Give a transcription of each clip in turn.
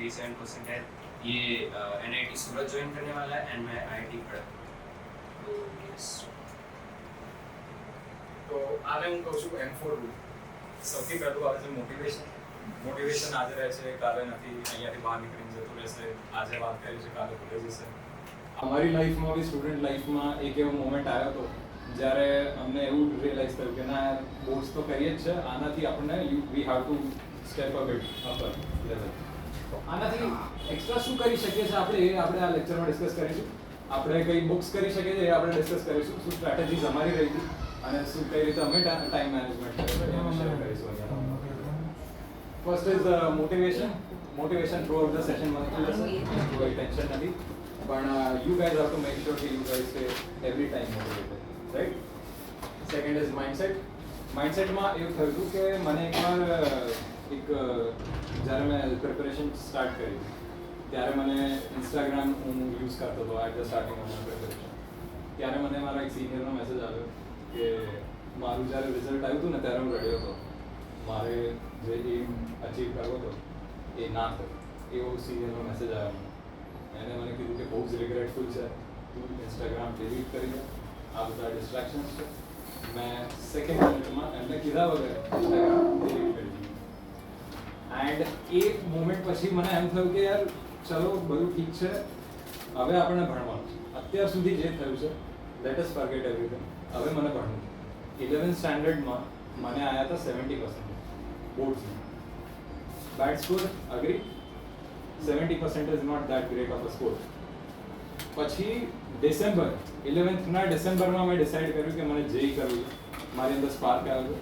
37% है। ये NIT सूरत join करने वाला है एंड मैं IIT खड़गपुर। तो यस, તો આને હું કહું છું M4 રૂલ. સૌથી પહેલું આવે છે મોટિવેશન આજે રહે છે કાલે નથી, અહીંયાથી બહાર નીકળીને જતું રહેશે, આજે વાત કરી છે કાલે ભૂલી જશે. અમારી લાઈફમાં બી સ્ટુડન્ટ લાઈફમાં એક એવો મોમેન્ટ આવ્યો હતો જ્યારે અમને એવું રિયલાઇઝ થયું કે ના બોર્ડ્સ તો કરીએ જ છે, આનાથી આપણને we have to step a bit upper level. તો આનાથી એક્સ્ટ્રા શું કરી શકીએ છીએ આપણે આ લેક્ચરમાં ડિસ્કસ કરીશું. આપણે કઈ બુક્સ કરી શકીએ છીએ એ આપણે ડિસ્કસ કરીશું, શું સ્ટ્રેટેજીઝ અમારી રહી હતી અને શું કઈ રીતે અમે ટાઈમ મેનેજમેન્ટ કરીશું એ અમે શેર કરીશું. First is motivation throughout the session મળતું રહેશે, કોઈ ટેન્શન નથી, પણ you guys have to make sure કે you guys stay every time motivated, right. Second is માઇન્ડસેટમાં એવું થયું હતું કે મને એકવાર જ્યારે મેં પ્રિપરેશન સ્ટાર્ટ કરી ત્યારે મને ઇન્સ્ટાગ્રામ હું યુઝ કરતો હતો at the starting of my preparation. ત્યારે મને મારા એક સિનિયરનો મેસેજ આવ્યો કે મારું જ્યારે રિઝલ્ટ આવ્યું હતું ને ત્યારે હું રડ્યો હતો, મારે જે એમ અચીવ કરવો હતો એ ના થયો, એવો સિનિયરનો મેસેજ આવ્યો. એને મને કીધું કે બહુ જ રિગ્રેટફુલ છે, તું ઇન્સ્ટાગ્રામ ડિલીટ કરી દે, આ બધા ડિસ્ટ્રેક્શન્સ છે. મેં સેકન્ડ મિનિટમાં એમને કીધા વગર ઇન્સ્ટાગ્રામ ડિલીટ કરી દીધું. એન્ડ એ મોમેન્ટ પછી મને એમ થયું કે યાર ચલો બધું ઠીક છે, હવે આપણે ભણવાનું છે. અત્યાર સુધી જે થયું છે લેટ અસ ફોરગેટ એવરીથિંગ, હવે મને ભણવું છે. 11th સ્ટાન્ડર્ડમાં મને આવ્યા હતા 70% બોર્ડ્સમાં. Bad score, agree. 70% is not that great of a score. પછી ડિસેમ્બર 11thના ડિસેમ્બરમાં મેં ડિસાઈડ કર્યું કે મને જેઈ કરવું છે, મારી અંદર સ્પાર્ક આવ્યો.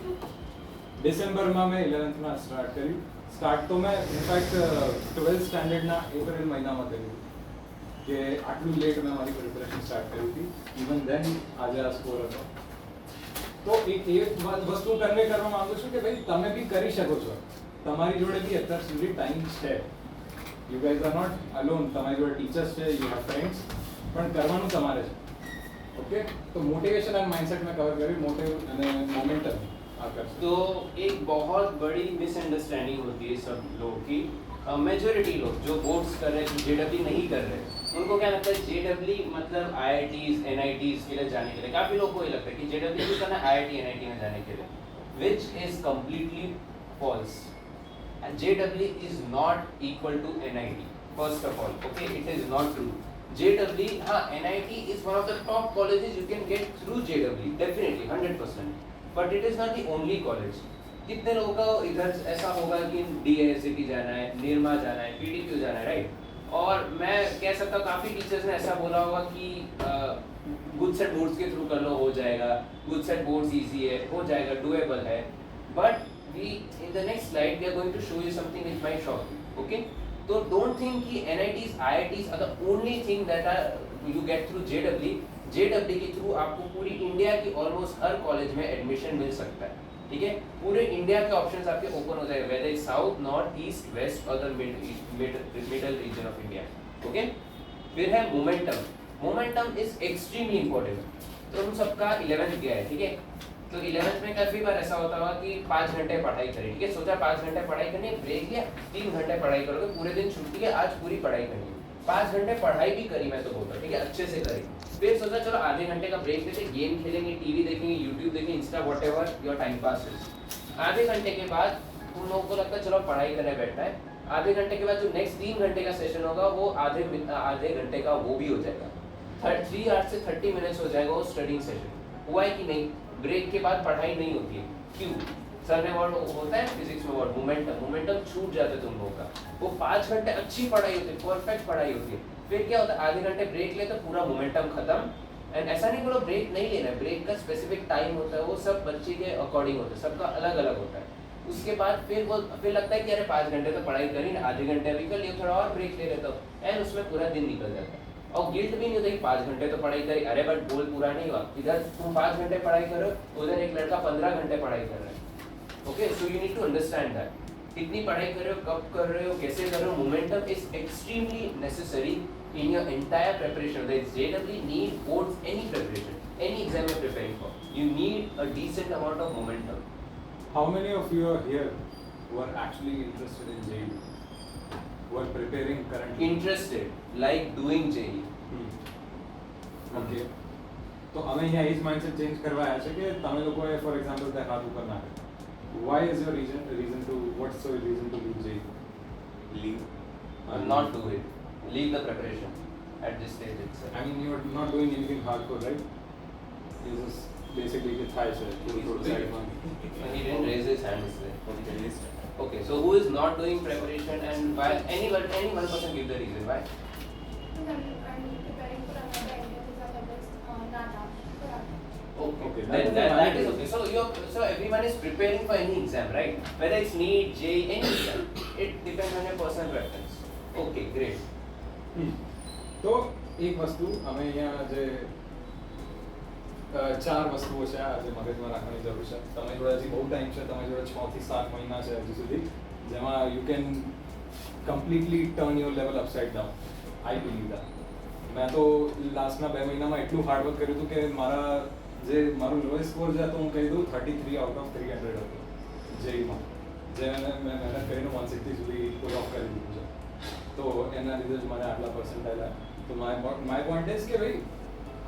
ડિસેમ્બરમાં મેં 11thમાં સ્ટાર્ટ કર્યું. સ્ટાર્ટ તો મેં ઇનફેક્ટ 12th સ્ટાન્ડર્ડના એપ્રિલ મહિનામાં કર્યું કે આટલું લેટ મેં મારી પ્રિપરેશન સ્ટાર્ટ કરી હતી. ઇવન દેન આજે આ સ્કોર હતો. તો એ વસ્તુ કન્વે કરવા માંગુ છું કે ભાઈ તમે બી કરી શકો છો, તમારી જોડે બી અત્યાર સુધી ટાઈમ છે. You guys are not alone, તમારી જોડે ટીચર્સ છે, યુ હેવ ફ્રેન્ડ્સ, પણ કરવાનું તમારે છે. ઓકે, તો મોટિવેશન એન્ડ માઇન્ડसेट में कवर करी, मोटिव અને मोमेंटम आकर. तो एक बहुत बड़ी मिसअंडरस्टैंडिंग होती है सब लोगों की, मेजोरिटी लोग जो बोर्ड्स कर रहे हैं, JEE नहीं कर रहे, उनको क्या लगता है JEE मतलब IITs NITs के लिए जाने के लिए. काफ़ी लोगों को ये लगता है कि JEE भी करना IIT NIT में जाने के लिए, which is completely false. And JEE is not equal to NIT. First of all, okay, it is not true. JEE, हाँ, NIT is one of the top colleges you can get through JEE, definitely 100%. But it is not the only college. कितने लोगों का इधर ऐसा होगा कि DISCT जाना है, निर्मा जाना है, PTQ जाना है, राइट. और मैं कह सकता हूँ काफ़ी टीचर्स ने ऐसा बोला होगा कि गुड सेट बोर्ड्स के थ्रू कर लो, हो जाएगा, गुड सेट बोर्ड्स ईजी है, हो जाएगा, डूएबल है. But we in the next slide we are going to show you something which might shock you. Okay, तो डोंट थिंक कि NITs IITs are the only thing that are you get through JEE. JEE के थ्रू आपको पूरी India की almost हर college में admission मिल सकता है. ठीक है, पूरे इंडिया के ऑप्शंस आपके ओपन हो जाएगा, whether is south, north, east, west और the middle region of India. Okay, फिर है मोमेंटम इज एक्सट्रीमली इंपॉर्टेंट. तो हम सबका 11th गया है, ठीक है. तो 11th में काफ़ी बार ऐसा होता हुआ कि 5 घंटे पढ़ाई करें, ठीक है, सोचा 5 घंटे पढ़ाई करनी, ब्रेक लिया, 3 घंटे पढ़ाई करोगे, पूरे दिन छुट्टी है, आज पूरी पढ़ाई करनी है. 5 घंटे पढ़ाई भी करी मैं तो बोलता हूँ, ठीक है, अच्छे से करी. फिर सोचा चलो आधे घंटे का ब्रेक लेते, गेम खेलेंगे, टीवी देखेंगे, यूट्यूब देखेंगे, Insta what ever your time pass है. आधे घंटे के बाद उन लोगों को लगता है चलो पढ़ाई करने बैठना है. आधे घंटे के बाद जो नेक्स्ट 3 घंटे का सेशन होगा वो आधे घंटे का वो भी हो जाएगा, 3 आवर्स से 30 मिनट्स हो जाएगा वो स्टडिंग सेशन. हुआ है कि नहीं? ब्रेक के बाद पढ़ाई नहीं होती है. क्यों? सर ने वर्ड होता है फिजिक्स में वर्ड मोमेंटम छूट जाता है तुम लोगों का. वो 5 घंटे अच्छी पढ़ाई होती है, परफेक्ट पढ़ाई होती है. फिर क्या होता है, आधे घंटे ब्रेक ले तो पूरा मोमेंटम खत्म. एंड ऐसा नहीं बोलो ब्रेक नहीं लेना है, ब्रेक का स्पेसिफिक टाइम होता है, वो सब बच्चे के अकॉर्डिंग होता है, सबका अलग अलग होता है. उसके बाद फिर लगता है कि अरे 5 घंटे तो पढ़ाई करी ना, आधे घंटे अभी कर लिया, थोड़ा और ब्रेक ले लेता हूँ, एंड उसमें पूरा दिन निकल जाता है. और गिल्ट भी नहीं होता कि 5 घंटे तो पढ़ाई करी, अरे बट गोल पूरा नहीं हुआ. इधर तुम 5 घंटे पढ़ाई करो, उधर एक लड़का 15 घंटे पढ़ाई कर रहा है. Okay, so you need to understand that. कितनी पढ़ाई कर रहे हो, कब कर रहे हो, कैसे कर रहे हो. Momentum is extremely necessary in your entire preparation, whether it's JEE, NEET, boards, any preparation, any exam you're preparing for, you need a decent amount of momentum. How many of you are here who are actually interested in JEE? who are preparing currently. Interested like doing JEE. Okay, તો અમે અહીંયા એ જ mindset change કરવા આવ્યા છે કે તમે લોકોએ ફોર એક્ઝામ્પલ ત્યાં હાથ ઉપર નાખે why is your reason to what's your reason to leave JEE? Leave. Not do it. Leave the preparation at this stage itself. I mean, you're not doing anything hardcore, right? You just basically get high share. He didn't raise his hand this way. Okay, so who is not doing preparation and why? Any one person give the reason why? Okay, that is okay. So everyone is preparing for any exam, right? Whether it's NEET, JEE, any exam. It depends on your personal preference. Okay, great. તો એક વસ્તુ અમે અહીંયા જે ચાર વસ્તુઓ છે આ જે મગજમાં રાખવાની જરૂર છે. તમે જોડે હજી બહુ ટાઈમ છે, તમે જોડે 6 થી 7 મહિના છે હજી સુધી, જેમાં you can completely turn your level upside down. I believe that. મેં તો લાસ્ટના 2 મહિનામાં એટલું હાર્ડવર્ક કર્યું હતું કે મારું લોએસ્ટ સ્કોર જે હતો હું કહી દઉં 33 આઉટ ઓફ 300 હતો JEEમાં, જે મેં મહેનત કરીને 160 સુધી પુલ ઓફ કરી દીધું છે. તો એના લીધે જ મને આટલા પર્સન્ટાઇલ આવ્યા. તો માય પોઈન્ટ ઇઝ કે ભાઈ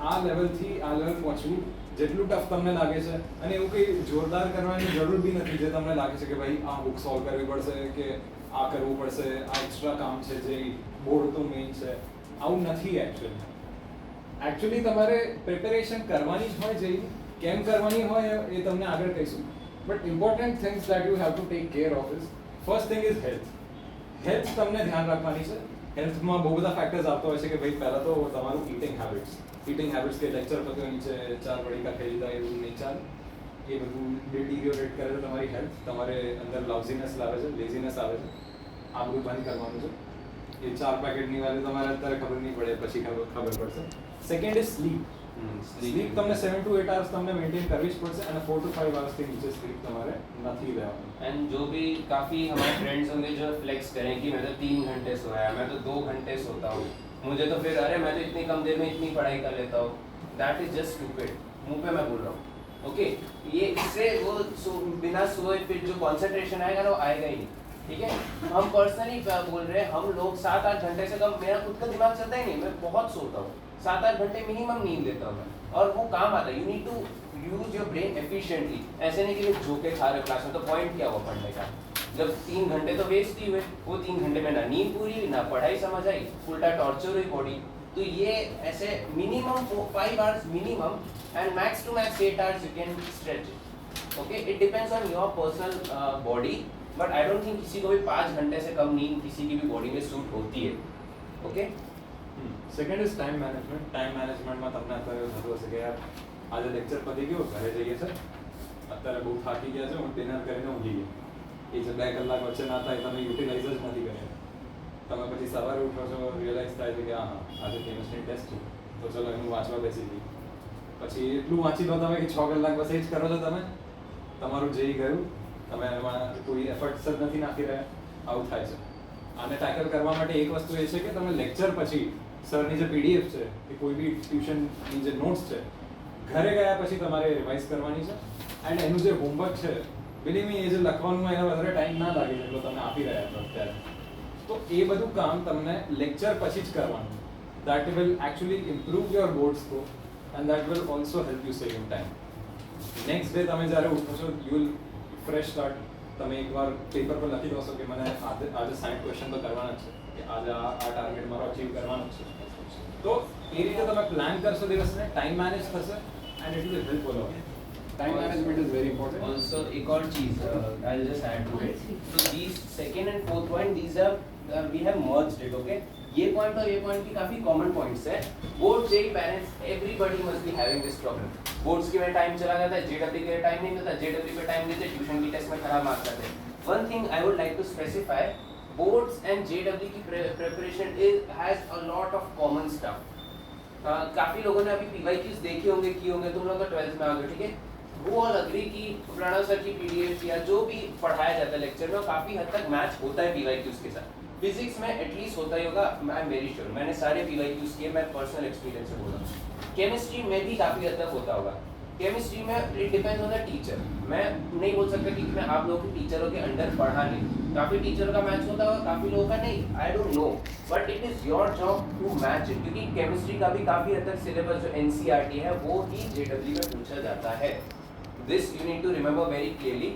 આ લેવલથી આ લેવલ પહોંચવું જેટલું ટફ તમને લાગે છે, અને એવું કંઈ જોરદાર કરવાની જરૂર બી નથી જે તમને લાગે છે કે ભાઈ આ બુક સોલ્વ કરવી પડશે કે આ કરવું પડશે, આ એક્સ્ટ્રા કામ છે જે બોર્ડ તો મેઇન છે, આવું નથી. એકચ્યુઅલી તમારે પ્રિપેરેશન કરવાની જ હોય, JEE કેમ કરવાની હોય એ તમને આગળ કહીશું. But important things that you have to take care of is first thing is health. Health તમને ધ્યાન રાખવાની છે. હેલ્થમાં બહુ બધા ફેક્ટર્સ આવતા હોય છે કે ભાઈ પહેલાં તો તમારું ઇટિંગ હેબિટ્સ કે લેક્ચર પત્યો નીચે 4 વડીકા ખાઈ લીધા એવું નહીં ચાલે. એ બધું ડિટીરિયોરેટ કરે છે તમારી હેલ્થ, તમારે અંદર લાઉઝીનેસ લાવે છે, લેઝીનેસ આવે છે. આ બધું બંધ કરવાનું છે. એ 4 પેકેટની વાળી તમારે અત્યારે ખબર નહીં પડે, પછી ખબર પડશે. Second is slip. સ્લીપ તમને 7 to 8 hours તમને मेंटेन करनी જ પડશે, અને 4 to 5 hours के नीचे स्लीप તમારે નથી લેવાની. एंड जो भी काफ़ी हमारे फ्रेंड्स होंगे जो फ्लेक्स करें कि मैं तो 3 घंटे सोया, मैं तो 2 घंटे सोता हूँ, मुझे तो फिर अरे मैं तो इतनी कम देर में इतनी पढ़ाई कर लेता हूँ. That is just stupid. मुंह पे मैं बोल रहा हूँ. ओके, ये इससे वो बिना सोए फिर जो कॉन्सेंट्रेशन आएगा ना वो आएगा ही नहीं. ठीक है, हम पर्सनली बोल रहे हैं, हम लोग 7-8 घंटे से कम, मेरा खुद का दिमाग चलता ही नहीं, मैं बहुत सोता हूँ. 7-8 घंटे मिनिमम नींद लेता हूँ मैं, और वो काम आता है. You need to use your brain efficiently. ऐसे नहीं कि झोंके खा रहे क्लास में, तो पॉइंट क्या हुआ पढ़ने का जब 3 घंटे तो वेस्ट ही हुए. वो 3 घंटे में ना नींद पूरी हुई, ना पढ़ाई समझ आई, उल्टा टॉर्चर हुई बॉडी. तो ये ऐसे minimum 5 hours minimum, and max to max 8 hours you can stretch it. Okay, it depends on your personal body, but I don't think किसी को भी 5 घंटे से कम नींद किसी की भी बॉडी में सूट होती है. Okay. Second is time management. Time મેનેજમેન્ટમાં તમને અત્યારે એવું થતું હશે કે યાર આજે લેક્ચર પતી ગયો, ઘરે જઈએ છે, અત્યારે બહુ થાકી ગયા છે, હું ડિનર કરીને ઊંઘી ગયો. એ જે 2 કલાક વચ્ચે ના થાય તમે યુટિલાઇઝ જ નથી કર્યા. તમે પછી સવારે ઉઠો છો, રિયલાઇઝ થાય છે કે હા આજે કેમિસ્ટ્રી ટેસ્ટ છે, તો ચલો એનું વાંચવા બેસી ગઈ. પછી એટલું વાંચી લો તમે કે 6 કલાક બસ એ જ કરો છો, તમે તમારું JEE ગયું, તમે એમાં કોઈ એફર્ટ્સ જ નથી નાખી રહ્યા. આવું થાય છે. આને ટેકલ કરવા માટે એક વસ્તુ એ છે કે તમે લેક્ચર પછી સરની જે PDF છે કે કોઈ બી ટ્યુશનની જે નોટ્સ છે, ઘરે ગયા પછી તમારે રિવાઇઝ કરવાની છે. એન્ડ એનું જે હોમવર્ક છે, બિલીવ મી, એ જે લખવાનું એના વધારે ટાઈમ ના લાગે જેટલો તમે આપી રહ્યા છો અત્યારે. તો એ બધું કામ તમને લેક્ચર પછી જ કરવાનું. That will actually improve your board score, and that will also help you save time. Next day તમે જ્યારે ઉઠો છો, યુ વિલ ફ્રેશ સ્ટાર્ટ. તમે એકવાર પેપર પર લખી દો છો કે મને આજે 60 ક્વેશ્ચન તો કરવાના છે, કે આજે આ ટાર્ગેટ મારો અચીવ કરવાનો છે. તો એ રીતે તમે પ્લાન કરશો દિવસને, ટાઈમ મેનેજ થશે, and it will help all. Time management is very important. Also, एक और चीज I'll just add to it. So these second and fourth point, these are we have merged it. Okay, ये point और ये point की काफी common points है. Board JEE parents, everybody must be having this problem. Boards के में time चला जाता है, JEE के टाइम नहीं मिलता, JEE पे टाइम देते, ट्यूशन की टेस्ट में खराब मार्क्स आते हैं. One thing I would like to specify, boards and JEE की preparation has a lot of common stuff. काफी लोगों ने अभी PYQs देखे होंगे, किए होंगे, तुम लोग तो 12th में आ गए, ठीक है. वो ऑल अग्री कि प्रणव सर की PDF या जो भी पढ़ाया जाता है लेक्चर में, काफ़ी हद तक मैच होता है PYQs के साथ. फिजिक्स में एटलीस्ट होता ही होगा, आई एम वेरी श्योर. मैंने सारे PYQs किए, मैं पर्सनल एक्सपीरियंस से बोल रहा हूँ. केमिस्ट्री में भी काफ़ी हद तक होता होगा. केमिस्ट्री में it depends on the teacher. मैं नहीं बोल सकता कि मैं आप लोगों के टीचरों के अंडर पढ़ा नहीं, काफी टीचर का मैच होता है, काफी लोगों का नहीं, I don't know, but it is your job to match it, क्योंकि केमिस्ट्री का भी काफी हद तक सिलेबस जो एनसीईआरटी है वो ही जेडब्ल्यू में पूछा जाता है. This you need to remember very clearly.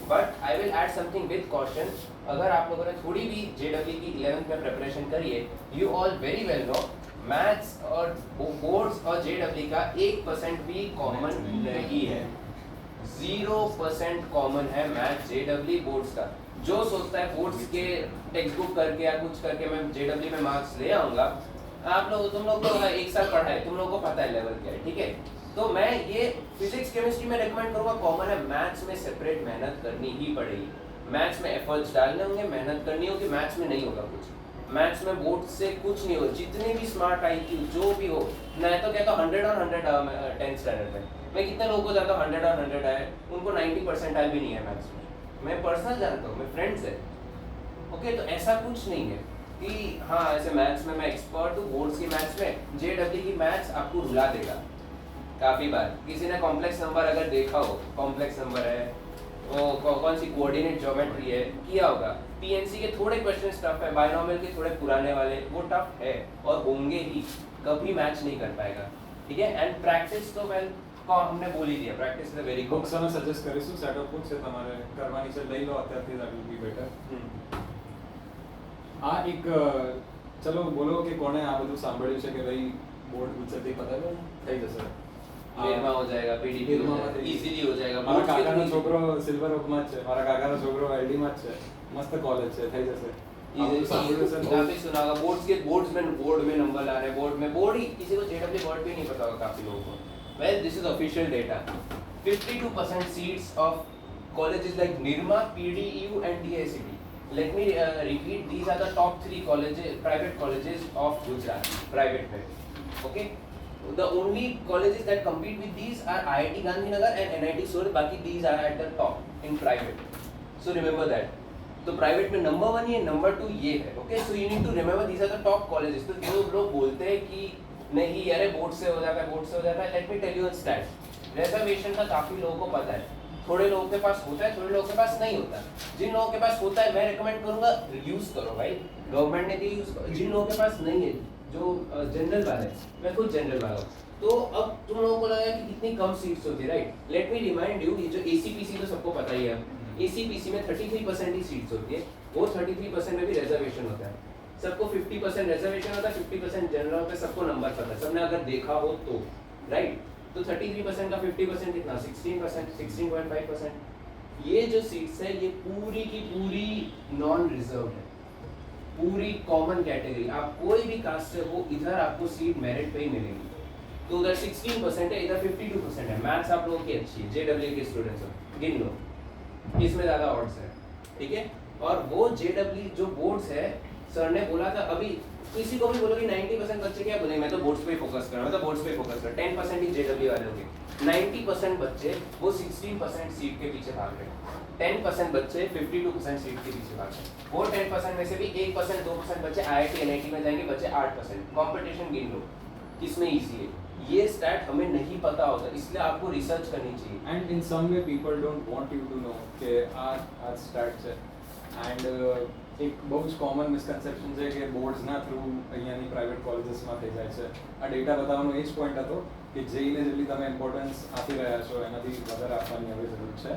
But I will add something with caution. अगर आप लोगों ने थोड़ी भी जेडब्ल्यू की 11th में प्रिपरेशन करी है, you all very well no maths और बोर्ड्स और जेडब्ल्यू का 1% भी कॉमन नहीं है. 0% कॉमन है मैथ्स जेडब्ल्यू बोर्ड्स का. जो सोचता है बोर्ड्स के टेक्स्ट बुक करके या कुछ करके मैं जेडब्ल्यू में मार्क्स ले आऊंगा, तुम लोग तो एक साल पढ़ा है, तुम लोगों को पता है लेवल क्या है, ठीक है. तो मैं ये फिजिक्स केमिस्ट्री में रेकमेंड करूंगा, कॉमन है. मैथ्स में सेपरेट मेहनत करनी ही पड़ेगी. मैथ्स में एफर्ट्स डालने होंगे, मेहनत करनी होगी. मैथ्स में नहीं होगा कुछ, मैथ्स में बोर्ड से कुछ नहीं होगा. जितने भी स्मार्ट IQ जो भी हो, मैं तो कहता हूँ 100 और 100 10th स्टैंडर्ड में. मैं कितने लोगों को जानता हूँ 100 और 100 आए, उनको 90% भी नहीं है मैथ्स में. मैं पर्सनल जानता हूँ, मेरे फ्रेंड्स है. ओके, तो ऐसा कुछ नहीं है कि हाँ ऐसे मैथ्स में मैं एक्सपर्ट हूँ. बोर्ड्स की मैथ्स में, जेडब्ल्यू की मैथ्स आपको रुला देगा. काफ़ी बार किसी ने कॉम्प्लेक्स नंबर अगर देखा हो, कॉम्प्लेक्स नंबर है वो कौन सी कोऑर्डिनेट ज्योमेट्री है किया होगा, पीएनसी के थोड़े क्वेश्चन टफ है, बायनॉमियल के थोड़े पुराने वाले वो टफ है और होंगे ही, कभी मैच नहीं कर पाएगा. ठीक है. एंड प्रैक्टिस तो वेल हमने बोल ही दिया, practice is very good. Books અમે સજેસ્ટ કરીશું. સેટ ઓફ બુક્સ છે તમારે કરવાની છે, લઈ લો અત્યારથી, દેટ વિલ બી બેટર. આ એક ચલો બોલો કે કોણે આ બધું સાંભળ્યું છે કે ભાઈ બોર્ડ ગુજરાતી પતાવ્યો થઈ જશે, નિર્મા हो जाएगा, पीडीपी इजीली हो जाएगा. મારા કાકાનો છોકરો સિલ્વર ઓકમાં જ છે, મારા કાકાનો છોકરો આઈડીમાં જ છે, મસ્ત કોલેજ છે, થઈ જશે. काफी सुना होगा बोर्ड में नंबर ला रहे हैं, बोर्ड में बोर्ड ही किसी को जेडब्ल्यू वर्ड भी नहीं पता होगा काफी लोगों को. Well this is official data. 52% seats of colleges like Nirma, PDU and DICT. Let me repeat, these are the top 3 colleges, private colleges of Gujarat, private में. Okay, the only colleges that compete with these are IIT Gandhinagar and NIT Surat. बाकी these are at the top in private, so remember that. तो private में number 1 ये, number 2 ये है. Okay, so you need to remember these are the top colleges. तो जो लोग बोलते हैं कि नहीं यार बोर्ड से हो जाता है, बोर्ड से हो जाता है, let me tell you a stat. Reservation का काफ़ी लोगों को पता है, थोड़े लोगों के पास होता है, थोड़े लोगों के पास नहीं होता. जिन लोगों के पास होता है मैं रिकमेंड करूँगा यूज़ करो भाई, गवर्नमेंट ने दी यूज़ करो. जिन लोगों के पास नहीं है, जो जनरल वाले, मैं खुद जनरल वाला हूँ, तो अब तुम लोगों को लगा कि कितनी कम सीट्स होती है, right. Let me remind you, ये जो ACPC तो सबको पता ही है. ACPC में 33% ही सीट्स होती है, वो 33% में भी रिजर्वेशन होता है. सबको 50% रिजर्वेशन होता है, 50% जनरल होता है, सबको नंबर पता है, सबने अगर देखा हो तो, राइट. तो 33% का 50% कितना, 16%, 16.5%. ये जो सीट्स है ये पूरी की पूरी नॉन रिजर्व है, पूरी कॉमन कैटेगरी. आप कोई भी कास्ट से हो, इधर आपको सीट मेरिट पे ही मिलेगी. तो उधर 16% है, इधर 52% है. मैथ्स आप लोगों की अच्छी है, जेडब्ल्यू के स्टूडेंट्स हो, गिन लो इसमें ज़्यादा ऑड्स है. ठीक है. और वो जेडब्ल्यू जो बोर्ड्स है, सर ने बोला था, अभी किसी को भी बोलो कि 90% बच्चे क्या बोले, मैं तो बोर्ड्स पे फोकस कर रहा हूँ, मैं तो बोर्ड्स पे फोकस कर रहा हूँ. 10% ही जेडब्ल्यू वाले होंगे. 90% बच्चे वो 16% सीट के पीछे भाग रहे हैं. 10% बच्चे 52% सीट के पीछे भाग रहे हैं. वो 10% में से भी 1% 2% बच्चे IIT NIT में जाएंगे, बच्चे 8%. कॉम्पिटिशन गिन लो किसमें ईजी है. ये स्टैट हमें नहीं पता होता, इसलिए आपको रिसर्च करनी चाहिए. And in some way people don't want you to know કે આ સ્ટાર્ટ છે. એન્ડ એક બહુ જ કોમન મિસકન્સેપ્શન છે કે બોર્ડ્સના થ્રુ અહીંયાની પ્રાઇવેટ કોલેજીસમાં થઈ જાય છે. આ ડેટા બતાવવાનો એ જ પોઈન્ટ હતો કે જેઈને જેટલી તમે ઇમ્પોર્ટન્સ આપી રહ્યા છો એનાથી વધારે આપવાની હવે જરૂર છે.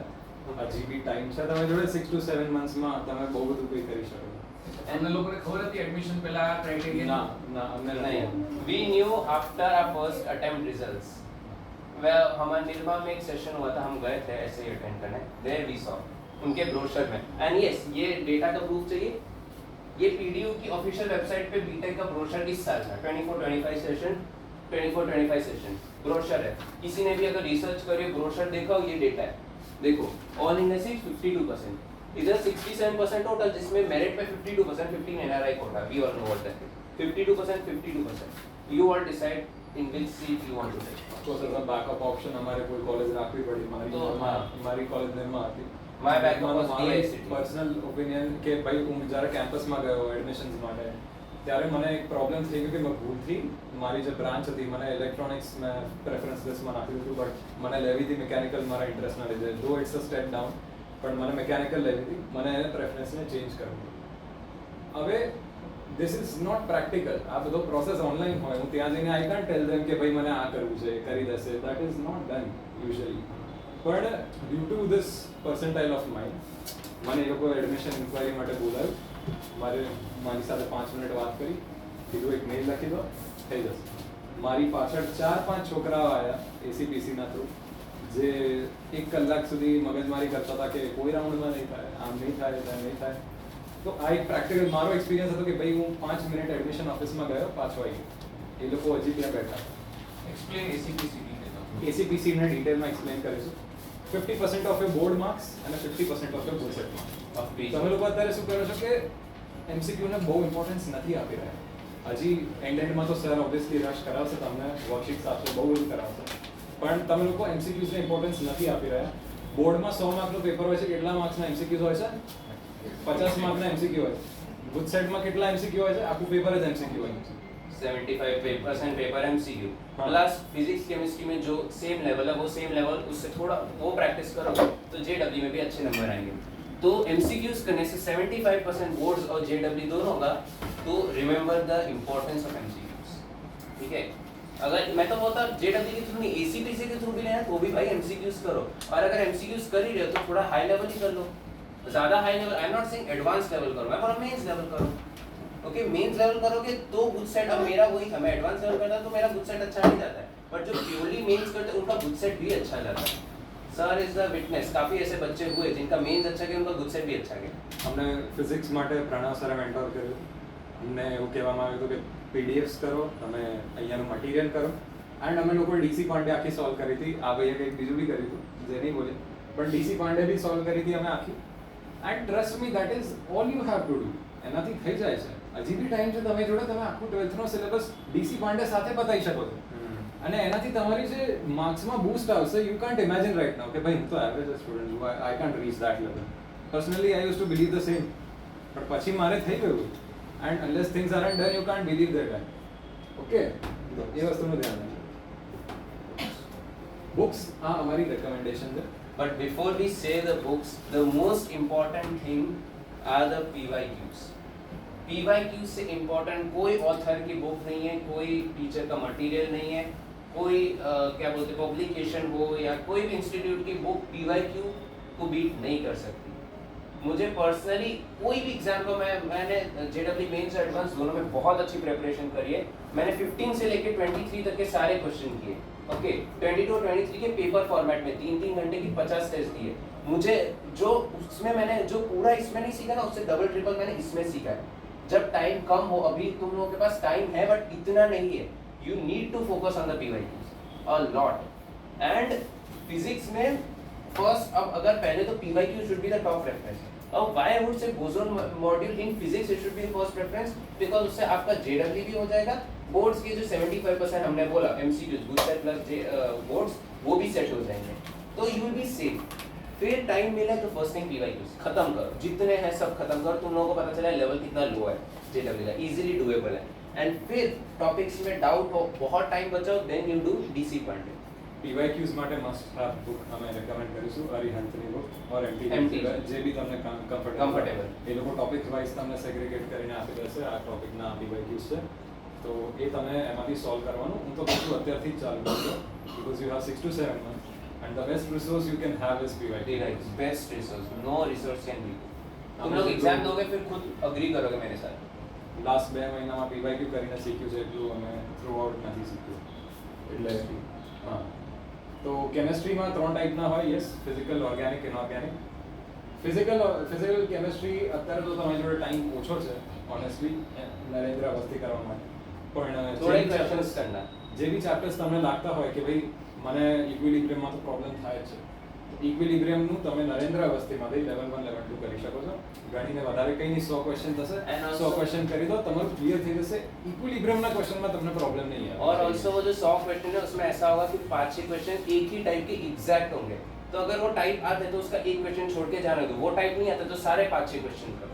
હજી બી ટાઈમ છે, તમે જોડે 6 to 7 મંથ્સમાં તમે બહુ બધું કંઈ કરી શકો. એમને લોકોને ખબર હતી એડમિશન પહેલા ક્રાઇટેરિયા? ના અમને नहीं. We knew after our first attempt results. well हमारे निर्मा में एक सेशन हुआ था, हम गए थे ऐसे ही अटेंड करने. देयर वी सॉ उनके ब्रोशर में. एंड यस, ये डेटा का प्रूफ चाहिए. ये पीडीयू की ऑफिशियल वेबसाइट पे बीटेक का ब्रोशर इस साल था, 24-25 सेशन, 24-25 सेशन ब्रोशर है. किसी ने भी अगर रिसर्च करे, ब्रोशर देखा हो, ये डेटा है. देखो ऑल इंडिया से 52%, इधर 67% टोटल, जिसमें मेरिट पे 52%, 15 NRI quota. We all know what that is. 52%, 52%. You all decide in which seat you want to take. તો સર બેકઅપ ઓપ્શન અમારે કોઈ કોલેજ રાખવી પડી. મારી કોલેજ નિર્મા હતી. My backup was DICT. Personal opinion કે ભાઈ હું જ્યારે કેમ્પસમાં ગયો એડમિશન્સ માટે, ત્યારે મને એક પ્રોબ્લેમ થઈ ગયો કે મેં ભૂલથી મારી જે બ્રાન્ચ હતી, મને ઇલેક્ટ્રોનિક્સ મેં પ્રેફરન્સ લિસ્ટમાં નાખ્યું હતું, બટ મને લેવી હતી મિકેનિકલ મારા ઇન્ટરેસ્ટના લીધે. ધો ઇટ્સ અ સ્ટેપ ડાઉન, પણ મને મેકેનિકલ લેવી હતી, મને એને પ્રેફરન્સને ચેન્જ કરવું. હવે ધીસ ઇઝ નોટ પ્રેક્ટિકલ. આ બધો પ્રોસેસ ઓનલાઈન હોય, હું ત્યાં જઈને આઈ કાન્ટ ટેલ ધેમ કે ભાઈ મને આ કરવું છે, કરી દેશે. That is not done usually. પણ due to this percentile of mind મને એ લોકો એડમિશન ઇન્ક્વાયરી માટે બોલાવ્યું. મારી સાથે 5 મિનિટ વાત કરી, કીધું એક મેઇલ લખી દો, થઈ જશે. મારી પાછળ 4-5 છોકરાઓ આવ્યા એસીપીસીના થ્રુ, જે 1 કલાક સુધી મગજમારી કરતા હતા કે કોઈ રાઉન્ડમાં નહીં થાય, આમ નહીં થાય, તેમ નહીં થાય. તો આ એક પ્રેક્ટિકલ મારો એક્સપિરિયન્સ હતો કે ભાઈ હું 5 મિનિટ એડમિશન ઓફિસમાં ગયો, પાછો આવી. એ લોકો હજી ત્યાં બેઠા. એક્સપ્લેન એસીપીસી એસીપીસીને ડિટેલમાં એક્સપ્લેન કરીશું. 50% ઓફ યોર બોર્ડ માર્ક્સ અને 50% ઓફ યોર ગુડસેટ માર્ક્સ. તમે લોકો અત્યારે શું કરો છો કે એમસીક્યુને બહુ ઇમ્પોર્ટન્સ નથી આપી રહ્યા. હજી એન્ડમાં તો સર ઓબ્વિયસલી રશ કરાવશે, તમને વર્કશીટ્સ આપશે, બહુ બધું કરાવશે. પણ તમે લોકો એમસીક્યુઝને ઇમ્પોર્ટન્સ નથી આપી રહ્યા. બોર્ડમાં 100 માર્કનો પેપર હોય છે, કેટલા માર્ક્સના એમસીક્યુઝ હોય છે? 50 માર્કના એમસીક્યુ હોય છે. ગુજસેટમાં કેટલા એમસીક્યુ હોય છે? આખું પેપર જ એમસીક્યુ હોય છે. 75% paper MCQ plus physics chemistry में जो सेम लेवल है वो सेम लेवल उससे थोड़ा वो प्रैक्टिस करो तो जेडब्ल्यू में भी अच्छे नंबर आएंगे. तो एमसीक्यूज करने से 75% बोर्ड्स और जेडब्ल्यू दोनों होगा. तो remember the importance of MCQs. ठीक है, अगर मैं तो बोलता जेडब्ल्यू के थ्रू नहीं एसीपीसी के थ्रू भी लेना तो भी भाई एमसीक्यूज करो. और अगर एमसीक्यूज कर ही रहे हो तो थोड़ा हाई लेवल ही कर लो. ज्यादा high level, I am not saying advance level करो, मैं बोल रहा हूं मेंस लेवल करो. ओके, मेंस लेवल करोगे तो गुड सेट. अब मेरा वही था, मैं एडवांस लेवल करता तो मेरा गुड सेट अच्छा नहीं जाता है, बट जो प्योरली मेंस करते हैं उनका गुड सेट भी अच्छा जाता है. Sir is the witness. काफी ऐसे बच्चे हुए जिनका मेंस अच्छा गया, उनका गुड सेट भी अच्छा गया. અમને ફિઝિક્સ માટે પ્રણવ સરે મેન્ટોર કર્યું. અમને એવું કહેવામાં આવ્યું હતું કે પીડીએફ્સ કરો, તમે અહીંયાનું મટીરિયલ કરો. એન્ડ અમે લોકો ડીસી પાંડે આખી સોલ્વ કરી હતી. આ ભાઈએ કંઈક બીજું બી કર્યું હતું જે નહીં બોલે, પણ ડીસી પાંડે બી સોલ્વ કરી હતી અમે આખી. And trust me, that is all you have to do. એનાથી થઈ જાય છે. હજી બી ટાઈમ છે તમે જોડે, તમે આખું 12th નો સિલેબસ ડીસી પાંડે સાથે બતાવી શકો છો. અને એનાથી તમારી જે માર્ક્સમાં બૂસ્ટ આવશે, you can't imagine right now કે ભાઈ હું તો એવરેજ સ્ટુડન્ટ છું, I can't reach that level. Personally I use to believe the same, પણ પછી મારે થઈ ગયું. And unless things are done you can't believe that. Okay, એ વસ્તુનું ધ્યાન રાખજો. બુક્સ આ અમારી રેકમેન્ડેશન છે. But before we say the books, the most important thing are the PYQs. PYQs से इम्पोर्टेंट कोई ऑथर की बुक नहीं है, कोई टीचर का मटेरियल नहीं है, कोई क्या बोलते पब्लिकेशन हो या कोई भी इंस्टीट्यूट की बुक PYQ को बीट नहीं कर सकती. मुझे पर्सनली कोई भी एग्जाम को मैंने जेडब्ल्यू मेंस और एडवांस दोनों में बहुत अच्छी प्रिपरेशन करी है. मैंने 15 से लेकर 23 तक के सारे क्वेश्चन किए. ओके, 22 और 23 के पेपर फॉर्मेट में 3-3 घंटे की 50 टेस्ट दिए. मुझे जो उसमें मैंने जो पूरा इसमें नहीं सीखा ना, उससे डबल ट्रिपल मैंने इसमें सीखा है. जब टाइम कम हो, अभी तुम लोगों के पास टाइम है बट इतना नहीं है, you need to focus on the PYQs a lot. And physics में फर्स्ट, अब अगर पहले तो PYQ should be the top reference. अब why would say boson module in physics it should be first preference, because उससे आपका JW भी हो जाएगा. बोर्ड्स के जो 75% हमने बोला MCQs good set plus boards वो भी सेट हो जाएंगे, तो यू विल बी सेफ. फिर टाइम मिले तो फर्स्ट थिंग PYQs खत्म करो, जितने हैं सब खत्म करो. तुम लोगों को पता चला लेवल कितना लो है जेडब्ल्यू का, इजीली डुएबल है. एंड फिर टॉपिक्स में डाउट हो, बहुत टाइम बचाओ, then you do DC Pandey. PYQs માટે મસ્ટ હેવ બુક અમે રેકમેન્ડ કરીશું. અરિહંતની બુક ઓર MT જે બી તમને કમ્ફર્ટેબલ. એ લોકો ટોપિક વાઇઝ તમને સેગ્રીગેટ કરીને આપી દેશે. આ ટોપિકના PYQs છે, તો એ તમે એમાંથી સોલ્વ કરવાનું. હું તો કહું અત્યારથી જ ચાલુ કરજો, because you have 6 to 7 months and the best resource you can have is PYQ. Best resource, no resource can be. तुम लोग एग्जाम दोगे फिर खुद अग्री करोगे मेरे साथ. લાસ્ટ 2 મહિનામાં PYQ કરીને શીખ્યું છે એટલું અમે થ્રુ આઉટ નથી શીખ્યું. એટલે હા, તો કેમેસ્ટ્રીમાં 3 ટાઈપના હોય. Yes, physical, organic, inorganic. Physical chemistry અત્યારે તો તમારી જોડે ટાઈમ ઓછો છે ઓનેસ્ટલી નરેન્દ્ર અવસ્થી કરવા માટે. પણ થોડા ક્વેશ્ચન્સ કરना, જે બી ચેપ્ટર્સ તમને લાગતા હોય કે ભાઈ મને ઇક્વિલિબ્રિયમમાં તો પ્રોબ્લેમ થાય છે, ઇક્વિલિબ્રિયમનું તમે નરેન્દ્ર અવસ્થીમાંથી લેવલ 1 લેવલ 2 કરી શકો છો. ગણીને વધારે કંઈ નહીં, 100 ક્વેશ્ચન થશે, 100 ક્વેશ્ચન કરી દો, તમારું ક્લિયર થઈ જશે. इक्विलिब्रियम ना क्वेश्चन में तुमने प्रॉब्लम नहीं है. और ऑल्सो वो जो 100 क्वेश्चन है उसमें ऐसा होगा कि 5-6 क्वेश्चन एक ही टाइप के एग्जैक्ट होंगे. तो अगर वो टाइप आते तो उसका एक क्वेश्चन छोड़ के जाने दो. वो टाइप नहीं आता तो सारे 5-6 क्वेश्चन करो.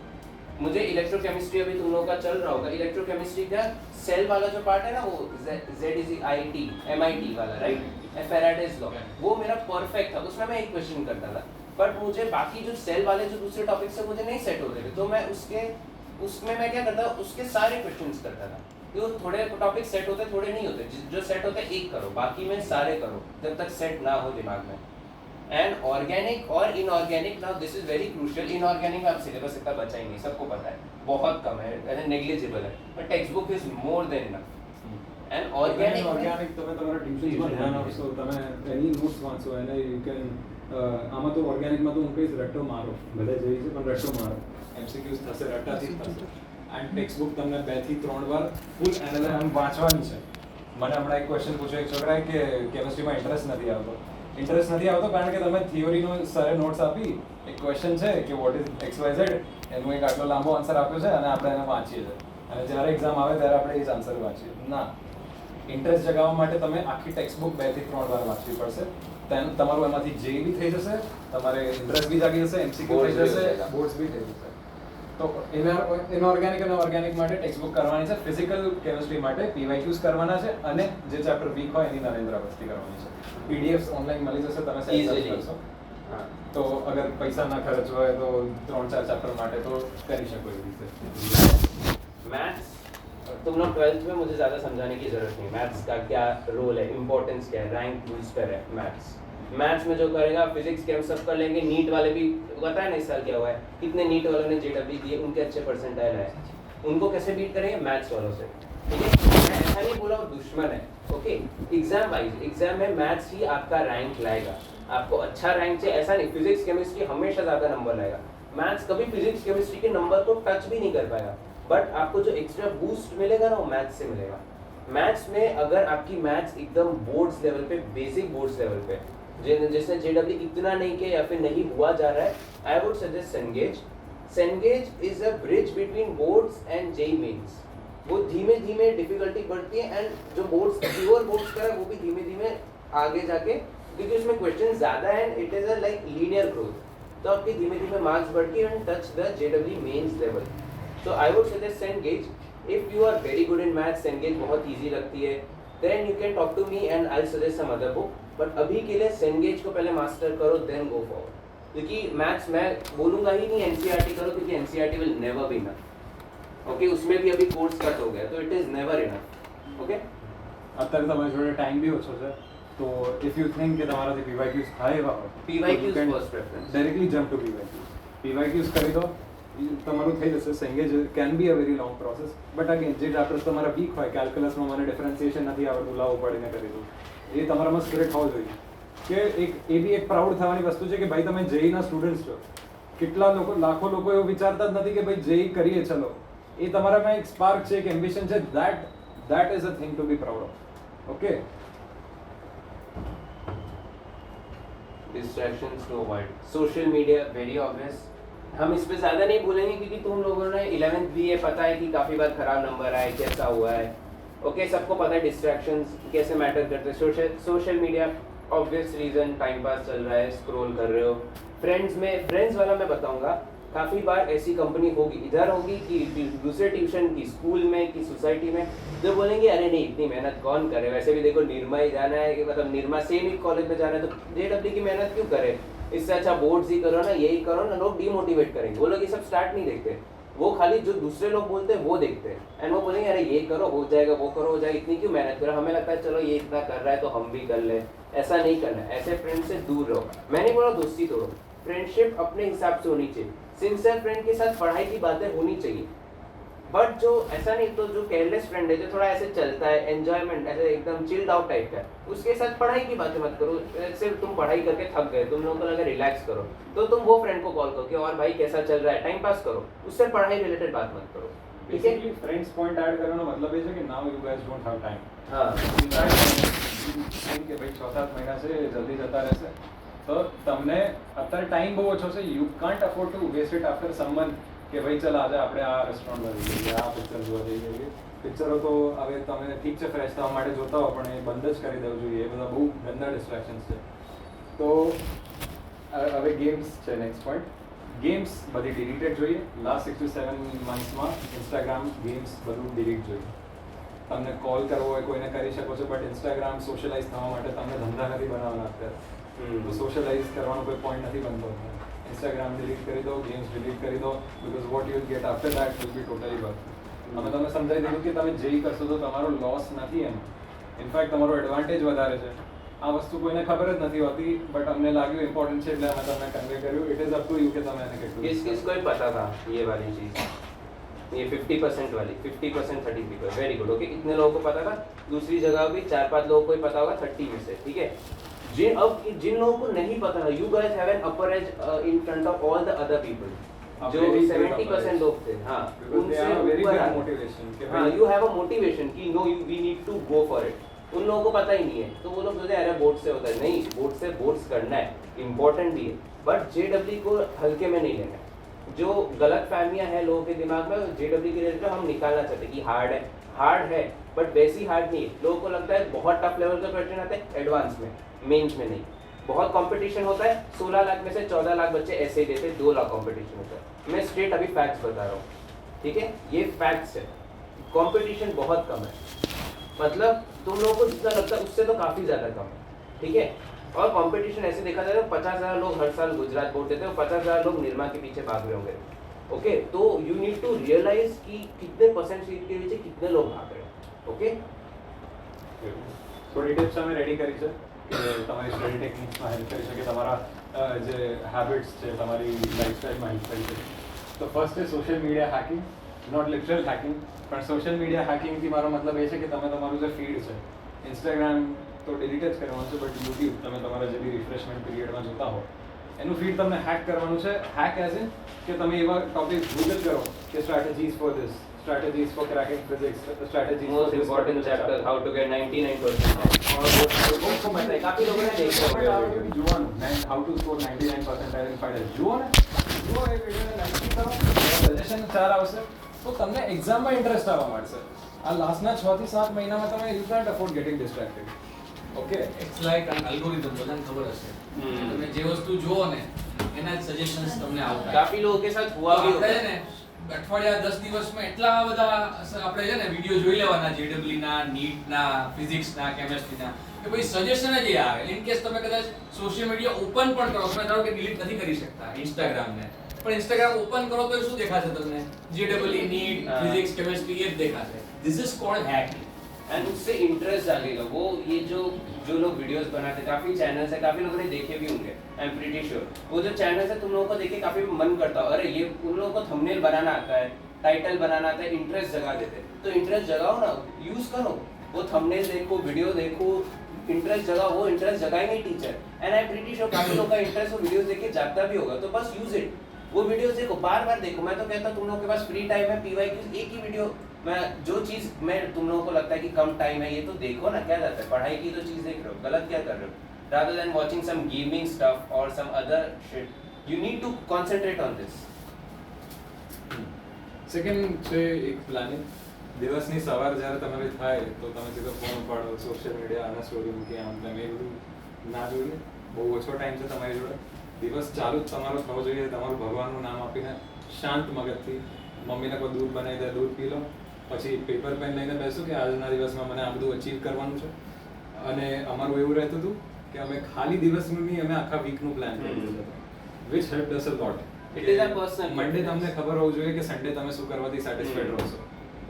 मुझे इलेक्ट्रोकेमिस्ट्री अभी तुम लोगों का चल रहा होगा. इलेक्ट्रोकेमिस्ट्री का सेल वाला जो पार्ट है ना, वो ZIT MIT वाला, राइट, फैराडेज लॉ, वो मेरा परफेक्ट था. उसमें मैं एक क्वेश्चन करता था. बट मुझे बाकी जो सेल वाले जो दूसरे टॉपिक से मुझे नहीं सेट होते थे, तो मैं उसमें मैं क्या करता, उसके सारे क्वेश्चंस करता था। तो थोड़े टॉपिक सेट होते, थोड़े नहीं होते, जो सेट होते एक करो, बाकी में सारे करो जब तक सेट ना हो दिमाग में। एंड ऑर्गेनिक और inorganic, now this is very crucial. Inorganic में आप सिलेबस इतना बचा ही नहीं, सबको पता है, बहुत कम है, नेग्लिजिबल है, but text book is more than enough. And organic તમે તમારા ટ્યુશન્સમાં ધ્યાન આપશો, તમે એની નોટ્સ વાંચો, એને યુ કેન આમાં તો ઓર્ગેનિકમાં તો હું કહીશ રટ્ટો મારો, બધા જઈ છે પણ રટ્ટો મારો, એમસીક્યુઝ થશે, રટ્ટાથી થશે. એન્ડ ટેક્સ્ટ બુક તમને 2 થી 3 વાર ફૂલ એનાલાઇઝ આમ વાંચવાની છે. મને હમણાં એક ક્વેશ્ચન પૂછ્યો એક છોકરાએ કે કેમિસ્ટ્રીમાં ઇન્ટરેસ્ટ નથી આવતો કારણ કે તમે થિયોરીનો સરે નોટ્સ આપી, એક ક્વેશ્ચન છે કે વોટ ઇઝ XYZ, એનું એક આટલો લાંબો આન્સર આપ્યો છે અને આપણે એને વાંચીએ છીએ, અને જ્યારે એક્ઝામ આવે ત્યારે આપણે એ જ આન્સર વાંચીએ. ના, ઇન્ટરેસ્ટ જગાવવા માટે તમે આખી ટેક્સ્ટ બુક 2 થી 3 વાર વાંચવી પડશે. તમારું એમાંથી જે બી થઈ જશે, તમારે ઇન્ટરેસ્ટ બી જાગી જશે, MCQ થઈ જશે, બોર્ડ્સ બી થઈ જશે. તો ઇનઓર્ગેનિક અને ઓર્ગેનિક માટે ટેક્સ્ટ બુક કરવાની છે, ફિઝિકલ કેમિસ્ટ્રી માટે PYQs કરવાના છે, અને જે ચેપ્ટર વીક હોય એની નરેન્દ્ર અવસ્થી કરવાની છે. PDFs ઓનલાઈન મળી જશે, તમે સર્ચ કરશો. તો અગર પૈસા ના ખર્ચ હોય તો 3-4 ચેપ્ટર માટે તો કરી શકો એવી રીતે. मैथ्स तुम लोग 12th में मुझे ज़्यादा समझाने की ज़रूरत नहीं, मैथ्स का क्या रोल है, इंपॉर्टेंस क्या है, रैंक बूस्टर है मैथ्स में जो करेगा, फिजिक्स के हम सब कर लेंगे। नीट वाले भी पता है ना इस साल क्या हुआ है, कितने नीट वालों ने JEE दिए, उनके अच्छे परसेंटाइल आए, उनको कैसे बीट करेंगे, मैथ्स वालों से, ठीक है। मैं ऐसा नहीं बोला वो दुश्मन है, ओके। एग्जाम वाइज, एग्जाम में मैथ्स ही आपका रैंक लाएगा, आपको अच्छा रैंक चाहिए ऐसा नहीं, फिजिक्स केमिस्ट्री हमेशा ज़्यादा नंबर लाएगा, मैथ्स कभी फिजिक्स केमिस्ट्री के नंबर को टच भी नहीं कर पाएगा, बट आपको जो एक्स्ट्रा बूस्ट मिलेगा ना वो मैथ्स से मिलेगा। मैथ्स में अगर आपकी मैथ्स एकदम बोर्ड्स लेवल पे, बेसिक बोर्ड्स लेवल पे, जिसने JEE इतना नहीं किया या फिर नहीं हुआ जा रहा है, I would suggest Cengage is a bridge between boards and JEE mains. वो धीमे धीमे डिफिकल्टी बढ़ती है, एंड जो बोर्ड्स प्योर बोर्ड्स का है वो भी धीमे धीमे आगे जाके, क्योंकि उसमें क्वेश्चन ज़्यादा है, it is a like linear growth, तो आपके धीमे धीमे मार्क्स बढ़ के and touch the JEE mains level. So I would suggest Cengage. If you are very good in maths, Cengage बहुत easy लगती है, then you can talk to me and I'll suggest some other book. But अभी के लिए Cengage को पहले master करो, then go forward. क्योंकि maths मैं बोलूँगा ही नहीं NCERT करो, क्योंकि NCERT will never be enough. Okay, उसमें भी अभी कोर्स कट हो गया, तो it is never enough. Okay? અત્યારે તમારી જોડે ટાઈમ બી ઓછો છે, તો if you think કે તમારાથી PYQs થાય એવા હોય, PYQs first preference. Directly jump to PYQs કરી દો, તમારું થઈ જશે. Cengage can be a very long process, but again જે ચેપ્ટર્સ તમારા વીક હોય, કેલ્ક્યુલસમાં મને ડિફરન્સિએશન નથી આવડતું, લાવો પડીને કરી દઉં, એ તમારામાં સ્પિરિટ હોવો જોઈએ. કે એ બી એક પ્રાઉડ થવાની વસ્તુ છે કે ભાઈ તમે JEEના સ્ટુડન્ટ્સ છો. કેટલા લોકો, લાખો લોકો એવું વિચારતા જ નથી કે ભાઈ JEE કરીએ ચલો, એ તમારામાં એક સ્પાર્ક છે, એક એમ્બિશન છે, that is a thing to be proud of. Okay? Distractions to avoid. Social media very obvious. हम इस पे ज़्यादा नहीं बोलेंगे क्योंकि तुम लोगों ने 11th भी ये पता है कि काफ़ी बार खराब नंबर आए, कैसा हुआ है, ओके, सबको पता है डिस्ट्रैक्शंस कैसे मैटर करते हैं। Social media obvious reason, time pass चल रहा है, स्क्रॉल कर रहे हो। फ्रेंड्स वाला मैं बताऊंगा, काफ़ी बार ऐसी कंपनी होगी, इधर होगी कि दूसरे ट्यूशन की, स्कूल में की, सोसाइटी में, जो बोलेंगे अरे नहीं इतनी मेहनत कौन करे, वैसे भी देखो निरमा ही जाना है, कि मतलब निरमा सेम ही कॉलेज में जाना है, तो JEE की मेहनत क्यों करे, इससे अच्छा बोर्ड्स ही करो ना, यही करो ना। लोग डीमोटिवेट करेंगे, वो लोग ये सब स्टार्ट नहीं देखते, वो खाली जो दूसरे लोग बोलते हैं वो देखते हैं, एंड वो बोलेंगे अरे ये करो हो जाएगा, वो करो हो जाएगा, इतनी क्यों मेहनत करो। हमें लगता है चलो ये इतना कर रहा है तो हम भी कर ले, ऐसा नहीं करना है। ऐसे फ्रेंड से दूर रहो। मैं नहीं बोल रहा दोस्ती तोड़ो, फ्रेंडशिप अपने हिसाब से होनी चाहिए। सिंसियर फ्रेंड के साथ पढ़ाई की बातें होनी चाहिए, बट जो ऐसा नहीं, तो जो केयरलेस फ्रेंड है, जो थोड़ा ऐसे चलता है, एंजॉयमेंट ऐसे एकदम चिल्ड आउट टाइप का है, उसके साथ पढ़ाई की बातें मत करो। सिर्फ तुम पढ़ाई करके थक गए, तुम लोगों को लगा रिलैक्स करो, तो तुम वो फ्रेंड को कॉल करो कि और भाई कैसा चल रहा है, टाइम पास करो, उससे पढ़ाई रिलेटेड बात मत करो, ठीक है। બેસિકલી ફ્રેન્ડ્સ પોઈન્ટ એડ કરવાનો મતલબ એ છે કે now you guys don't have time. हाँ, કે ભાઈ 6-7 મહિના છે જલ્દી જતા રહેશે, તો તમને અત્યારે ટાઈમ બહુ ઓછો છે. You can't afford to waste it after someone કે ભાઈ ચાલ આજે આપણે આ રેસ્ટોરન્ટમાં જઈએ, આ પિક્ચર જોવા જઈએ. પિક્ચરો તો હવે તમે ઠીક છે ફ્રેશ થવા માટે જોતા હો, પણ એ બંધ જ કરી દેવું જોઈએ, એ બધા બહુ ગંદા ડિસ્ટ્રેક્શન્સ છે. તો હવે ગેમ્સ છે નેક્સ્ટ પોઈન્ટ. ગેમ્સ બધી ડિલીટેડ જોઈએ. લાસ્ટ 6 to 7 મંથ્સમાં ઇન્સ્ટાગ્રામ ગેમ્સ બધું ડિલીટ જોઈએ. તમને કોલ કરવો હોય કોઈને કરી શકો છો, બટ ઇન્સ્ટાગ્રામ સોશિયલાઇઝ થવા માટે તમને ધંધા નથી બનાવવાના અત્યારે. તો સોશિયલાઇઝ કરવાનો કોઈ પોઈન્ટ નથી બનતો. ઇન્સ્ટાગ્રામ ડિલીટ કરી દો, ગેમ્સ ડિલીટ કરી દો, because what you get after that will be totally worth. અમે તમને સમજાવી દીધું કે તમે જે કરશો તો તમારો લોસ નથી એમ, ઇનફેક્ટ તમારો એડવાન્ટેજ વધારે છે. આ વસ્તુ કોઈને ખબર જ નથી હોતી, બટ અમને લાગ્યું ઇમ્પોર્ટન્ટ છે એટલે અમે તમને કન્વે કર્યું. It is up to you કે તમે એને કેટલું. किसको ही पता था ये वाली चीज, ये 50% वाली 50% 30%, वेरी गुड. ओके, इतने लोगों को पता था. दूसरी जगह भी 4-5 लोगों को ही पता होगा 30 में से. ठीक है, जिन लोगों को नहीं पता था, you guys have an upper edge in front of all the other people जो 70% लोग थे. हाँ, उनसे ऊपर मोटिवेशन. हाँ, यू हैव अ मोटिवेशन कि no we need to go for it. उन लोगों को पता ही नहीं है, तो वो लोग बोलते हैं अरे बोर्ड से होता है. नहीं, बोर्ड से बोर्ड्स करना है, इम्पोर्टेंट भी है, बट जेडब्ल्यू को हल्के में नहीं लेना है. जो गलत फहमियां है लोगों के दिमाग में, जेडब्ल्यू के रिजल्ट हम निकालना चाहते हैं कि हार्ड है बट वैसी हार्ड नहीं है. लोगों को लगता है बहुत टफ लेवल का क्वेश्चन आता है एडवांस में, मेंस में नहीं. बहुत कंपटीशन होता है, 16 लाख में से 14 लाख बच्चे ऐसे ही देते, 2 लाख कंपटीशन होता है. मैं स्ट्रेट अभी फैक्ट्स बता रहा हूँ, ठीक है, ये फैक्ट्स है. कंपटीशन बहुत कम है, मतलब तुम लोगों को जितना लगता है उससे तो काफ़ी ज़्यादा कम है. ठीक है, और कंपटीशन ऐसे देखा जाए तो 50,000 लोग हर साल गुजरात बोर्ड देते हैं, 50,000 लोग निर्मा के पीछे भाग रहे होंगे. ओके, तो यू नीड टू रियलाइज कि कितने परसेंट सीट के पीछे कितने लोग भाग रहे हैं. ओके, થોડી ટિપ્સ અમે રેડી કરી છે કે તમારી સ્ટડી ટેકનિક્સમાં હેલ્પ કરી શકે, તમારા જે હેબિટ્સ છે તમારી લાઈફસ્ટાઈલમાં હેલ્પ કરી શકે. તો ફર્સ્ટ છે social media hacking, not literal hacking, પણ સોશિયલ મીડિયા હેકિંગથી મારો મતલબ એ છે કે તમે તમારું જે ફીડ છે, ઇન્સ્ટાગ્રામ તો ડિલીટ જ કરવાનું છે, બટ યુટ્યુબ તમે તમારા જે બી રિફ્રેશમેન્ટ પીરિયડમાં જોતા હો એનું ફીડ તમને હેક કરવાનું છે. હેક એઝ ઇન કે તમે એવા ટોપિક ગૂગલ કરો કે strategies for this, strategies for cracking physics, strategies most for this important particular chapter how to get 99%. और वो को पता है, काफी लोगों ने देखा होगा ये वीडियो. જોવાનું how to score 99% in FIDES જુઓ ને, જુઓ એ વિડિયોને લાઈક કરો, સજેશન 4 આવશે તો તમને એક્ઝામમાં ઇન્ટરેસ્ટ આવવા માંડશે. આ લાસ્ટના 6 થી 7 મહિનામાં તમે you can't afford getting distracted. Okay, it's like an algorithm, બધાને ખબર હશે. તમે જે વસ્તુ જુઓ ને એના જ સજેશન્સ તમને આવતા. काफी लोगों के साथ हुआ भी होगा. આપણે છે ને અઠવાડિયા 10 દિવસમાં એટલા બધા આપણે છે ને વિડિયો જોઈ લેવાના જેડબલ્યુ ના, નીટ ના, ફિઝિક્સ ના, કેમેસ્ટ્રી ના, કે ભાઈ સજેશન જ એ આવે. ઇન કેસ તમે કદાચ સોશિયલ મીડિયા ઓપન પણ કરો, તમે ધારો કે ડિલીટ નથી કરી શકતા ઇન્સ્ટાગ્રામ ને, પણ ઇન્સ્ટાગ્રામ ઓપન કરો તો શું દેખાશે તમને? જેડબલ્યુ, નીટ, ફિઝિક્સ, કેમેસ્ટ્રી એ જ દેખાશે. This is called hacking. And उससे इंटरेस्ट डालेगा वो. ये जो लोग वीडियोस बनाते, काफी चैनल्स है, काफी लोगों ने देखे भी होंगे, आई एम प्रीटी श्योर. वो जो चैनल्स है तुम लोगों को देख के काफी मन करता हो, अरे ये उन लोगों को थंबनेल बनाना आता है, टाइटल बनाना आता है, इंटरेस्ट जगा देते. तो इंटरेस्ट जगाओ ना, यूज करो. वो थंबनेल देखो, वीडियो देखो, इंटरेस्ट जगाओ. वो इंटरेस्ट जगाएंगे teacher, and I am pretty sure काफी लोगों का इंटरेस्ट वो वीडियोस देख के जागता भी होगा. तो बस यूज इट. वो वीडियोस देखो, बार बार देखो. मैं तो कहता हूँ तुम लोगों के पास फ्री टाइम है, पीवाईक्यूज एक ही वीडियो, मैं जो चीज मैं तुम लोगों को लगता है कि कम टाइम है, ये तो देखो ना. क्या जाता है, पढ़ाई की तो चीज देख रहे हो, गलत क्या कर रहे हो? rather than watching some gaming stuff or some other shit, you need to concentrate on this. Second છે એક પ્લાનિંગ. દિવસની સવાર જ્યારે તમારે થાય તો તમે સીધો ફોન ઉપાડો, સોશિયલ મીડિયા અને સ્ટોરી મૂકી આમ તમે એ બધું ના જોઈએ. બહુ ઓછો ટાઈમ છે તમારી જોડે. દિવસ ચાલુ જ તમારો થવો જોઈએ તમારું ભગવાનનું નામ આપીને શાંત મગજથી. મમ્મીને કોઈ દૂધ બનાવી દે, દૂધ પી લો, પછી પેપર પેન લઈને બેસો કે આજના દિવસમાં મને આ બધું અચીવ કરવાનું છે. અને અમારું એવું રહેતું હતું કે અમે ખાલી દિવસનું નહીં, અમે આખા વીકનું પ્લાન કરી દીધું હતું, which હેલ્પ્ડ us a lot. It is a personal. મંડે તમને ખબર હોવું જોઈએ કે સન્ડે તમે શું કરવાથી સેટિસ્ફાઈડ રહો છો.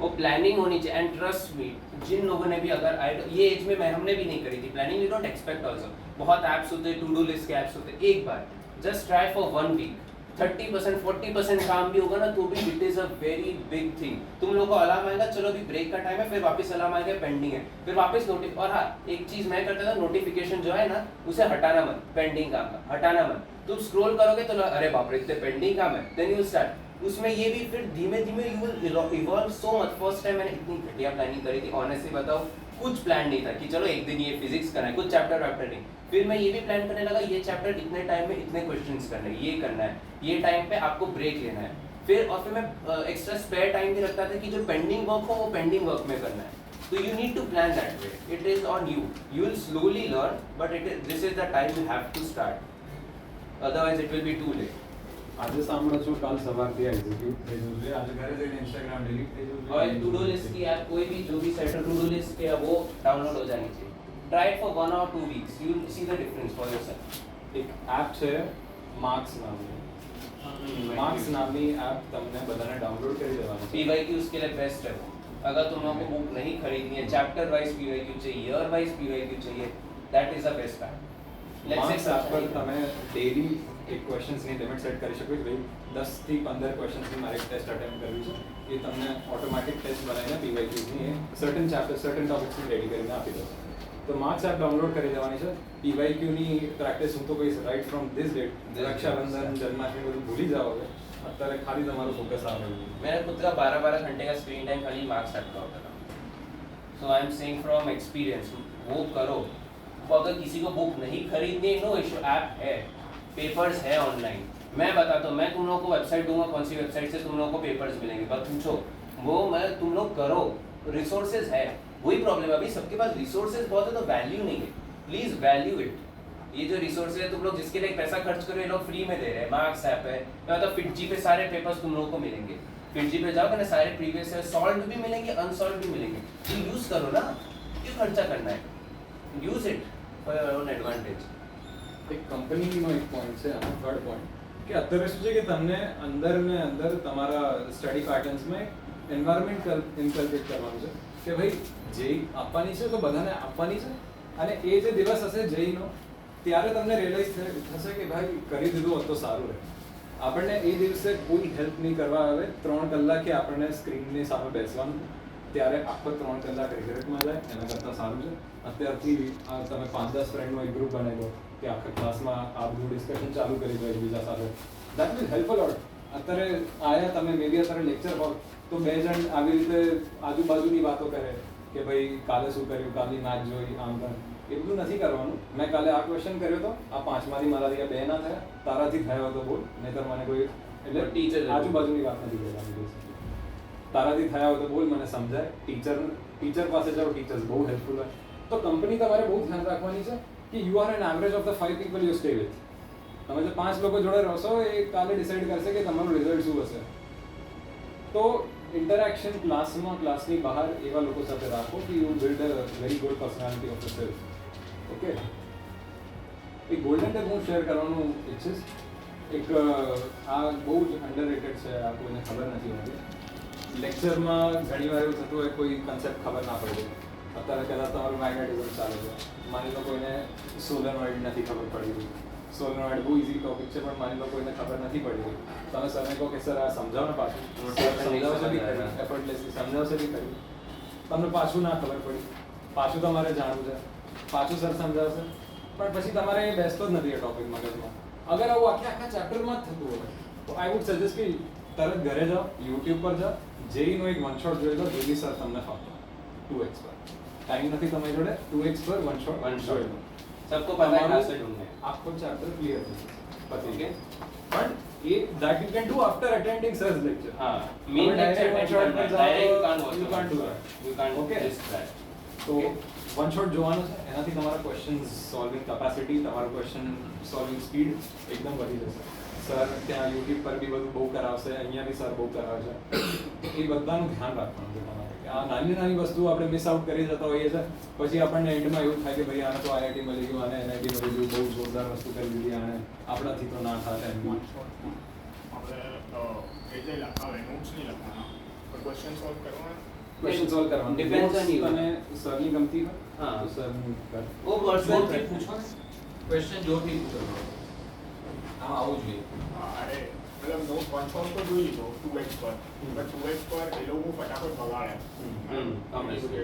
वो प्लानिंग होनी चाहिए. एंड ट्रस्ट मी, जिन लोगों ने भी अगर ये एज में हमने भी नहीं करी थी planning, you don't expect also. बहुत ऐप्स होते, टू डू लिस्ट के ऐप्स होते. एक बार जस्ट ट्राई फॉर 1 वीक. 30% 40% काम भी होगा ना तो भी it is a very big thing. तुम लोगों को अलार्म आएगा, चलो अभी ब्रेक का टाइम है, फिर वापस अलार्म आएगा पेंडिंग है, फिर वापस नोटिफ. और हाँ, एक चीज मैं करता था, नोटिफिकेशन जो है ना उसे हटाना मत, पेंडिंग काम का हटाना मत. तुम स्क्रॉल करोगे तो अरे बाप रे इतने पेंडिंग काम है, देन यू स्टार्ट. उसमें ये भी फिर धीमे धीमे you will evolve so much. First time मैंने इतनी घटिया प्लानिंग करी थी, ऑनेस्टली बताओ. कुछ प्लान नहीं था कि चलो एक दिन ये फिजिक्स करना है, कुछ चैप्टर नहीं. फिर मैं ये भी प्लान करने लगा, ये चैप्टर इतने टाइम में इतने क्वेश्चंस करने हैं, ये करना है, ये टाइम पे आपको ब्रेक लेना है. फिर और फिर मैं एक्स्ट्रा स्पेयर टाइम भी रखता था कि जो पेंडिंग वर्क हो वो पेंडिंग वर्क में करना है. So you need to plan that way. It is on you. You will slowly learn, but this is the time you have to start. Otherwise it will be too late. આજે સાંભળો છો, કાલ સવારથી execute થઈ જવું જોઈએ. આજે ઘરે જઈને ઇન્સ્ટાગ્રામ ડિલીટ થઈ જવું और જોઈએ. टू डू लिस्ट की आप कोई भी जो भी सेट टू डू लिस्ट के वो डाउनलोड हो जानी चाहिए. try it for 1 or 2 weeks. You'll see the difference for yourself. એક એપ છે માર્ક્સ નામની. मार्क्स नामनी ऐप तुमने बधाने डाउनलोड कर देवानी है. PYQs के लिए बेस्ट है वो. अगर तुम लोगों को बुक नहीं खरीदनी है, चैप्टर वाइज PYQ चाहिए, ईयर वाइज PYQ चाहिए, that is the best app. Marks app पर તમે ડેલી એક ક્વેશ્ચન્સની લિમિટ સેટ કરી શકો છો. ભાઈ 10 થી 15 ક્વેશ્ચન્સની મારે ટેસ્ટ અટેમ્પ્ટ કરવી છે. એ તમને ઓટોમેટિક ટેસ્ટ બનાવીને PYQs ની સર્ટન ચેપ્ટર સર્ટન ટોપિક્સની રેડી કરીને આપી દે. તો માર્ક્સ એપ ડાઉનલોડ કરી દેવાની છે. PYQ ની પ્રેક્ટિસ હું તો કહીશ right from this date Rakshabandhan Janmashtami બધું ભૂલી જાઓ. હવે અત્યારે ખાલી તમારું फोकस आ रहा है. मेरा खुद का 12-12 घंटे का स्क्रीन टाइम खाली मार्क्स ऐप का होता था. So I am saying from experience, वो करो. वो अगर किसी को बुक नहीं खरीदनी, नो इशू, ऐप है, पेपर्स है ऑनलाइन. मैं बताता हूँ, मैं तुम लोगों को वेबसाइट दूंगा, कौन सी वेबसाइट से तुम लोगों को पेपर्स मिलेंगे, बस पूछो. वो मैं तुम लोग करो, रिसोर्सेज है. वही प्रॉब्लम है, अभी सबके पास रिसोर्सेज बहुत है तो वैल्यू नहीं है. Please value it. ये जो रिसोर्सेज है तुम लोग जिसके लिए पैसा खर्च करो, ये लोग फ्री में दे रहे हैं. मार्क्स ऐप है, मतलब फिटजी पे सारे पेपर्स तुम लोगों को मिलेंगे. फिटजी पे जाओगे ना, सारे प्रीवियस है, सॉल्व भी मिलेंगे, अनसॉल्व भी मिलेंगे. तो यूज करो ना, क्यों खर्चा करना है? Use it for your own advantage. એક કંપનીનો એક પોઈન્ટ છે આનો થર્ડ પોઈન્ટ કે અત્યારે શું છે કે તમને અંદર ને અંદર તમારા સ્ટડી પેટર્ન્સમાં એન્વાયરમેન્ટ ઇન્કલ્કેટ કરવાનું છે કે ભાઈ જેઈ આપવાની છે તો બધાને આપવાની છે. અને એ જે દિવસ હશે જેઈનો ત્યારે તમને રિયલાઇઝ થશે કે ભાઈ કરી દીધું હોત તો સારું રહે. આપણને એ દિવસે કોઈ હેલ્પ નહીં કરવા આવે. 3 કલાકે આપણને સ્ક્રીનની સામે બેસવાનું, ત્યારે આખો 3 કલાક રિગ્રેટમાં જાય એના કરતાં સારું છે અત્યારથી તમે 5-10 ફ્રેન્ડનો એક ગ્રુપ બનાવી લો કે આખા ક્લાસમાં આ બધું ડિસ્કશન ચાલુ કરી દો એકબીજા સાથે. દેટ વિલ હેલ્પ અ લોટ. અત્યારે આયા તમે મે બી અત્યારે લેક્ચર હોત તો 2 જણ આવી રીતે આજુબાજુની વાતો કરે કે ભાઈ કાલે શું કર્યું, કાલની મેચ જોઈ, આમ તેમ. એ બધું નથી કરવાનું. મેં કાલે આ ક્વેશ્ચન કર્યો તો, આ 5માંથી મારાથી 2 ના થયા, તારાથી થયો તો બોલ, નહીંતર મને કોઈ એટલે ટીચર આજુબાજુની વાત નથી કરવાની. તારાથી થયા હોય તો બોલ, મને સમજાય. ટીચર પાસે જાઓ, ટીચર્સ બહુ હેલ્પફુલ હોય. તો કંપની તમારે બહુ ધ્યાન રાખવાની છે કે you are an average of the 5 people you stay with. તમે જે 5 લોકો જોડે રહેશો એ કાલે ડિસાઈડ કરશે કે તમારું રિઝલ્ટ શું હશે. તો ઇન્ટરેક્શન ક્લાસમાં, ક્લાસની બહાર એવા લોકો સાથે રાખો કે you build a very good personality of the self. Okay, એક ગોલ્ડન ટિપ હું શેર કરવાનું ઈચ્છીશ. એક આ બહુ જ અંડરરેટેડ છે, આ કોઈને ખબર નથી હોતી. લેક્ચરમાં ઘણી વાર એવું થતું હોય કોઈ કન્સેપ્ટ ખબર ના પડે. અત્યારે કદાચ તમારું મેગ્નેટિઝમ ચાલે છે, માની લો કોઈને સોલેનોઇડ નથી ખબર પડી રહી. સોલેનોઇડ બહુ ઇઝી ટોપિક છે, પણ માની લો કોઈને ખબર નથી પડી રહી. તમે સરને કહો કે સર આ સમજાવો ને પાછું, સમજાવશે બી ખરી, એફર્ટલેસલી સમજાવશે બી ખરી. તમને પાછું ના ખબર પડી, પાછું તમારે જાણવું છે, પાછું સર સમજાવશે, પણ પછી તમારે એ બેસતો જ નથી એ ટોપિક મગજમાં. અગર આવું આખા ચેપ્ટરમાં જ થતું હોય તો આઈ વુડ સજેસ્ટ કે તરત ઘરે જાઓ, યુટ્યુબ પર જાઓ, જેઈનો એક વન શોટ જોઈ લો, જેવી સર તમને ફાવતો 2x પર. ટાઈમ નથી તમારી જોડે, 2x પર વન શોટ જોઈ લો. सबको पता है कहाँ से ढूंढना है. આખો ચેપ્ટર ક્લિયર થશે પછી. કે પણ એ that you can do after attending સરસ લેક્ચર. हाँ, मेन लेक्चर अटेंड करना है, direct you can't do that. You can't Okay. risk that. તો વન શોટ જોવાનું છે, એનાથી તમારા ક્વેશ્ચન સોલ્વિંગ કેપેસિટી, તમારું ક્વેશ્ચન સોલ્વિંગ સ્પીડ એકદમ વધી જશે. સર ત્યાં યુટ્યુબ પર બી બધું બહુ કરાવશે, અહીંયા બી સર બહુ કરાવે છે. એ બધાનું ધ્યાન રાખવાનું છે તમારે. આ નાની નાની વસ્તુ આપણે મિસ આઉટ કરી જતા હોઈએ છે, પછી આપણને એન્ડમાં એવું થાય કે ભાઈ આને તો આઈઆઈટી મળી ગયું, આને એનઆઈટી મળી ગયું, બહુ જોરદાર વસ્તુ કરી દીધી, આને આપણાથી તો ના થાય એમ. આપણે એ જે લખાવે નોટ્સ નહીં લખવાના પણ ક્વેશ્ચન સોલ્વ કરવાના. ક્વેશ્ચન સોલ્વ કરવાનું Depends on you. અને સરની ગમતી હોય હા. તો સરનું કર. वो पर्सनल જોરથી પૂછો ને, ક્વેશ્ચન જોરથી પૂછો. આમ આવવું જોઈએ. અરે મતલબ નોટ કન્ફર્મ તો જોઈ લીધો 2x પર, પણ 2x પર એ લોકો ફટાફટ બગાડે.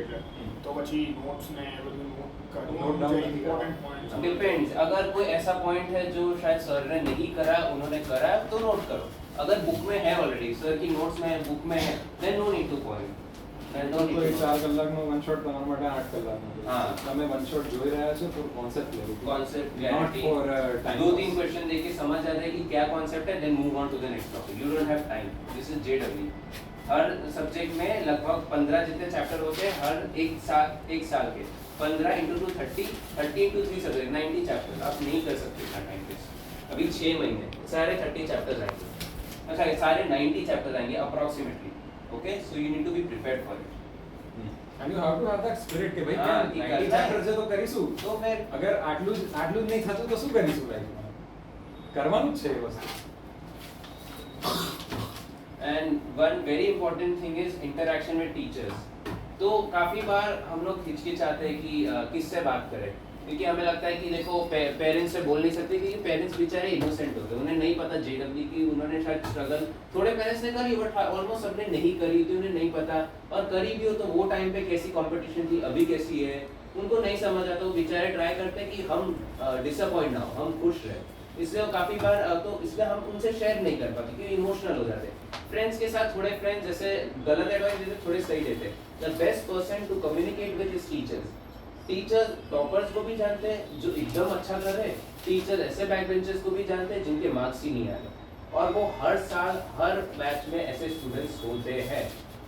એટલે તો પછી નોટ્સ ને એ બધું નોટ Note down કરવાનું ઇમ્પોર્ટન્ટ પોઈન્ટ. डिपेंड्स. अगर कोई ऐसा पॉइंट है जो शायद सर ने नहीं करा, उन्होंने करा तो नोट करो. अगर बुक में है ऑलरेडी, सर की नोट्स में है, बुक में है, then no need to point. Then તો डोंट એ नीड 4 કલાકનો વન શોટ તમારા માટે 8 કલાકનો છે. હા. તમે વન શોટ જોઈ રહ્યા છો તો concept clear. Concept not clarity. For time. 2-3 question देके समझ आ जाए कि क्या कॉन्सेप्ट है, then move on to the next topic. You don't have time. This is JW. हर सब्जेक्ट में लगभग 15 जितने चैप्टर होते हैं हर एक साल के. 15 × 2 30, 30 × 3 सब्जेक्ट, 90 चैप्टर. आप नहीं कर सकते इतना टाइम वेस्ट. अभी 6 महीने सारे 30 चैप्टर्स आएंगे. अच्छा, सारे 90 चैप्टर्स आएंगे approximately. Okay, so you need to be prepared for it. and you have to have that spirit કે ભાઈ હા, કે એ 90 કરતા ચેપ્ટર છે તો કરીશું તો ફિર અગર આટલું જ નહીં થતું તો શું કરીશું લાઈફમાં કરવાનું જ છે એ વસ્તુ and one very important thing is interaction with teachers. तो काफ़ी बार हम लोग हिचकिचाते हैं कि किससे बात करें, क्योंकि हमें लगता है कि देखो पेरेंट्स से बोल नहीं सकते, क्योंकि पेरेंट्स बेचारे इनोसेंट होते हैं, उन्हें नहीं पता जेडब्ल्यू की, उन्होंने शायद स्ट्रगल थोड़े पेरेंट्स ने करी बट ऑलमोस्ट सबने नहीं करी थी, उन्हें नहीं पता, और करी भी हो तो वो टाइम पे कैसी कंपटीशन थी अभी कैसी है उनको नहीं समझ आता. वो बेचारे ट्राई करते हैं कि हम डिसअपॉइंट ना हो, हम खुश रहे, इसलिए वो काफ़ी बार तो इसलिए हम उनसे शेयर नहीं कर पाते क्योंकि इमोशनल हो जाते. फ्रेंड्स के साथ थोड़े फ्रेंड्स जैसे गलत एडवाइस देते थोड़े सही देते. The best person to communicate with his teachers. Teachers toppers को भी जानते हैं जो एकदम अच्छा कर रहे हैं, टीचर ऐसे बैक बेंचर्स को भी जानते हैं जिनके मार्क्स ही नहीं आ रहे, और वो हर साल हर बैच में ऐसे स्टूडेंट्स होते हैं.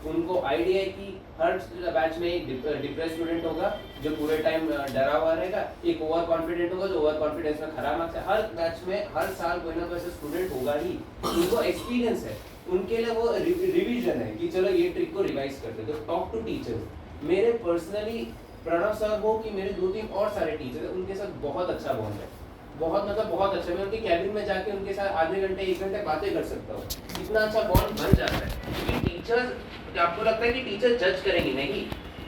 उनको आइडिया है कि हर बैच में एक डिप्रेस स्टूडेंट होगा जो पूरे टाइम डरा हुआ रहेगा, एक ओवर कॉन्फिडेंट होगा जो ओवर कॉन्फिडेंस में खराब मार्क्स है. हर बैच में हर साल कोई ना कोई ऐसा स्टूडेंट होगा ही. उनको एक्सपीरियंस है, उनके लिए वो रिवीजन है कि चलो ये ट्रिक को रिवाइज करते. तो टॉक टू टीचर्स. मेरे पर्सनली प्रणव सर हो कि मेरे 2-3 और सारे टीचर हैं, उनके साथ बहुत अच्छा बॉन्ड है, बहुत मतलब बहुत अच्छा. मैं उनके कैबिन में जाके उनके साथ आधे घंटे 1 घंटे बातें कर सकता हूँ, इतना अच्छा बॉन्ड बन जाता है. क्योंकि टीचर्स, आपको लगता है कि टीचर जज करेंगे, नहीं,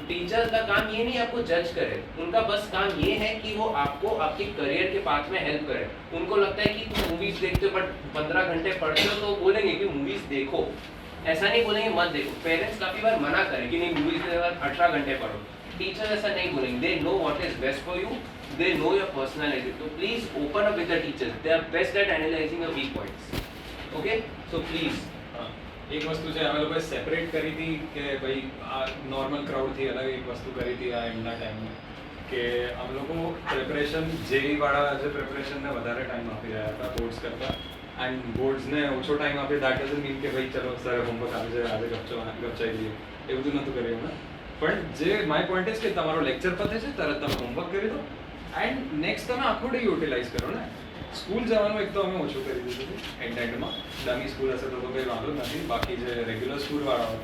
टीचर का काम ये नहीं आपको जज करे, उनका बस काम ये है कि वो आपको आपके करियर के पाथ में हेल्प करे. उनको लगता है कि तुम मूवीज देखते हो बट 15 घंटे पढ़ते हो तो बोलेंगे कि मूवीज देखो, ऐसा नहीं बोलेंगे मत देखो. पेरेंट्स काफी बार मना करें कि नहीं मूवीज के बाद 18 घंटे पढ़ो. टीचर ऐसा नहीं बोलेंगे. They know what is best for you, they know your personality, so please open up with the teachers. They are best at analyzing your weak points. Okay, so please. એક વસ્તુ છે અમે લોકોએ સેપરેટ કરી હતી કે ભાઈ આ નોર્મલ ક્રાઉડથી અલગ એક વસ્તુ કરી હતી આ એમના ટાઈમમાં કે અમે લોકો પ્રિપરેશન જેઈ વાળા જે પ્રિપરેશનને વધારે ટાઈમ આપી રહ્યા હતા બોર્ડ્સ કરતાં, એન્ડ બોર્ડ્સને ઓછો ટાઈમ આપે. દેટ ડઝન્ટ મીન કે ભાઈ ચલો સર હોમવર્ક આપી છે આજે ગપચાઈ દઈએ, એ બધું નહોતું કર્યું અમે. પણ જે માય પોઈન્ટ ઇઝ કે તમારો લેક્ચર પતે છે તરત તમે હોમવર્ક કરી દો એન્ડ નેક્સ્ટ તમે આખો ડે યુટિલાઇઝ કરો ને. સ્કૂલ જવાનું એક તો અમે ઓછું કરી દીધું હતું એન્ડમાં. ડમી સ્કૂલ હશે તો કંઈ વાંધો નથી, બાકી જે રેગ્યુલર સ્કૂલવાળા હોય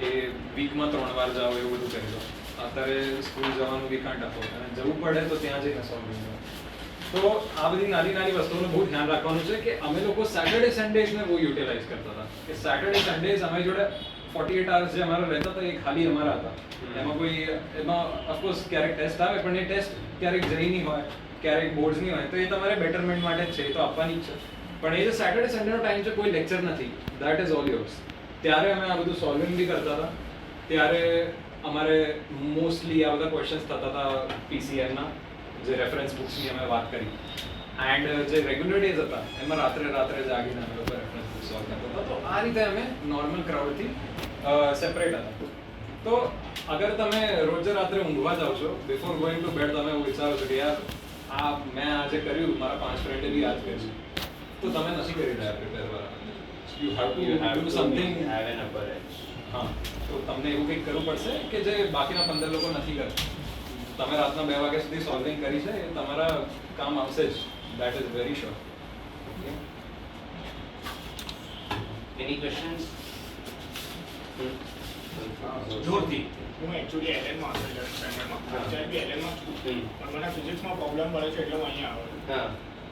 એ વીકમાં 3 વાર જાઓ એવું બધું કરી દો. અત્યારે સ્કૂલ જવાનું વી કાંટ આપો અને જવું પડે તો ત્યાં જઈને સોલ્વ કરો. તો આ બધી નાની નાની વસ્તુઓનું બહુ ધ્યાન રાખવાનું છે કે અમે લોકો સેટરડે સન્ડેઝને બહુ યુટિલાઇઝ કરતા હતા કે સેટરડે સન્ડેઝ અમારી જોડે 48 hours જે અમારા રહેતા હતા એ ખાલી અમારા હતા. એમાં ઓફકોર્સ ક્યારેક ટેસ્ટ આવે પણ એ ટેસ્ટ ક્યારેક જઈની હોય, ક્યારેક બોર્ડ્સની હોય, તો એ તમારે બેટરમેન્ટ માટે જ છે, એ તો આપવાની જ છે. પણ એ જે સેટરડે સન્ડેનો ટાઈમ છે કોઈ લેક્ચર નથી, દેટ ઇઝ ઓલ યોર્સ. ત્યારે અમે આ બધું સોલ્વિંગ બી કરતા હતા. ત્યારે અમારે મોસ્ટલી આ બધા ક્વેશ્ચન્સ થતા હતા પીસીએમના, જે રેફરન્સ બુક્સની અમે વાત કરી. એન્ડ જે રેગ્યુલર ડેઝ હતા એમાં રાત્રે જાગીને અમે લોકો રેફરન્સ બુક સોલ્વ કરતા હતા. તો આ રીતે અમે નોર્મલ ક્રાઉડથી સેપરેટ હતા. તો અગર તમે રોજે રાત્રે ઊંઘવા જાઓ છો, બિફોર ગોઈંગ ટુ બેડ તમે એવું વિચારો છો કે યાર આ મેં આજે કર્યું, મારા 5 ફ્રેન્ડે બી યાદ કર્યું, તો તમે નથી કરી રહ્યા પ્રિપેર વાળા. You have to do something, have an upper edge. હા, તો તમને એવું કંઈક કરવું પડશે કે જે બાકીના 15 લોકો નથી કરતા. તમે રાતના 2 વાગ્યા સુધી સોલ્વિંગ કરી છે, એ તમારા કામ આવશે જ, that is very sure. Any questions? જોરથી હું એકચ્યુઅલી એલએનમાં હતો 11th સ્ટાન્ડર્ડમાં, અત્યારે બી એલએનમાં છું, પણ મને ફિઝિક્સમાં પ્રોબ્લેમ પડે છે એટલે હું અહીંયા આવ્યો.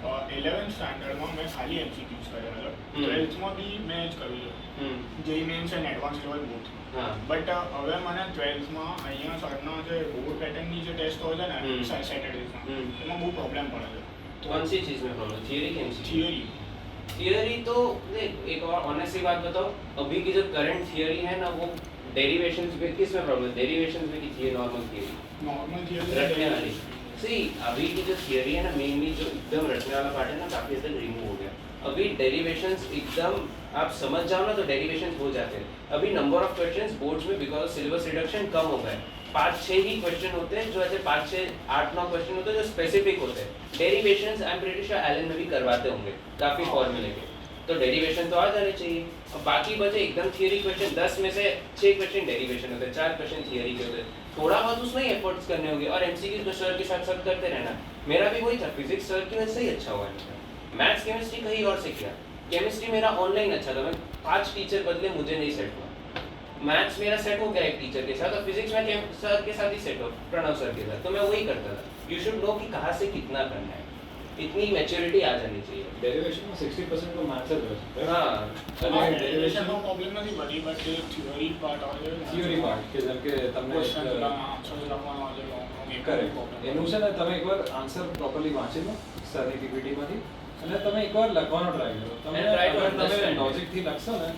હા 11th સ્ટાન્ડર્ડમાં મેં ખાલી એમસીક્યુઝ કર્યા હતા. 12thમાં બી મેં જ કર્યું છે, JEE Mains and advanced level both. હા બટ હવે મને 12thમાં અહીંયા સરના જે બોર્ડ પેટર્નની જે ટેસ્ટ હોય છે ને સેટરડેઝમાં, એમાં બહુ પ્રોબ્લેમ પડે છે. कौन सी चीज में प्रॉब्लम, थियरी की एमसीक्यू? થિયરી थियरी तो देख, एक और ऑनेस्टली बात बताओ, अभी की जो करंट थियरी है ना वो डेरिवेशंस में, किस में प्रॉब्लम, डेरिवेशंस में की थियरी, नॉर्मल थियरी, નોર્મલ रटने થિયરી वाली. सी अभी की जो थियरी है ना मेनली जो एकदम रटने वाला पार्ट है ना काफी हद तक रिमूव हो गया. अभी डेरिवेशंस एकदम आप समझ जाओ ना तो डेरिवेशंस हो जाते हैं. अभी नंबर ऑफ क्वेश्चंस बोर्ड्स में बिकॉज सिलेबस रिडक्शन कम हो गया है, 5-6 ही क्वेश्चन होते हैं जो ऐसे 5-6-8-9 क्वेश्चन होते हैं जो स्पेसिफिक होते हैं. Derivations I am pretty sure Allen में भी करवाते होंगे काफी फॉर्मूले के, तो डेरिवेशन तो आ जाने चाहिए. अब बाकी बचे एकदम थियरी क्वेश्चन, 10 में से 6 क्वेश्चन डेरिवेशन होते हैं, 4 क्वेश्चन थियरी के होते हैं. थोड़ा बहुत उसमें ही एफर्ट्स करने होंगे और एमसीक्यू तो सर के साथ साथ करते रहना. मेरा भी वही था, फिजिक्स सर की वजह से ही अच्छा हुआ है. मैथ्स केमिस्ट्री कहीं और से किया, केमिस्ट्री मेरा ऑनलाइन अच्छा था, मैं 5 टीचर बदले मुझे नहीं सेट हुआ. मैथ्स मेरा सेट हो गया एक टीचर के साथ और फिजिक्स में सर के साथ ही सेट हो, प्रणव सर के साथ, तो मैं वही करता था। यू शुड नो कि कहाँ से कितना करना है, इतनी मैच्योरिटी आ जानी चाहिए। डेरिवेशन में 60% तो मैथ्स है। हाँ डेरिवेशन નો પ્રોબ્લેમ નથી બની બટ જે થિયરી પાર્ટ આવે છે થિયરી પાર્ટ કે જેમ કે તમને ક્વેશ્ચન આન્સર લખવાનો આવે છે કરેક્ટ એનું છે ને તમે એકવાર આન્સર પ્રોપરલી વાંચી લો સરની પીપીટીમાંથી અને તમે એકવાર લખવાનો ટ્રાય કરો તમે And try to અગર તમે understand. લોજિકથી લખશો ને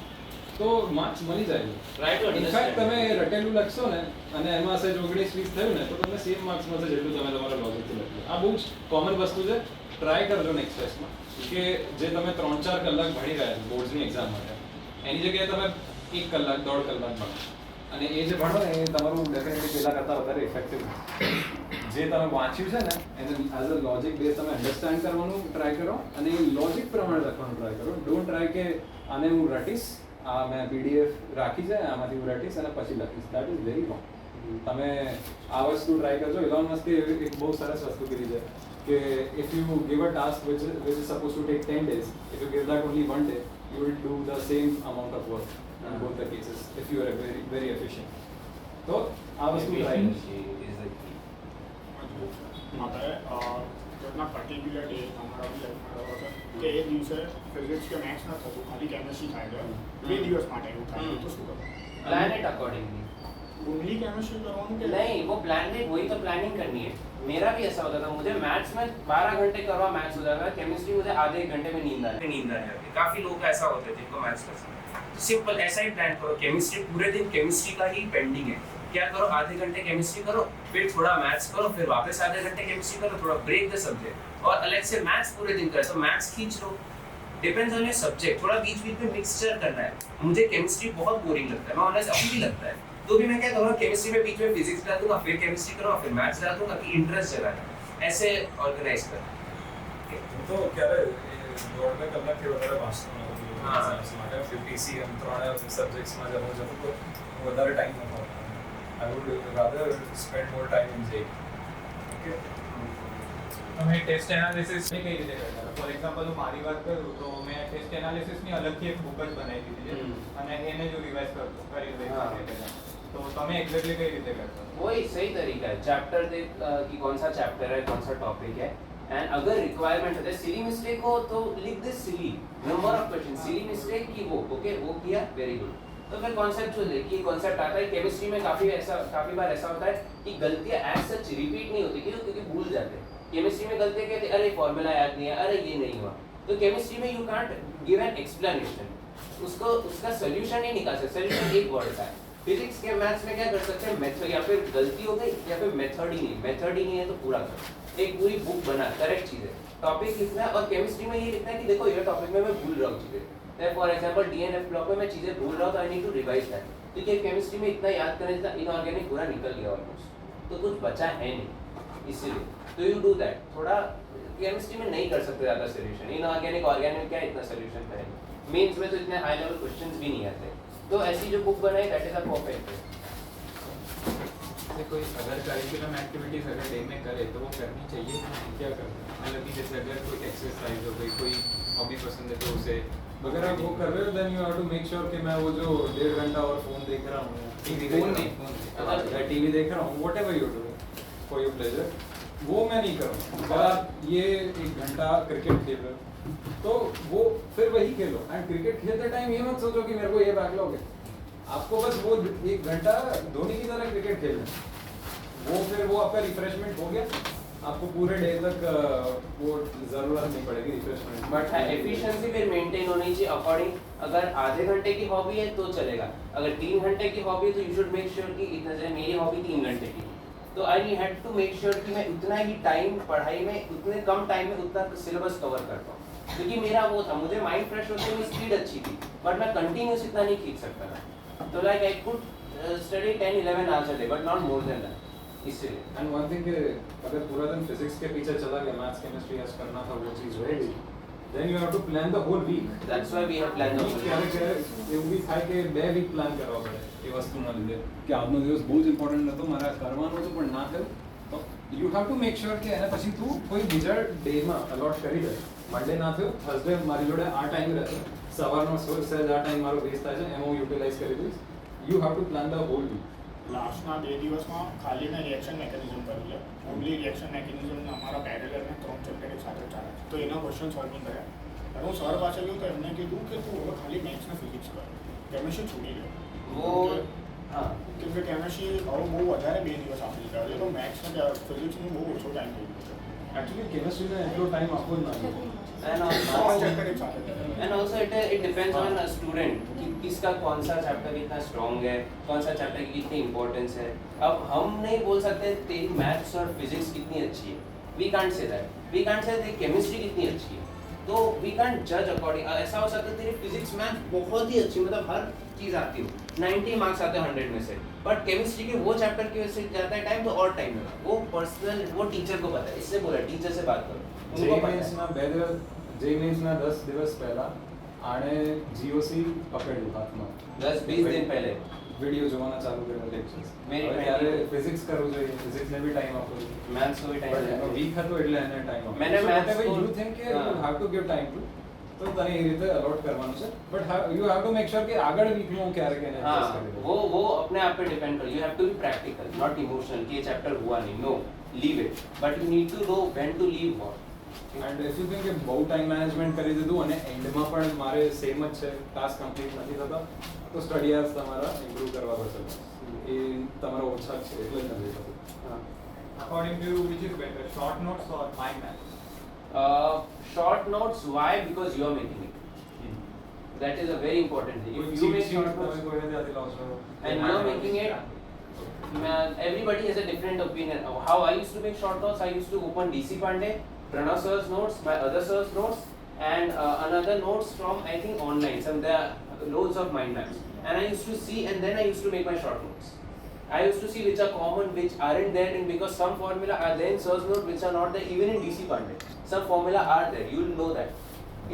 તો માર્ક્સ મળી જાય Try to ઇનફેક્ટ understand. તમે રટેલું લખશો ને અને એમાં સહેજ 19-20 થયું ને તો તમને સેમ માર્ક્સ મળશે જેટલું તમે તમારા લોજિકથી લખ્યું આ બહુ જ કોમન વસ્તુ છે ટ્રાય કરજો નેક્સ્ટ ટેસ્ટમાં કે જે તમે 3-4 કલાક ભણી રહ્યા છો બોર્ડ્સની એક્ઝામ માટે એની જગ્યાએ તમે 1 કલાક 1.5 કલાક ભણો અને એ જે ભણો ને એ તમારું ડેફિનેટલી પહેલા કરતાં વધારે ઇફેક્ટિવ જે તમે વાંચ્યું છે ને એને એઝ અ લોજિક બેઝ તમે અન્ડરસ્ટેન્ડ કરવાનું ટ્રાય કરો અને એ લોજિક પ્રમાણે લખવાનું ટ્રાય કરો ડોન્ટ ટ્રાય કે આને હું રટીશ આ મેં પીડીએફ રાખી છે આમાંથી હું રટીશ અને પછી લખીશ દેટ ઇઝ વેરી રોંગ તમે આ વસ્તુ ટ્રાય કરજો ઇલોન મસ્કે એક બહુ સરસ વસ્તુ કીધી છે કે if you give a task which is supposed to take 10 days if you give that only 1 day you will do the same amount of work in both the cases if you are very very efficient तो આ વસ્તુ try આપણે કોઈના particular day તમારા લાઈફમાં રહ્યો હતો કે એ દિવસે ફિઝિક્સ કે મેથ્સ ન થતું ખાલી કેમિસ્ટ્રી થાય છે 2 દિવસ માટે એવું થાય તો શું કરવું plan it accordingly. Only chemistry કરવાનું કે नहीं वो प्लान नहीं, वही तो प्लानिंग करनी है। मेरा भी ऐसा होता था, मुझे मैथ्स में 12 घंटे करवा मैथ्स हो जाता था, केमिस्ट्री मुझे आधे एक घंटे में नींद आ जाती है। काफी लोग ऐसा होते थे जिनको मैथ्स पसंद है। तो सिंपल ऐसा ही प्लान करो, केमिस्ट्री पूरे दिन केमिस्ट्री का ही पेंडिंग है, क्या करो आधे घंटे केमिस्ट्री करो, फिर थोड़ा मैथ्स करो, फिर वापस आधे घंटे केमिस्ट्री करो, थोड़ा ब्रेक द सब्जेक्ट और अलग से मैथ्स पूरे दिन करे तो मैथ्स खींच लो। डिपेंड्स ऑन योर सब्जेक्ट, थोड़ा बीच बीच में मिक्सचर करना है। मुझे केमिस्ट्री बहुत बोरिंग लगता है, मैं ऑनेस्ट अभी भी लगता है, तो भी मैं क्या करूँगा केमिस्ट्री में बीच में फिजिक्स डाल दूंगा, फिर केमिस्ट्री करूँगा, फिर मैथ्स डाल दूंगा कि इंटरेस्ट जगाना, ऐसे ऑर्गेनाइज कर। તો ક્યારે બોર્ડ में કલાક કે વધારે વાંચતો નહોતો હા. સાયન્સ માટે 50 cm ત્રણ સબ્જેક્ટ્સમાં જવું જતું તો વધારે ટાઈમ નહોતો I would rather spend more time in JEE. Okay. તમે ટેસ્ટ એનાલિસિસની કઈ રીતે કરતા હતા? ફોર એક્ઝામ્પલ હું મારી વાત કરું તો મેં ટેસ્ટ એનાલિસિસની અલગથી એક બુક જ બનાવી દીધી છે અને એને જ રિવાઇઝ કરી દઈ हाँ। તો તમે એક્ઝેક્ટલી કઈ રીતે કરતા? वही सही तरीका है, चैप्टर देख कि कौन सा चैप्टर है, कौन सा टॉपिक है, एंड अगर रिक्वायरमेंट है सिली मिस्टेक हो तो लिख this silly number of question, silly mistake की वो ओके वो किया वेरी गुड। तो फिर कॉन्सेप्चुअल है कि कॉन्सेप्ट आता है। केमिस्ट्री में काफी बार ऐसा होता है कि गलतियां एज सच रिपीट नहीं होती क्योंकि भूल जाते हैं। केमिस्ट्री में गलतियां कहते हैं अरे फॉर्मूला याद नहीं है, अरे ये नहीं हुआ, तो केमिस्ट्री में you can't give an explanation, उसका सोल्यूशन ही निकाल सकते, सोल्यूशन एक वर्ड का है। फिजिक्स के मैथ्स में क्या कर सकते हैं, मेथड या फिर गलती हो गई या फिर मेथड ही नहीं है तो पूरा करो, एक पूरी बुक बना, करेक्ट चीज़ है, टॉपिक लिखना है। और केमिस्ट्री में ये लिखना है कि देखो ये टॉपिक में मैं भूल रहा हूँ चीज़ें, फॉर एग्जाम्पल DNF ब्लॉक में मैं चीज़ें भूल रहा हूँ तो I need to revise that, क्योंकि केमिस्ट्री में इतना याद करने जितना इनऑर्गेनिक पूरा निकल गया ऑलमोस्ट, तो कुछ बचा है नहीं, इसीलिए तो यू डू दैट। थोड़ा केमिस्ट्री में नहीं कर सकते ज़्यादा सोल्यूशन, इनऑर्गेनिक ऑर्गेनिक क्या इतना सोल्यूशन करेंगे, मेंस में तो इतने हाई लेवल क्वेश्चंस भी नहीं आते, तो ऐसी जो बुक बनाई दैट इज अ परफेक्ट। कोई अगर करिकुलम एक्टिविटीज अगर डे में करे तो वो करनी चाहिए, क्या करते हैं? मतलब कि जैसे अगर कोई एक्सरसाइज हो गई, कोई हॉबी पसंद है तो उसे अगर आप वो कर रहे हो then you have to make sure कि मैं वो जो 1.5 घंटा और फोन देख रहा हूँ टीवी देख रहा हूँ what ever you do for your pleasure वो मैं नहीं करूँगा। अगर आप ये 1 घंटा क्रिकेट खेल रहे हो तो वो फिर वही खेलो एंड क्रिकेट खेलते टाइम ये मत सोचो कि मेरे को ये बैकलॉग है, आपको बस वो 1 घंटा धोनी की तरह क्रिकेट खेलना है, वो फिर वो आपका रिफ्रेशमेंट हो गया, आपको पूरे डे तक वो जरूरत नहीं पड़ेगी रिफ्रेशमेंट। बट एफिशिएंसी फिर मेंटेन होनी चाहिए अकॉर्डिंग, अगर आधे घंटे की हॉबी है तो चलेगा, अगर 3 घंटे की हॉबी है तो यू शुड मेक श्योर कि इतना जैसे मेरी हॉबी 3 घंटे की, तो I had to make sure कि मैं उतना ही टाइम पढ़ाई में उतने कम टाइम में उतना सिलेबस कवर करता हूँ, क्योंकि मेरा वो था मुझे माइंड फ्रेश होते हुए स्पीड अच्छी थी बट मैं कंटिन्यूस इतना नहीं खींच सकता था, तो like I could study 10-11 hours a day but not more than that, इसलिए। एंड वन थिंग अगर पूरा दिन फिजिक्स के पीछे चला गया, मैथ्स केमिस्ट्री आज करना था वो चीज रहेगी, then you have to plan the whole week. That's why we have plan the ક્યારે એવું બી થાય કે 2 વીક પ્લાન કરવા પડે એ વસ્તુના લીધે કે આજનો દિવસ બહુ જ ઇમ્પોર્ટન્ટ હતો, મારે આ કરવાનું હતું પણ ના થયું, તો you have to make sure કે એના પછી તું કોઈ બીજા ડેમાં અલોટ કરી દે। મંડે ના થયું, થર્સડે મારી જોડે આ ટાઈમ રહેશે, સવારનો સહેજ આ ટાઈમ મારો વેસ્ટ થાય છે એમાં હું યુટિલાઇઝ કરી દઈશ, you have to plan the whole week. લાસ્ટના 2 દિવસમાં ખાલી મેં રિએક્શન મેકેનિઝમ કર્યું છે. ઓનલી રિએક્શન મેકેનિઝમ અમારા પેરેલલ ને 3 ચેપ્ટર એક સાથે ચાલે છે. તો એના ક્વેશ્ચન સોલ્વિંગ કર્યા. અને હું સર પાસે ગયો તો એમને કીધું કે તું હવે ખાલી મેથ્સ ને ફિઝિક્સ કર, કેમિસ્ટ્રી છોડી દે. वो हाँ કેમ કે કેમિસ્ટ્રી હવે બહુ વધારે 2 દિવસ આપી દીધા છે, તો મેથ્સ ને ફિઝિક્સનું બહુ ઓછો ટાઈમ થઈ ગયો છે. Actually chemistry में એટલો ટાઈમ આપવો જ ના જોઈએ. and 3 also ચેપ્ટર એક સાથે કરે. and also it depends on a student कि किसका कौन सा चैप्टर कितना स्ट्रॉन्ग है, कौन सा चैप्टर की कितनी इंपॉर्टेंस है. अब हम नहीं बोल सकते तेरी मैथ्स और फिजिक्स कितनी अच्छी है, we can't say that. We can't say तेरी केमिस्ट्री कितनी अच्छी है, तो वी कांट जज अकॉर्डिंग. ऐसा हो सकता है तेरी फिजिक्स मैथ बहुत ही अच्छी, मतलब हर चीज़ आती हो, 90 मार्क्स आते हैं 100 में से, बट केमिस्ट्री के वो चैप्टर की वजह से जाता है टाइम, तो और टाइम लगा. वो पर्सनल, वो टीचर को पता है. इससे बोला टीचर से बात करो, उनको पता है. જેમેન્સના 2 દિવસ જેમેન્સના 10 દિવસ પહેલા આણે જીઓસી પકડ્યું હાથમાં. 10-20 दिन पहले વિડિયો જોવાના ચાલુ કર્યા લેક્ચર્સ. મેરી હવે friend ત્યારે ની- ફિઝિક્સ કરવું જોઈએ, ફિઝિક્સને બી ટાઈમ આપવો જોઈએ. मैथ्स को भी टाइम लगेगा. વીક હતો એટલે એને ટાઈમ આપવો. मैंने So maths whatever को- you think કે हाँ. you have to give time to, તો તને એ રીતે અલોટ કરવાનું છે, but you have to make sure કે આગળ વીકમાં હું ક્યારેક એને adjust हाँ કરી દઉં. वो अपने आप पे डिपेंड कर. You have to be practical, not emotional कि ये चैप्टर हुआ नहीं. No, leave it, but you need to know when to leave what. And if you think કે બહુ ટાઈમ મેનેજમેન્ટ કરી દીધું અને એન્ડમાં પણ મારે સેમ જ છે, ટાસ્ક કમ્પ્લીટ નથી થતા, તો સ્ટડી આર્સ તમારા ઇમ્પ્રૂવ કરવા પડશે. એ તમારો ઓછા જ છે એટલે જ નથી થતું. हाँ. According to you, which is better, short notes or mind maps? Short notes, why? Because you are making it. That is a very important thing. If you make short notes કોઈને ત્યાંથી લાવો છો and you are making it, everybody has a different opinion. How I used to make short notes, I used to open DC Pandey, Pranav sir's notes, my other sir's notes, and another notes from I think online. Some there are loads of mind maps, and I used to see, and then I used to make my short notes. I used to see which are common, which aren't there, in because some formula are there in sir's note which are not there even in DC Pandey. Some formula are there, you will know that.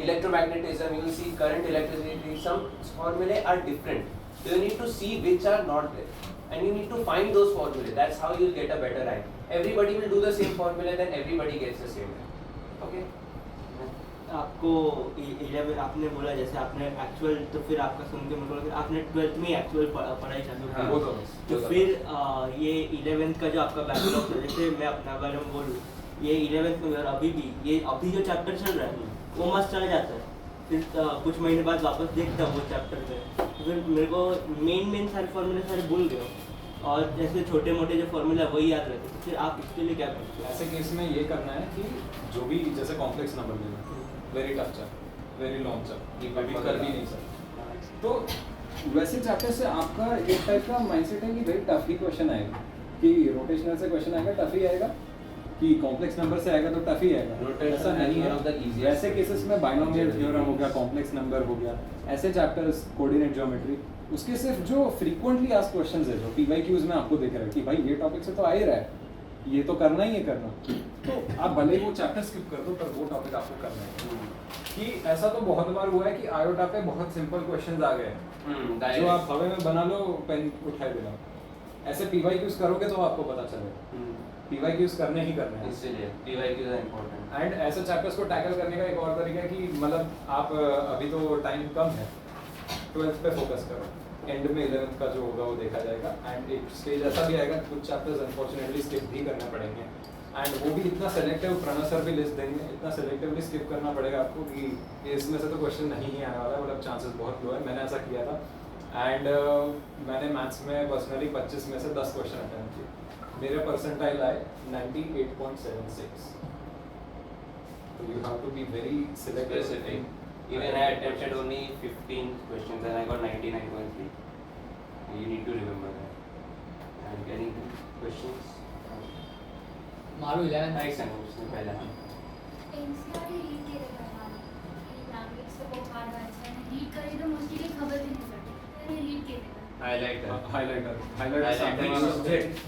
Electromagnetism, you will see current electricity, some formulae are different. So you need to see which are not there, and you need to find those formulae. That's how you'll get a better rank. Everybody will do the same formula, then everybody gets the same rank. Okay? आपको 11 आपने बोला जैसे आपने actual, तो फिर आपका सुन के मुझे लगा कि आपने 12th में एक्चुअल पढ़ाई चालू की. हाँ. both of us. तो फिर ये 11th का जो आपका बैकलॉग है, जैसे मैं अपना बारे में बोलूँ, ये 11th में और अभी भी ये अभी जो चैप्टर चल रहा है वो मस्त चला जाता है, फिर कुछ महीने बाद वापस देखता हूँ वो चैप्टर पे, तो फिर मेरे को मेन सारे फॉर्मूले सारे भूल गए, और जैसे छोटे मोटे जो फॉर्मूला वही याद रहते, तो फिर आप इसके लिए क्या करते हो? ऐसे केस में ये करना है कि जो भी जैसे कॉम्प्लेक्स नंबर लेना, very tough chapter, very long chapter, ये कभी कर भी नहीं सकते, तो वैसे चैप्टर से आपका एक टाइप का माइंडसेट है कि भाई टफ ही क्वेश्चन आएगा, कि रोटेशनल से क्वेश्चन आएगा टफ ही आएगा, कि कॉम्प्लेक्स नंबर से आएगा तो टफ ही आएगा. Rotational ऐसा नहीं is one of the है. easiest. वैसे केसेस में बाइनोमियल थ्योरम हो गया, कॉम्प्लेक्स नंबर हो गया, ऐसे चैप्टर्स, कोऑर्डिनेट ज्योमेट्री, उसके सिर्फ जो फ्रीक्वेंटली आस्क्ड क्वेश्चंस है, जो पीवाईक्यूज में आपको दिख रहा है कि भाई ये टॉपिक से तो आ ही रहा है, ये तो करना ही है करना, तो आप भले ही वो चैप्टर स्किप कर दो, पर वो टॉपिक आपको करना है. कि ऐसा तो बहुत बार हुआ है कि आयोटा पे बहुत सिंपल क्वेश्चंस आ गए, जो आप हवा में बना लो, पेन उठाए बिना. ऐसे पीवाईक्यूज करोगे तो आपको पता चलेगा. पीवाईक्यूज करने ही करने हैं. इसलिए PYQs are important. एंड ऐसे चैप्टर्स को टैकल करने का एक और तरीका है कि मतलब आप अभी तो टाइम कम है, 12th पे फोकस करो, एंड में 11th का जो होगा वो देखा जाएगा. एंड एक स्टेज ऐसा भी आएगा कुछ चैप्टर्स अनफॉर्चुनेटली स्किप भी करने पड़ेंगे, एंड वो भी इतना सेलेक्टिव, प्रणव सर भी लिस्ट देंगे, इतना सेलेक्टिवली स्किप करना पड़ेगा आपको कि इसमें से तो क्वेश्चन नहीं ही आने वाला है, मतलब चांसेस बहुत लो है. मैंने ऐसा किया था, एंड मैंने मैथ्स में पर्सनली 25 में से 10 क्वेश्चन अटेम्प्ट किए. मेरे परसेंटाइल आए 98.76. So you have to be very selective. Specific. Even I attempted only 15 questions and I got 99.3. You need to remember that. And any questions? मारू 11th Nice and उसने पहले हाँ. NCERT read के लिए करवाना लैंग्वेज से बहुत हार्ड है, मैंने रीड करी तो मुझे की खबर भी नहीं पड़ी, मैंने रीड के लिए Highlighter. Highlighter. Highlighter something is subject.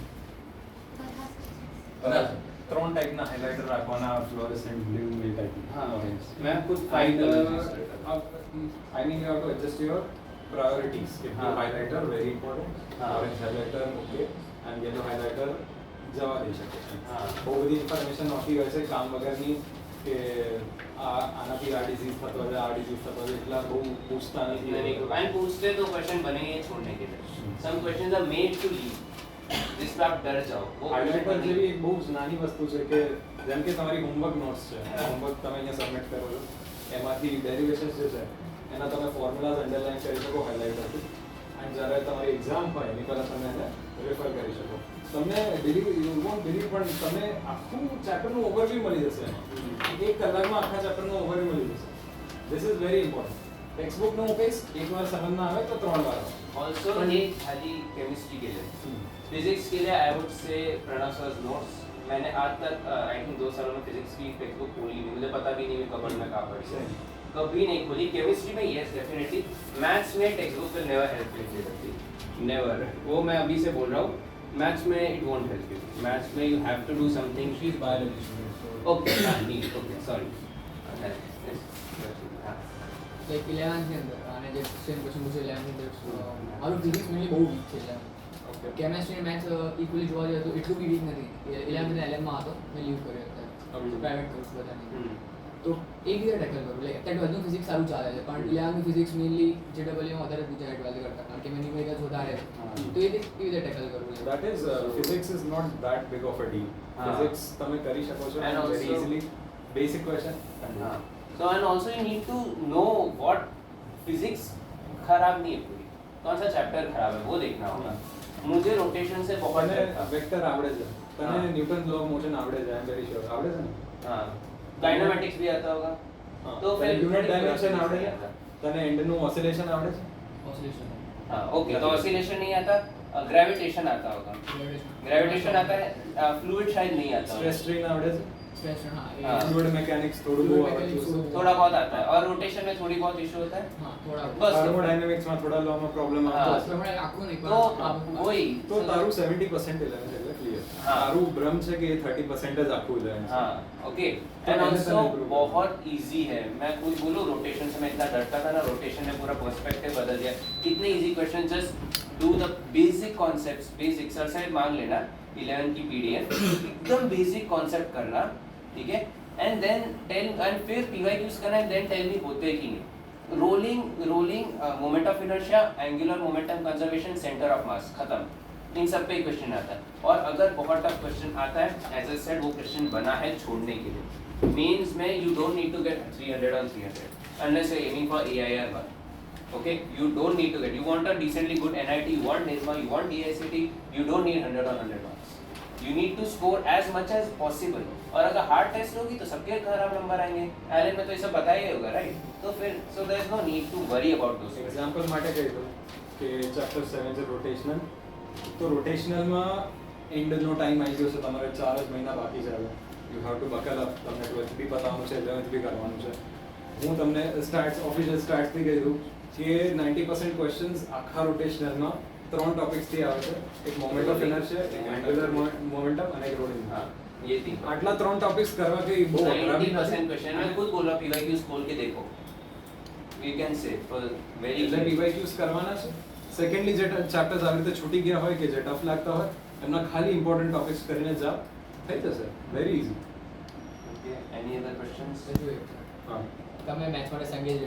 बता. 3 टाइपના હાઇલાઇટર રાખવાના, ફ્લોરેસેન્ટ બ્લુ એ ટાઈપની. हाँ. मैं खुद 5 And कलर्स यूज करता हूँ. I mean you have to adjust your priorities. If हाँ. you highlighter very important, हाँ. orange highlighter okay, and yellow highlighter જવા દઈ શકે છે. हाँ. બહુ બધી ઇન્ફોર્મેશન નહોતી હોય છે કામ વગરની, કે આનાથી આ ડિઝીઝ થતો હોય આ ડિઝીઝ થતો હોય એટલા બહુ પૂછતા નથી नहीं नहीं पूछते तो क्वेश्चन बनेंगे छोड़ने के लिए some questions are made to leave जिस पे आप डर जाओ वो હાઇલાઇટર જેવી એક બહુ જ નાની વસ્તુ છે કે જેમ કે તમારી હોમવર્ક નોટ્સ છે હોમવર્ક તમે અહીંયા સબમિટ કરો છો એમાંથી ડેરિવેશન્સ જે છે એના તમે ફોર્મ્યુલાઝ અંડરલાઇન કરી શકો હાઇલાઇટરથી એન્ડ જ્યારે તમારી એક્ઝામ હોય એની પહેલાં તમે એને રેફર કરી શકો તમને યુ વોન્ટ બિલીવ પણ તમને આખું ચેપ્ટરનું ઓવરવ્યૂ મળી જશે એક કલાકમાં આખા ચેપ્ટરનું ઓવરવ્યૂ મળી જશે this is very important text book નું પેજ એકવાર સમજ ના આવે તો 3 વાર આવે ऑल्सो ये खाली केमिस्ट्री के लिए फिजिक्स के लिए I would say Pranav sir notes मैंने आज तक आई थिंक 2 सालों में फिजिक्स की टेक्स्ट बुक खोली नहीं मुझे पता भी नहीं मैं कब में कहाँ पढ़ी है कभी नहीं खोली केमिस्ट्री में यस डेफिनेटली मैथ्स में text book will never help you never वो मैं अभी से बोल रहा हूँ मैथ्स में it won't help you maths में you have to do something she is biology student okay NEET okay sorry like 11th ની અંદર અને જે સેમ ક્વેશ્ચન પૂછે 11th ની અંદર મારું ફિઝિક્સ મેનલી બહુ વીક છે 11th કેમેસ્ટ્રી અને મેથ્સ ઇક્વલી જોવા જઈએ તો એટલું બી વીક નથી 11th અને 11th માં હતો મેં લીવ કર્યો અત્યારે પ્રાઇવેટ કોર્સ બધાની તો એક રીતે ટેકલ કરું લાઈક અત્યારે બધું ફિઝિક્સ સારું ચાલે છે પણ 11th ફિઝિક્સ મેનલી JEE માં વધારે પૂછાય 12th કરતા કારણ કે મેં ન્યુમેરિકલ્સ વધારે તો એ રીતે ટેકલ કરું that is physics is not that big of a deal physics તમે કરી શકો છો And very also- easily basic question So and also you need to know what physics खराब नहीं है पूरी कौन सा चैप्टर खराब है वो देखना होगा मुझे रोटेशन से बहुत તને डर था વેક્ટર આવડે છે તને હા. ન્યૂટન લો ઓફ મોશન આવડે છે આઈ એમ વેરી શ્યોર આવડે છે ને हाँ डायनामेटिक्स भी आता होगा तो फिर યુનિટ ડાયમેન્શન physics આવડે नहीं છે आता। તને એન્ડનું ઓસિલેશન આવડે છે ઓસિલેશન हाँ ओके तो ऑसिलेशन नहीं आता ग्रेविटेशन आता होगा ग्रेविटेशन आता है फ्लूइड शायद नहीं आता સ્ટ્રેસ होगा સ્ટ્રેન આવડે છે સ્ટ્રેસ હા हाँ। ફ્લુઇડ મેકેનિક્સ થોડું બહુ આવડતું છે थोड़ा बहुत आता है और रोटेशन में थोड़ी बहुत इशू होता है હા થોડા બસ થર્મોડાયનેમિક્સ માં થોડા લો માં પ્રોબ્લેમ આવતો હા. હશે પ્રમાણે આખું નહીં तो પણ वही તો તારું 70% 11 એટલે ક્લિયર હા. તારું ભ્રમ છે કે એ 30% જ આખું 11 છે हाँ ओके तो एंड मैंने ऑल्सो तने improve किया। बहुत इजी है मैं कुछ बोलूँ रोटेशन से मैं इतना डरता था ना रोटेशन ने पूरा पर्सपेक्टिव बदल दिया कितने easy question just do the basic concepts basic exercise मांग लेना 11 की पीडीएफ एकदम बेसिक कॉन्सेप्ट करना ठीक है एंड देन टेल एंड फिर पीवाईक्यूज करना एंड देन टेल मी होते कि नहीं rolling moment of inertia angular momentum conservation centre of mass खत्म इन सब पे क्वेश्चन आता है और अगर बहुत टफ क्वेश्चन आता है एज आई सेड वो क्वेश्चन बना है छोड़ने के लिए मेंस में you don't need to get 300 on 300 unless you're aiming for AIR one okay you don't need to get you want a decently good NIT you want NIRMA you want DICT you don't need 100 on 100 marks you need to score as much as possible और अगर hard test होगी तो सबके खराब number आएंगे Elon में तो ये सब बताया ही होगा राइट तो फिर so there is no need to worry about those example માટે કહી દઉં કે ચેપ્ટર 7 છે રોટેશનલ તો રોટેશનલમાં એન્ડનો ટાઈમ આવી ગયો છે તમારે 4 જ મહિના બાકી છે હવે you have to buckle up તમને 12th બી પતાવવાનું છે 11th બી કરવાનું છે હું તમને સ્ટાર્ટ્સ ઓફિશિયલ સ્ટાર્ટ્સથી કહી દઉં કે 90% ક્વેશ્ચન્સ આખા રોટેશનલમાં 3 ટોપિક્સથી આવે છે એક મોમેન્ટ ઓફ ઇનર્શિયા એક એંગ્યુલર મોમેન્ટમ અને એક રોલિંગ हां ये तीन આટલા 3 ટોપિક્સ કરવા કે બહુ અઘરા બી 90% નથી क्वेश्चन मैं खुद बोल रहा PYQs खोल के देखो you can say for very એટલે PYQs કરવાના છે સેકન્ડલી જે ચેપ્ટર્સ આવી રીતે છૂટી ગયા હોય કે જે ટફ લાગતા હોય એમના ખાલી ઇમ્પોર્ટન્ટ ટોપિક્સ કરીને જાઓ થઈ જશે very easy okay any other questions હા તમે મેથ્સ માટે સંગીત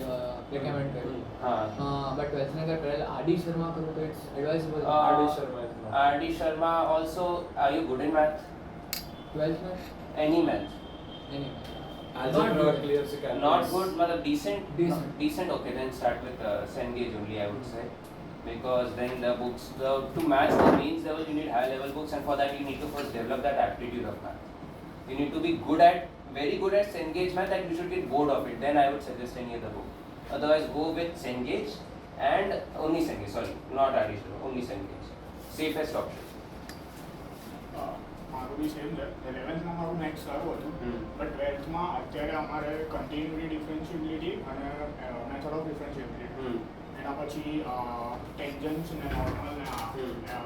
રેકમેન્ડ કર્યું हाँ બટ 12th ને અગર કરેલ આરડી શર્મા કરું તો it's advisable RD Sharma RD Sharma also are you good in math 12th में any math એની algebra clear છે not good मतलब decent Decent. decent okay then start with Cengage only I would say because then the books to match the mains level you need high level books and for that you need to first develop that aptitude of math you need to be very good at Cengage math and you should get bored of it then I would suggest any other book otherwise go with Cengage and only Cengage sorry not RD Sharma only Cengage safest option મારું બી same છે 11થમાં મારું maths સારું હતું but 12થમાં અત્યારે અમારે continuity ડિફરન્શિએબિલિટી અને method of ડિફરન્શિએબિલિટી એના પછી ટેન્જન્સ ને નોર્મલ ને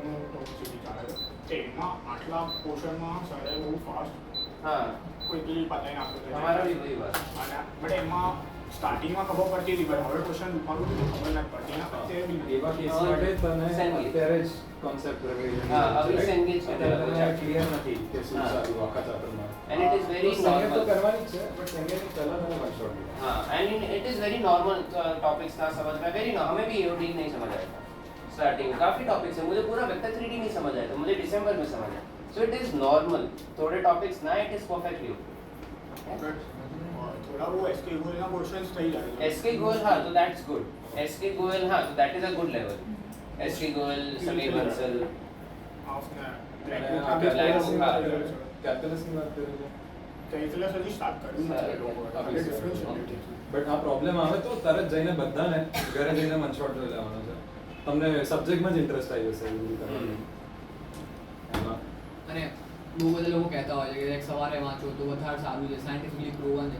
મોનોટોનિસિટી ચાલે છે તેમાં આટલા પોર્શનમાં સરે બહુ ફાસ્ટ हाँ ક્વિકલી પતાવીને આપ્યું हमारा भी वही बात અને બટ એમાં સ્ટાર્ટિંગમાં ખબર પડતી હતી પણ હવે ક્વેશ્ચન રૂપવાનું તો ખબર નથી પડતી ના અત્યારે એવા કેસ માટે તને અત્યારે જ કોન્સેપ્ટ રિવિઝન હા હવે સેન્ગેજ ક્લિયર નથી કે શું સારું આખા ચેપ્ટરમાં and it is very સંગીત તો normal કરવાની જ છે બટ સંગીત પહેલા તને વન શોટ દીધા हाँ and it is very normal topics ना समझ में वेरी हमें भी एओडी नहीं समझ आया था स्टार्टिंग में काफी टॉपिक्स है मुझे पूरा वेक्टर 3D नहीं समझ आया था मुझे दिसंबर में समझ आया सो इट इज नॉर्मल थोड़े टॉपिक्स ना इट इज परफेक्टली થોડા બહુ એસકે ગોલના ક્વેશ્ચન્સ થઈ જાય एसके गोयल हाँ तो दैट्स गुड एसके गोयल हाँ तो that is a good level SK Goyal Sameer Bansal આપને કેલ્ક્યુલસની વાત કરી છે કેલ્ક્યુલસ હજી સ્ટાર્ટ કર્યું નથી લોકોએ Okay. ડિફરન્શિયલ બટ આ પ્રોબ્લેમ આવે તો તરત જઈને બધાને ઘરે જઈને વન શોટ જોઈ લેવાનો છે તમને સબ્જેક્ટમાં જ ઇન્ટરેસ્ટ આવી જશે એવું કરવાનું એમાં અને બહુ બધા લોકો કહેતા હોય છે કે like સવારે વાંચો તો વધારે સારું છે સાયન્ટિફિકલી પ્રૂવન છે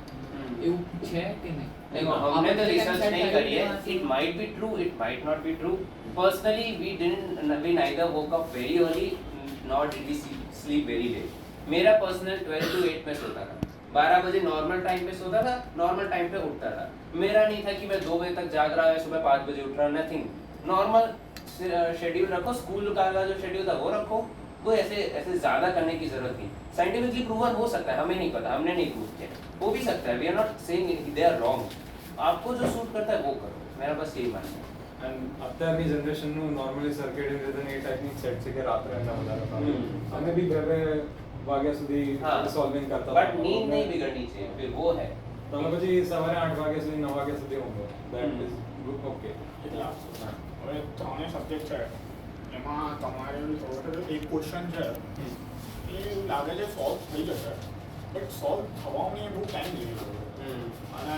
એવું છે કે નહીં देखो हमने तो रिसर्च नहीं करी है it might be true it might not be true personally we neither woke up very early not did we sleep very late मेरा पर्सनल 12 to 8 में सोता था 12 बजे नॉर्मल टाइम पे सोता था नॉर्मल टाइम पे उठता था मेरा नहीं था कि मैं 2 बजे तक जाग रहा है सुबह 5 बजे उठ रहा नथिंग नॉर्मल शेड्यूल रखो स्कूल का जो शेड्यूल था वो रखो कोई ऐसे ज्यादा करने की जरूरत नहीं साइंटिफिकली प्रूवन हो सकता है हमें नहीं पता हमने नहीं प्रूव किया हो भी सकता है we are not saying they are wrong आपको जो सूट करता है वो करो मेरा बस यही मानना है એન્ડ અત્યારની જનરેશનનું નોર્મલી સર્કેડિયન રિધમ એ ટાઈપની સેટ છે કે રાત્રે એના વધારે કામ અમે બી 2 વાગ્યા સુધી સોલ્વિંગ કરતા बट नींद नहीं बिगड़नी चाहिए फिर वो है તમે પછી સવારે 8 વાગ્યા સુધી 9 વાગ્યા સુધી ઊંઘો ધેટ ઇઝ ઓકે એટલે હવે ત્રણે સબ્જેક્ટ છે એમાં તમારે એક ક્વેશ્ચન છે એ એવું લાગે છે સોલ્વ થઈ જશે બટ સોલ્વ થવામાં બહુ ટાઈમ લઈ રહ્યો અને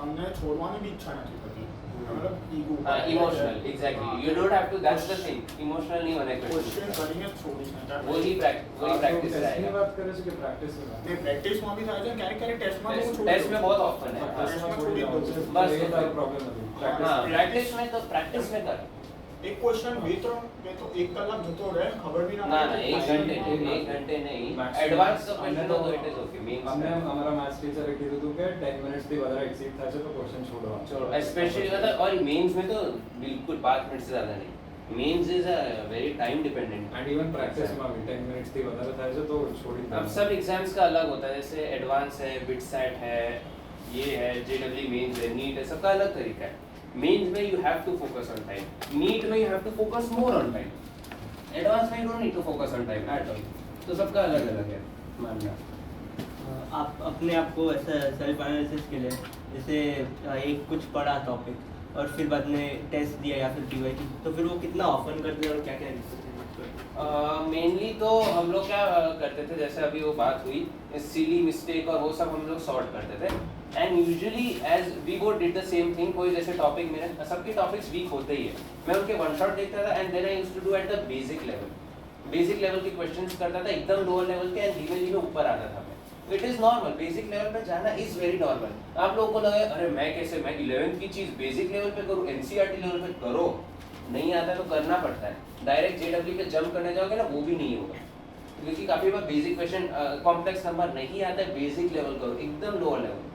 અમને છોડવાની બી ઈચ્છા નથી થતી મતલબ ego emotional exactly you don't have to that's the thing emotional नहीं होने ક્વેશ્ચન का કરીને જ છોડીશ ને वही प्रैक्टिस ટેસ્ટની रहेगा વાત કરે છે કે પ્રેક્ટિસની વાત તે પ્રેક્ટિસમાં બી થાય છે ક્યારેક ક્યારેક ટેસ્ટમાં તો હું છોડી टेस्ट में દઉં. बहुत ऑप्शन है ટેસ્ટમાં છોડી દઉં છું બસ. એ તારો પ્રોબ્લેમ નથી हाँ પ્રેક્ટિસ प्रैक्टिस में कर એક ક્વેશ્ચન બે ત્રણ બે તો 1 કલાક જતો રહે ખબર બી ના ना પડે. ना 1 घंटे नहीं 1 घंटे नहीं Maximum. एडवांस का क्वेश्चन हो तो इट इज ओके અમને मींस અમારા મેથ્સ ટીચરે કીધું હતું કે 10 મિનિટ્સથી વધારે એક્સીડ થાય છે તો ક્વેશ્ચન છોડવા छोड़ो स्पेशली मतलब और मेंस में तो बिल्कुल 5 मिनट से ज्यादा नहीं Mains is a very time dependent and even પ્રેક્ટિસમાં બી 10 મિનિટ્સથી વધારે થાય છે તો છોડી अब દેવાનું. सब एग्जाम्स का अलग होता है जैसे एडवांस है बिटसेट है ये है जेडब्ल्यू मेंस है नीट है सबका अलग तरीका है मेंस में you have to focus on time NEET में you have to focus more on time advance में you don't need to focus on time at all तो सबका अलग अलग है मानना आप अपने आप को ऐसा सेल्फ एनालिसिस के लिए जैसे एक कुछ पढ़ा टॉपिक और फिर बाद में टेस्ट दिया या फिर पीवाई तो फिर वो कितना ऑफन करते हैं और क्या क्या मेनली तो हम लोग क्या करते थे जैसे अभी वो बात हुई सिली मिस्टेक और वो सब हम लोग सॉर्ट करते थे and usually as we both did the same thing कोई जैसे टॉपिक मेरे सबके टॉपिक्स वीक होते ही है मैं उनके वन शॉट देखता था and then I used to do at the basic level के क्वेश्चंस करता था एकदम लोअर लेवल के एंड धीमे धीमे ऊपर आता था मैं it is normal basic level पे जाना इज वेरी नॉर्मल आप लोगों को लगे अरे मैं कैसे मैं 11th की चीज बेसिक लेवल पे करूँ एनसीईआरटी लेवल पे करो नहीं आता तो करना पड़ता है डायरेक्ट जेडब्ल्यू पे जंप करने जाओगे ना वो भी नहीं होगा क्योंकि काफी बार बेसिक क्वेश्चन कॉम्प्लेक्स नंबर नहीं आता है बेसिक लेवल करो एकदम लोअर लेवल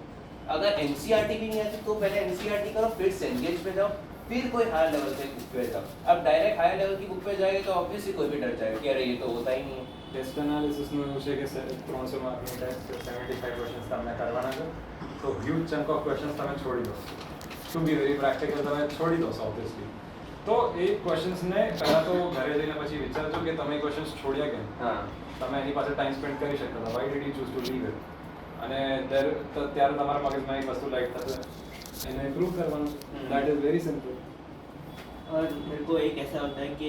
अगर एनसीईआरटी भी नहीं आती तो पहले एनसीईआरटी करो फिर सेंगेज पे जाओ फिर कोई हायर लेवल के बुक पे जाओ अब डायरेक्ट हायर लेवल की बुक पे जाएंगे तो ऑब्वियसली कोई भी डर जाएगा कि अरे ये तो होता ही नहीं है ટેસ્ટ એનાલિસિસનું એવું છે કે 300 માર્કની ટેસ્ટ 75 ક્વેશ્ચન્સ તમને કરવાના છે તો હ્યુજ ચંક ઓફ ક્વેશ્ચન્સ તમે છોડી દો ટુ બી વેરી પ્રેક્ટિકલ તમે છોડી દો ઓબ્વિયસલી તો એ ક્વેશ્ચન્સને પહેલાં તો ઘરે જઈને પછી વિચારજો કે તમે ક્વેશ્ચન્સ છોડ્યા કેમ हाँ તમે એની પાસે ટાઈમ સ્પેન્ડ કરી શકતા હતા why did you choose to leave it અને ત્યારે તમારા મગજમાં એક વસ્તુ લાઈટ થશે એને ઇમ્પ્રૂવ કરવાનું દેટ ઇઝ વેરી સિમ્પલ और मेरे को एक ऐसा होता है कि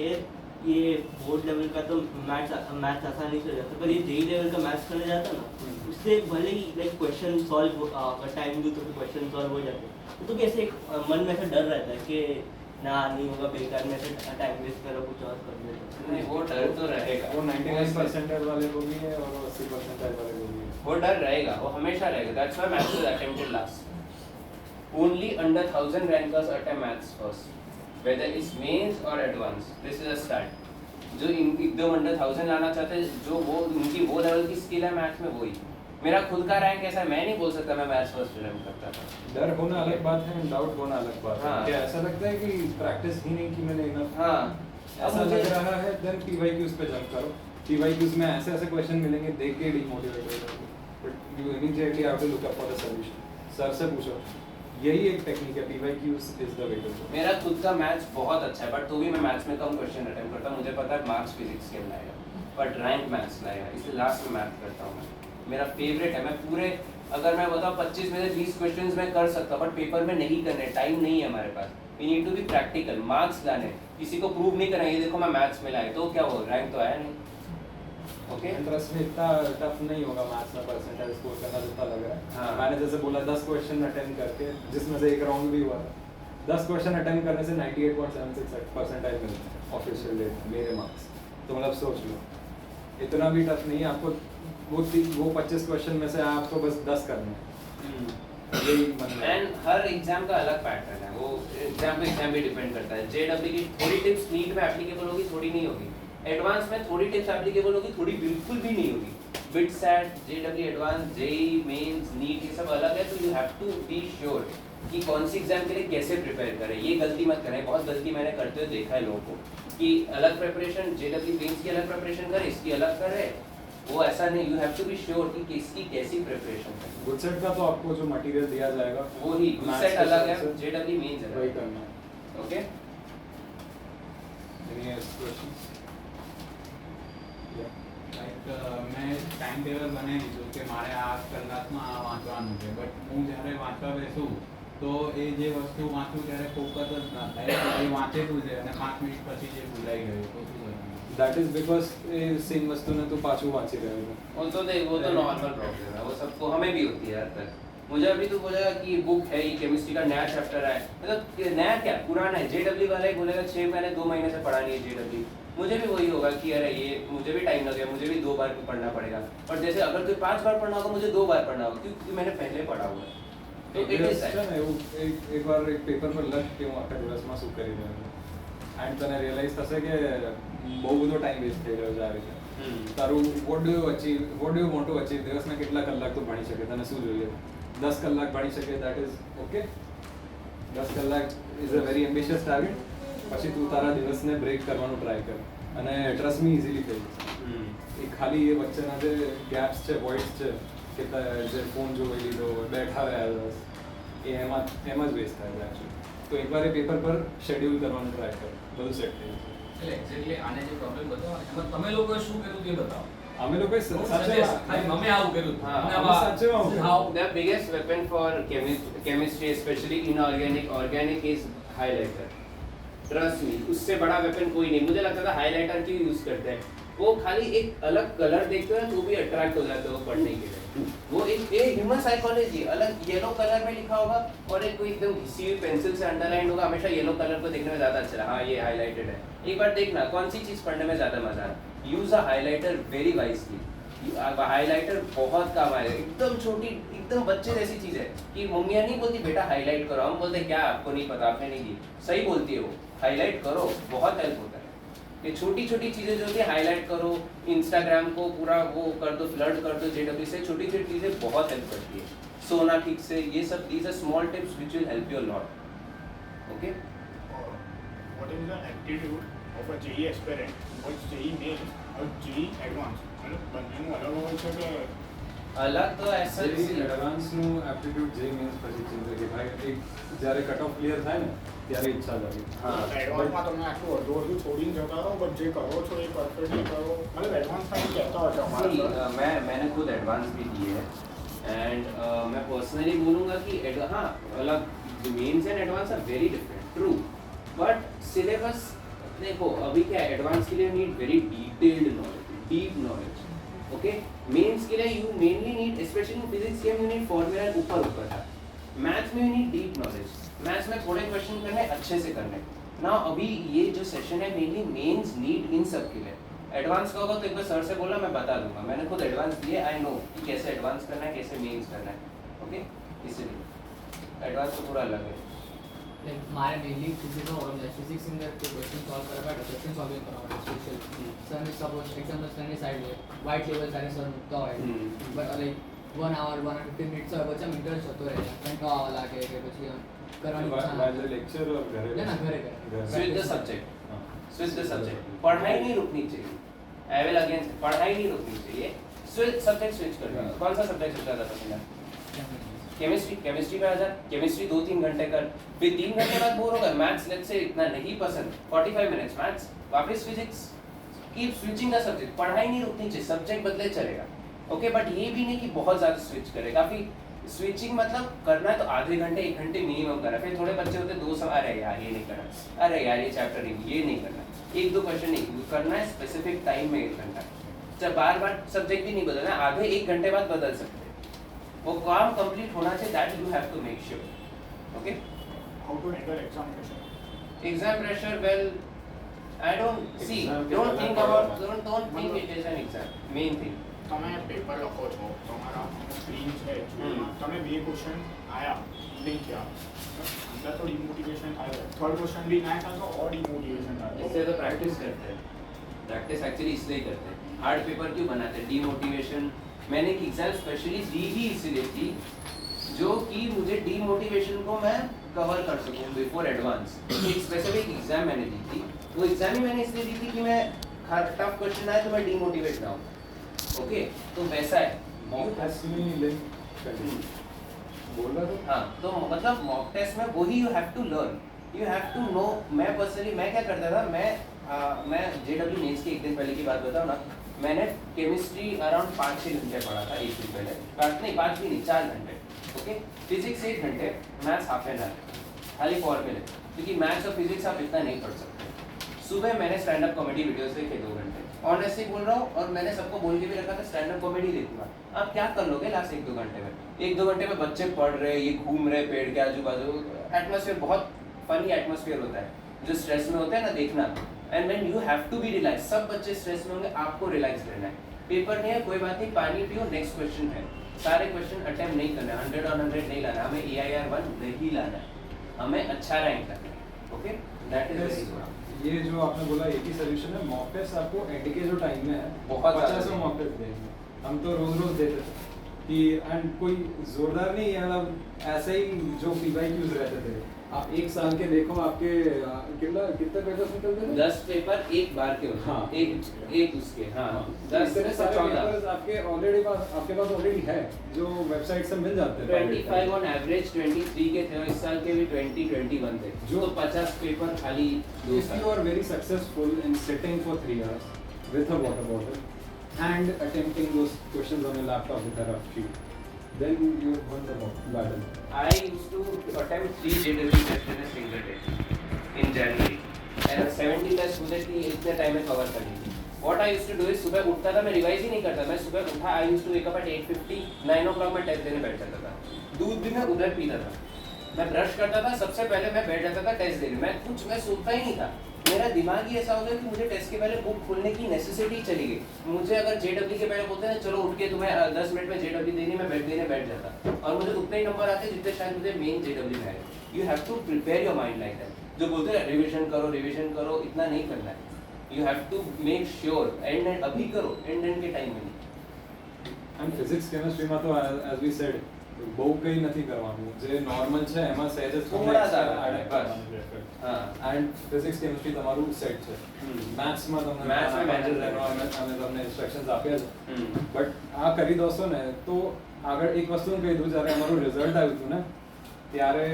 ये बोर्ड लेवल का तो मैथ्स आसानी से हो जाता है पर ये जेई लेवल का मैथ्स करने जाता है ना उससे भले ही लाइक क्वेश्चन सॉल्व अगर टाइम दूँ तो क्वेश्चन सॉल्व हो जाते हैं तो भी ऐसे एक मन में ऐसा डर रहता है कि ना नहीं होगा बेकार में ऐसे टाइम वेस्ट करो कुछ और कर दो नहीं वो डर तो रहेगा वो 99 परसेंटाइल वाले को भी है और 80 परसेंटाइल वाले को भी है वो डर रहेगा वो हमेशा रहेगा that's why maths is attempted last only under 1000 rankers attempt maths first whether it's mains और advance this is a start जो एकदम अंडर 1000 लाना चाहते हैं जो वो उनकी वो लेवल की स्किल है मैथ्स में वही मेरा खुद का रैंक ऐसा है, मैं नहीं बोल सकता मैं मैथ्स फर्स्ट अटेम्प्ट करता था। डर होना अलग बात है, डाउट होना अलग बात है। हाँ। क्या ऐसा लगता है कि प्रैक्टिस ही नहीं की मैंने इनफ? हाँ, ऐसा लग रहा है, देन पीवाईक्यूज पे जंप करो। पीवाईक्यूज में ऐसे ऐसे क्वेश्चन मिलेंगे, देख के डिमोटिवेट हो जाओगे, but you immediately have to look up for the solution. Sir से पूछो, यही एक टेक्निक है, PYQs is the way to go. मेरा खुद का मैथ्स बहुत अच्छा है, बट तो भी मैं मैथ्स में कम क्वेश्चन अटेम्प्ट करता हूँ। मुझे पता है मार्क्स फिजिक्स के लाएगा, बट रैंक मैथ्स लाएगा, इसलिए लास्ट में मैथ करता हूँ मैं। मेरा फेवरेट है। मैं पूरे, अगर मैं बताऊँ 25 में से 20 क्वेश्चंस मैं कर सकता हूँ, बट पेपर में नहीं करने, टाइम नहीं है हमारे पास। We need to be practical, marks लाने, किसी को प्रूव नहीं करना ये देखो मैं मैथ्स में लाया, तो क्या हो, रैंक तो आया नहीं। ओके, इंटरेस्ट में इतना टफ नहीं होगा मैथ्स में परसेंटाइल स्कोर करना जितना लग रहा है। हाँ। मैंने जैसे बोला 10 क्वेश्चन अटेम्प्ट करके, जिसमें से एक राउंड भी हुआ था, 10 क्वेश्चन अटेम्प्ट करने से 98.76 परसेंटाइल मिलते हैं ऑफिशियल डेट में मेरे मार्क्स। तो मतलब सोच लो, इतना भी टफ नहीं है आपको। वो 25 क्वेश्चन में से आपको बस 10 करने हैं, यही मतलब। एंड हर एग्जाम का अलग पैटर्न है, वो एग्जाम पे एग्जाम भी डिपेंड करता है। जेडब्ल्यू की थोड़ी टिप्स नीट में एप्लीकेबल होगी, थोड़ी नहीं होगी। एडवांस में थोड़ी टिप्स एप्लीकेबल होगी, थोड़ी बिल्कुल भी नहीं होगी। BITSAT, JW advanced, JEE Mains, NEET, ये सब अलग है। तो you have to be sure कि कौन सी एग्जाम के लिए कैसे प्रिपेयर करें। ये गलती मत करें, बहुत गलती मैंने करते हुए देखा है लोगों को कि अलग प्रिपरेशन, जेडब्ल्यू मेंस की अलग प्रिपरेशन करे, इसकी अलग करे। वो ऐसा नहीं, you have to be sure कि किसकी कैसी प्रिपरेशन है। गुडसेट का तो आपको जो मटेरियल दिया जाएगा वो ही सेट अलग है, जेडब्ल्यू मेंस वही अलग है। करना है। Okay, Any other questions? Yeah. મેં ટાઈમ ટેબલ બનાવી દીધું કે મારે આ કલાકમાં આ વાંચવાનું છે, બટ હું જ્યારે વાંચવા બેસું તો એ જે વસ્તુ વાંચું ત્યારે ફોકસ જ ના થાય, એ વાંચેલું છે અને 5 મિનિટ પછી જે ભૂલાઈ ગયું તો શું કરવાનું? That is because सेम वस्तु ने तो पाछू वांची रहे हो। वो तो देख, वो तो नॉर्मल प्रॉब्लम है, वो सबको, हमें भी होती है यार तक। मुझे अभी तो बोलेगा कि ये बुक है, ये केमिस्ट्री का नया चैप्टर है, मतलब नया क्या पुराना है। जेडब्ल्यू वाला ही बोलेगा 6 महीने 2 महीने से पढ़ा नहीं है जेडब्ल्यू। मुझे भी वही होगा कि अरे ये मुझे भी टाइम लगेगा, मुझे भी 2 बार पढ़ना पड़ेगा। और जैसे अगर कोई 5 बार पढ़ना होगा, मुझे 2 बार पढ़ना होगा, क्योंकि मैंने पहले पढ़ा हुआ है। तो इट इज एक बार एक पेपर पर लग के હું આખા દિવસમાં શું કરી રહ્યો એન્ડ તને રિયલાઇઝ થશે કે બહુ બધો ટાઈમ વેસ્ટ થઈ રહ્યો છે આ રીતે. તારું what do you want to achieve? દિવસના કેટલા કલાક તું ભણી શકે? તને શું જોઈએ? 10 કલાક ભણી શકે, that is okay. 10 કલાક is a very ambitious target. પછી તું તારા દિવસને બ્રેક કરવાનું ટ્રાય કર અને ટ્રસ્ટ મી ઇઝીલી થઈ જશે. એ ખાલી એ વચ્ચેના જે ગેપ્સ છે, વોઇડ્સ છે કે જે ફોન જોઈ લીધો, બેઠા રહ્યા બસ, એ એમાં જ વેસ્ટ થાય છે એકચ્યુઅલી. તો એકવાર એ પેપર પર શેડ્યુલ કરવાનું ટ્રાય કર, બધું સેટ થઈ જશે. એટલે એક્ઝેક્ટલી આને જે પ્રોબ્લેમ બતાવો એમાં તમે લોકોએ શું કર્યું તે બતાવો. અમે લોકોએ અમે આવું કર્યું. How the biggest weapon for chemistry, especially inorganic is highlighter. Trust me, उससे बड़ा वेपन कोई नहीं. मुझे लगता था हाइलाइटर क्यों यूज करते हैं, वो खाली एक अलग कलर देखते हो ना तो भी अट्रैक्ट हो जाते हो पढ़ने के लिए. वो एक ह्यूमन साइकोलॉजी, अलग येलो कलर में लिखा होगा और एक कोई एकदम घिसी हुई पेंसिल से अंडरलाइन होगा, हमेशा येलो कलर को देखने में ज्यादा अच्छा लगा, हाँ ये हाईलाइटेड है. एक बार देखना कौन सी चीज पढ़ने में ज्यादा मजा है. Use a highlighter very wisely. Highlighter बहुत काम आएगा. एकदम छोटी, एकदम बच्चे जैसी चीज है कि मम्मियाँ नहीं बोलती बेटा हाईलाइट करो, हम बोलते क्या आपको नहीं पता, आपने नहीं की. सही बोलती है वो, हाईलाइट करो, बहुत हेल्प होता है. ये छोटी छोटी चीजें जो होती है हाईलाइट करो, इंस्टाग्राम को पूरा वो कर दो, फ्लड कर दो जेडब्ल्यू से, छोटी छोटी चीजें बहुत हेल्प करती है. सोना ठीक से, ये सब these are small tips which will help you a lot. Okay, what is the aptitude of a JEE aspirant towards JEE mains और JEE advanced? मतलब બંનેનું અલગ હોય છે કે अलग तो ऐसा એડવાન્સનું એપ્ટિટ્યૂડ જે મીન્સ પછી ચિંતા કે ભાઈ એક જ્યારે કટ ઓફ ક્લિયર થાય ને ત્યારે ઈચ્છા જાગે. हाँ. એડવાન્સમાં તમે આટલું અડધું છોડીને જતા રહો, બટ જે કરો છો એ પરફેક્ટલી કરો. मतलब एडवांस खाली कहता हो हमारा See, सर. मैंने खुद एडवांस भी दिए है एंड मैं पर्सनली बोलूँगा कि हाँ अलग Mains and advanced are very different, true. But syllabus देखो अभी क्या है, एडवांस के लिए need very detailed knowledge, deep knowledge. Okay, Mains के लिए you mainly need, specially physics के यू नीड फॉर्मूला ऊपर था. मैथ्स में you need deep knowledge. Maths में थोड़े क्वेश्चन करने अच्छे से करने. ना अभी ये जो सेशन है मेनली मेंस नीड इन सब के लिए. एडवांस का होगा तो एक बार सर से बोला, मैं बता दूंगा. मैंने खुद एडवांस दिए, आई नो कि कैसे एडवांस करना है, कैसे मेंस करना है. ओके, इसलिए एडवांस तो थोड़ा अलग है. लाइक मारे मेनली फिजिक्स में प्रॉब्लम है. फिजिक्स અંદર કે ક્વેશ્ચન સોલ્વ કરવા માટે ક્વેશ્ચન સોલ્વિંગ કરવાનું સ્પેશિયલ સર ને સપોઝ એક્ઝામ્પલ સરની સાઈડ લે વ્હાઇટ લેવલ સારે સર મૂકતા હોય, બટ લાઈક 1 hour 150 મિનિટ વચ્ચે ઇન્ટરેસ્ટ જતો રહે છે કંટાળો લાગે કે પછી કરવાની ઈચ્છા ના वाले लेक्चर और घरे ના ઘરે switch the subject, switch the subject, पढ़ाई नहीं रुकनी चाहिए, आई विल अगेन पढ़ाई नहीं रुकनी चाहिए, स्विच सब्जेक्ट स्विच कर दो। कौन सा सब्जेक्ट सबसे ज़्यादा पसंद है? केमिस्ट्री, केमिस्ट्री पे आ जा, केमिस्ट्री 2-3 घंटे कर, फिर 3 घंटे बाद बोर होगा, मैथ्स लेट्स से इतना नहीं पसंद, 45 मिनट्स मैथ्स, वापस physics, keep switching the subject, पढ़ाई नहीं रुकनी चाहिए, सब्जेक्ट बदले चलेगा, ओके, बट ये भी नहीं कि बहुत ज़्यादा स्विच करे, काफ़ी स्विचिंग मतलब करना है तो आधे घंटे 1 घंटे मिनिमम करना। फिर थोड़े बच्चे होते हैं 2 सौ, अरे यार ये नहीं करना, अरे यार ये चैप्टर ये नहीं करना, 1-2 क्वेश्चन नहीं करना है, स्पेसिफिक टाइम में 1 घंटा। जब बार बार सब्जेक्ट भी नहीं बदलना, आधे 1 घंटे बाद बदल सकते हैं, वो काम कंप्लीट होना चाहिए, that you have to make sure, okay. How to handle exam pressure? Exam pressure, well, I don't see, don't think about, don't think it is an exam, main thing. તમે પેપર લખો છો, તમારા screen છે, તમે 2 question આયા નહીં થયા, અંદર તો ડિમોટિવેશન થાય, થર્ડ ક્વેશ્ચન भी ना था तो और डिमोटिवेशन था। इसलिए तो प्रैक्टिस करते हैं, प्रैक्टिस एक्चुअली इसलिए करते हैं, हार्ड पेपर क्यों बनाते हैं? डीमोटिवेशन, मैंने एक एग्जाम स्पेशली दी ही इसलिए थी जो कि मुझे डीमोटिवेशन को मैं कवर कर सकूं बिफोर एडवांस। एक स्पेसिफिक एग्जाम मैंने दी थी, वो एग्जाम ही मैंने इसलिए दी थी कि मैं टफ क्वेश्चन आए तो मैं डीमोटिवेट ना हूं, ओके, तो वैसा है। मॉक टेस्ट में लिंक कर बोल रहा था। हाँ, तो मतलब मॉक टेस्ट में वही you have to learn, you have to know. मैं पर्सनली मैं क्या करता था, मैं जेडब्ल्यू मेंस की 1 दिन पहले की बात बताऊँ ना, मैंने केमिस्ट्री अराउंड 5-6 घंटे पढ़ा था 1 दिन पहले, 5 भी नहीं 4 घंटे, ओके। फिजिक्स 1 घंटे, मैथ्स हाफ एन आवर, खाली फॉर्मूले, क्योंकि मैथ्स और फिजिक्स आप इतना नहीं पढ़ सकते। सुबह मैंने स्टैंड अप कॉमेडी वीडियोस देखे 2 घंटे, ऑनेस्टली बोल रहा हूँ, और मैंने सबको बोल के भी रखा था स्टैंड अप कॉमेडी देखूंगा। आप क्या कर लोगे लास्ट 1-2 घंटे में? 1-2 घंटे में बच्चे पढ़ रहे, ये घूम रहे पेड़ के आजू बाजू, एटमॉस्फेयर बहुत फनी एटमॉस्फेयर होता है जो स्ट्रेस में होता है ना, देखना। And when you have to be relax, सब बच्चे स्ट्रेस में होंगे, आपको रिलैक्स रहना है। पेपर नहीं है कोई बात नहीं, पानी पियो, नेक्स्ट क्वेश्चन है, सारे क्वेश्चन अटेम्प्ट नहीं करना, 100 on 100 नहीं लाना, हमें EIR1 नहीं लाना है, हमें अच्छा रैंक करना है, okay, that is very good. ये जो आपने बोला एक ही सोल्यूशन है, मॉक टेस्ट आपको एंड के जो टाइम में है बहुत 50 मॉक टेस्ट देंगे, हम तो रोज देते थे कि, एंड कोई जोरदार नहीं है, मतलब ऐसे ही जो PYQs रहते थे, आप 1 साल के देखो आपके कितने पेपर्स निकलते थे? 10 पेपर एक बार के होते हैं, हाँ। एक उसके, हाँ, 10 इतने से सारे 14, पेपर्स आपके पास ऑलरेडी है, जो वेबसाइट से मिल जाते हैं। 25 ऑन एवरेज, 23 के थे, और इस साल के भी 20-21 थे, जो तो 50 पेपर खाली 2 If साल। you are very successful in sitting for 3 hours with a water bottle and attempting those questions on your laptop with a rough sheet, then you won the battle. I used to attempt 3 JW tests in a single day in January, and 70 tests मुझे इतने time में cover करनी थी। What I used to do is, सुबह उठता था, मैं revise ही नहीं करता, मैं सुबह उठा, I used to wake up at 8:50, 9 o'clock मैं टेस्ट देने बैठ जाता था, दूध भी मैं उधर पीता था, मैं ब्रश करता था, सबसे पहले मैं बैठ जाता था टेस्ट देने, मैं सोचता ही नहीं था, मेरा दिमाग ही ऐसा हो गया कि मुझे टेस्ट के पहले बुक खोलने की नेसेसिटी चली गई। मुझे अगर JW के पहले बोलते हैं चलो उठ के तुम्हें 10 मिनट में JW देनी, मैं बैठ जाता, और मुझे उतने ही नंबर आते जितने शायद मुझे मेन JW में आए। You have to prepare your mind like that. जो बोलते हैं रिविजन करो, इतना नहीं करना है, you have to make sure and अभी करो, एंड के टाइम में नहीं। And physics chemistry માં તો as we said બહુ કંઈ નથી કરવાનું, જે નોર્મલ છે એમાં સહેજ જ થોડા extra સારા add બસ. કરવાનું છે. हाँ, And physics chemistry તમારું સેટ છે. Maths માં તમને Maths માં manage manage કરવાનો અને તમને instructions આપ્યા છે. हम्म, બટ આ કરી દોશો ને તો આગળ એક વસ્તુ હું કહી દઉં, જ્યારે અમારું રિઝલ્ટ આવ્યું હતું ને ત્યારે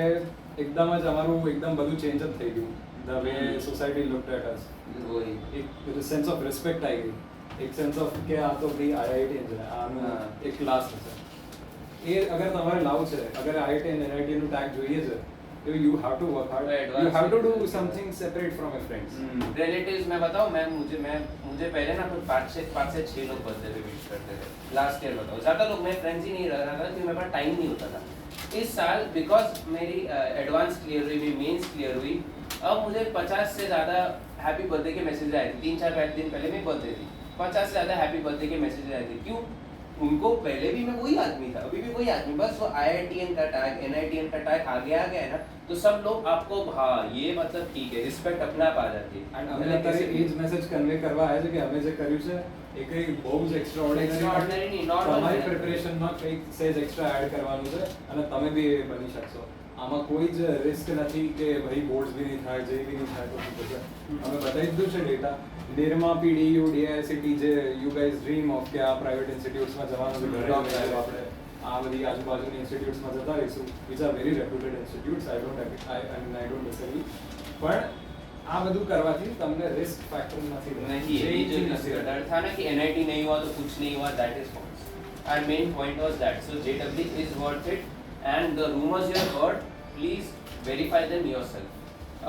એકદમ જ અમારું એકદમ બધું ચેન્જ જ થઈ ગયું. ધ વે સોસાયટી લુક્ડ એટ અસ, वही એક સેન્સ ઓફ રિસ્પેક્ટ આવી ગઈ, એક સેન્સ ઓફ કે આ તો ભાઈ IIT છે, આનું હા. એક ક્લાસ છે. એ અગર તમારે લાવવું છે, અગર IIT અને NIT નું ટેગ જોઈએ છે, तो you have to work hard, Advance you have to do with- something separate from your friends. Relatives मैं बताऊं, मुझे पहले ना कुछ 5 से 6 लोग बर्थडे पे विश करते थे लास्ट ईयर। बताओ ज़्यादा लोग, मैं फ्रेंड्स ही नहीं रह रहा था क्योंकि मेरे पास टाइम नहीं होता था। इस साल बिकॉज मेरी एडवांस क्लियर हुई, मेरी मेंस क्लियर हुई, अब मुझे 50 से ज़्यादा हैप्पी बर्थडे के मैसेज आए थे। 3-4 दिन पहले मेरी बर्थडे थी, 50 से ज़्यादा हैप्पी बर्थडे के मैसेज आए थे। क्यों? उनको पहले भी मैं वही आदमी था, अभी भी वही आदमी, बस वो IITN का टैग NITN का टैग आगे आ गया है ना, तो सब लोग आपको हाँ ये मतलब ठीक है, रिस्पेक्ट अपने आप आ जाती है। एंड અમે અત્યારે એ જ મેસેજ કન્વે કરવા આવ્યા છે કે અમે જે કર્યું છે એ કંઈ બહુ જ Extraordinary નહીં, normal તમારી છે. પ્રિપરેશનમાં કંઈક સેજ એક્સ્ટ્રા એડ કરવાનું છે અને તમે બી એ બની શકશો. આમાં કોઈ જ રિસ્ક નથી કે ભાઈ બોર્ડ્સ બી નહીં થાય, જે બી નહીં થાય તો શું થશે. અમે બતાવી દીધું છે ડેટા. નિરમા, PDU, DICT જે યુ ગાઈઝ ડ્રીમ ઓફ કે આ પ્રાઇવેટ ઇન્સ્ટિટ્યૂટ્સમાં જવાનું છે, ઘરે આપણે આ બધી આજુબાજુની ઇન્સ્ટિટ્યૂટ્સમાં જતા રહીશું, which are very reputed institutes. I don't disagree, પણ આ બધું કરવાથી તમને રિસ્ક ફેક્ટર નથી नहीं, ये जो डर था ना कि NIT नहीं हुआ तो कुछ नहीं हुआ, that is false. Our main point was that. So JEE is worth it, and the rumors you have heard, please verify them yourself.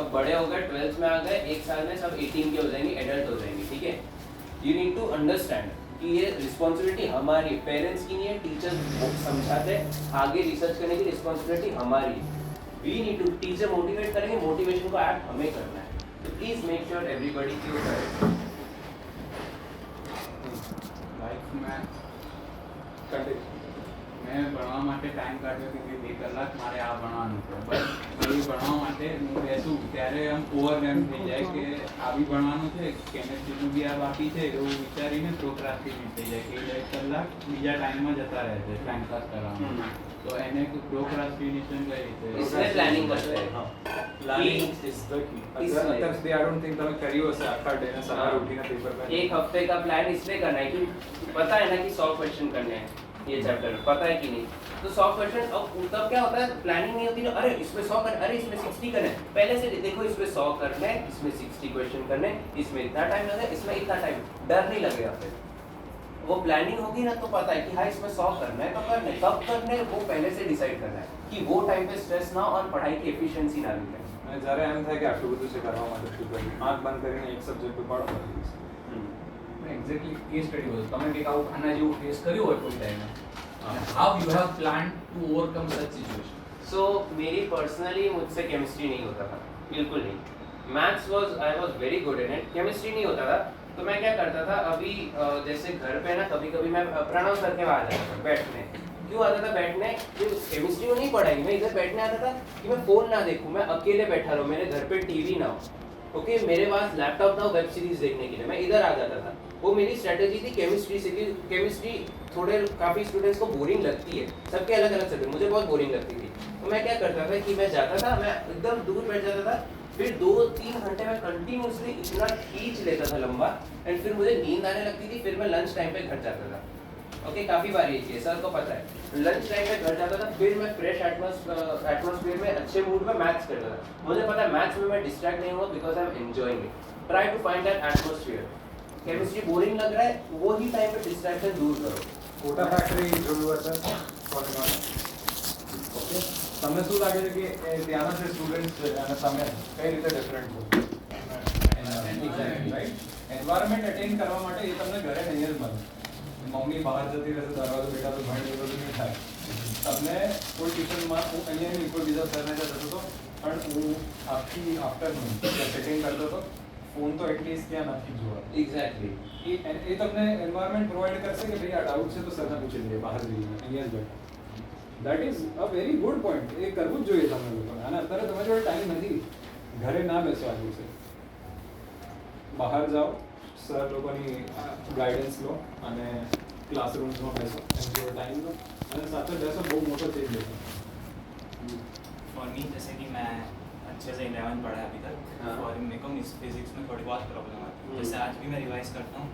अब बड़े हो गए, 12th में आ गए, एक साल में सब 18 के हो जाएंगे, एडल्ट हो जाएंगे, ठीक है. यू नीड टू अंडरस्टैंड कि ये रिस्पॉन्सिबिलिटी हमारी, पेरेंट्स की नहीं है, टीचर्स समझाते आगे रिसर्च करने की रिस्पॉन्सिबिलिटी हमारी. We need to, teacher motivate करेंगे, मोटिवेशन को ऐड हमें करना है. तो प्लीज मेक श्योर एवरीबॉडी क्यों करे. લાઈફ મેં કન્ટિન્યુ. મેં ભણવા માટે ટાઈમ કાઢ્યો કે 2 કલાક મારે આ ભણવાનું છે, બસ એ ભણવા માટે હું બેસું ત્યારે આમ ઓવરવેલ્મ થઈ જાય કે આ બી ભણવાનું છે, કેમેસ્ટ્રીનું બી આ બાકી છે, એવું વિચારીને પ્રોક્રાસ્ટિનેટ થઈ જાય કે 2 કલાક બીજા ટાઈમમાં જતા રહે છે ટાઈમ પાસ કરવામાં. તો એને પ્રોક્રાસ્ટિનેશન કઈ રીતે? इसमें प्लानिंग करते हैं. Planning is the key. અત્યાર સુધી આઈ ડોન્ટ થિંક તમે કર્યું હશે આખા ડેને સવારે ઉઠીને પેપર પર. एक हफ्ते का प्लान इसलिए करना है कि पता है ना कि 100 क्वेश्चन करने हैं ये चैप्टर में, पता है कि नहीं. तो 100 क्वेश्चन, अब तब क्या होता है, प्लानिंग नहीं होती ना, अरे इसमें 100 करना, अरे इसमें 60 करना है. पहले से देखो इसमें 100 करना है, इसमें 60 क्वेश्चन करने, इसमें इतना टाइम लगेगा, इसमें इतना टाइम, डर नहीं लगेगा. फिर वो प्लानिंग होगी ना तो पता है कि हाँ इसमें 100 करना है, तो करना है, कब करना है वो पहले से डिसाइड करना है कि वो टाइम पे स्ट्रेस ना और पढ़ाई की एफिशिएंसी ना भी करे. અને જ્યારે એમ થાય કે આટલું બધું છે કરવા માટે શું કર્યું, આંખ બંધ કરીને એક સબ્જેક્ટ પર પઢો. એક્ઝેક્ટલી કેસ સ્ટડી હોય, તમે કંઈક આવું આના જેવું ફેસ કર્યું હોય કોઈ ટાઈમે, how you have plan to overcome such situation. So मेरी पर्सनली मुझसे केमिस्ट्री नहीं होता था, बिल्कुल नहीं. Maths was, I was very good in it, chemistry नहीं होता था. तो मैं क्या करता था, अभी जैसे घर पे ना कभी कभी मैं प्रणव सर के वहाँ आ जाता था बैठने. क्यों आता था बैठने, कि केमिस्ट्री में नहीं पढ़ाई, मैं इधर बैठने आता था कि मैं फ़ोन ना देखूँ, मैं अकेले बैठा रहूँ, मेरे घर पे टीवी ना हो, ओके, मेरे पास लैपटॉप ना हो वेब सीरीज देखने के लिए, मैं इधर आ जाता था. वो मेरी स्ट्रेटेजी थी केमिस्ट्री से, कि केमिस्ट्री थोड़े काफ़ी स्टूडेंट्स को बोरिंग लगती है, सबके अलग अलग सब्जेक्ट, मुझे बहुत बोरिंग लगती थी. तो मैं क्या करता था कि मैं जाता था, मैं एकदम दूर बैठ जाता था, फिर 2-3 घंटे में कंटिन्यूसली इतना खींच लेता था लंबा, एंड फिर मुझे नींद आने लगती थी, फिर मैं लंच टाइम पे घर जाता था. ओके, काफ़ी बार ये चीज़ सर को पता है. लंच टाइम पे घर जाता था, फिर मैं फ्रेश एटमॉस्फेयर में अच्छे मूड में मैथ्स करता था. मुझे पता है मैथ्स में मैं डिस्ट्रैक्ट नहीं हुआ, because I am enjoying it. Try to find that atmosphere. Chemistry boring लग रहा है, वो ही टाइम पे डिस्ट्रैक्शन दूर करो. ફોટા ફેક્ટરી જોયું હશે કોલેજમાં. ઓકે, તમને શું લાગે છે કે ત્યાંના જે સ્ટુડન્ટ્સ છે અને તમે કઈ રીતે ડિફરન્ટ છો? રાઈટ. એન્વાયરમેન્ટ અટેન કરવા માટે એ તમને ઘરે નહીં જ મળે. મમ્મી બહાર જતી રહેશે, દરવાજો બેઠા તો ભણી લેતો તો નહીં થાય. તમને કોઈ ટ્યુશનમાં હું અહીંયા નહીં, કોઈ બીજા સરને ત્યાં જતો હતો, પણ હું આખી આફ્ટરનૂન સેટિંગ કરતો હતો. ફોન તો એટલીસ્ટ ત્યાં નથી જોવા. एग्जैक्टली. એ તમને એન્વાયરમેન્ટ પ્રોવાઈડ કરશે કે ભાઈ આ ડાઉટ છે તો સરને પૂછી લઈએ બહાર જઈને, અહીંયા જ બેઠા. That is a very good point. એ કરવું જ જોઈએ તમે લોકોને. અને અત્યારે તમારી જોડે ટાઈમ નથી, ઘરે ના બેસવા જેવું છે. બહાર જાઓ, સર લોકોની ગાઈડન્સ લો અને ક્લાસરૂમ્સમાં બેસો, એમની જોડે ટાઈમ લો અને સાથે બેસો, બહુ મોટો ચેન્જ દેખો. फॉर मी जैसे कि मैं अच्छे से 11 पढ़ा है अभी तक, हाँ. और मेरे को फिजिक्स में थोड़ी बहुत प्रॉब्लम आती है. जैसे आज भी मैं रिवाइज करता हूँ,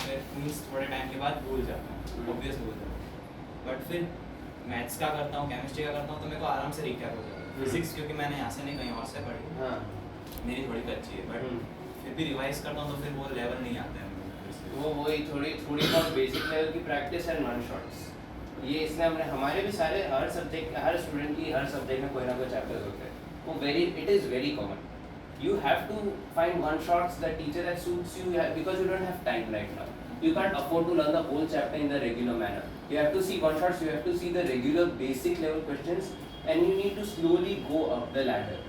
फिर मीन्स थोड़े टाइम के बाद भूल जाता हूँ, ऑब्वियस भूल जाता हूँ. बट फिर मैथ्स का करता हूँ, केमिस्ट्री का करता हूँ, तो मेरे को आराम से रिकैप हो जाता है. फिजिक्स क्योंकि मैंने यहाँ से नहीं कहीं और से पढ़ी, हाँ. मेरी थोड़ी कच्ची है, बट फिर भी रिवाइज करता हूँ तो फिर वो लेवल नहीं आता है मेरे को. वो वही थोड़ी बहुत बेसिक लेवल की प्रैक्टिस एंड वन शॉट्स. ये इसलिए हमने, हमारे भी सारे हर सब्जेक्ट, हर स्टूडेंट की हर सब्जेक्ट में कोई ना कोई चैप्टर्स होते हैं. वो very, it is very common. You have to find one shots, the teacher that suits you, because you don't have time right now. You can't afford to learn the whole chapter in the regular manner. You have to see one shots, you have to see the regular basic level questions, and you need to slowly go up the ladder.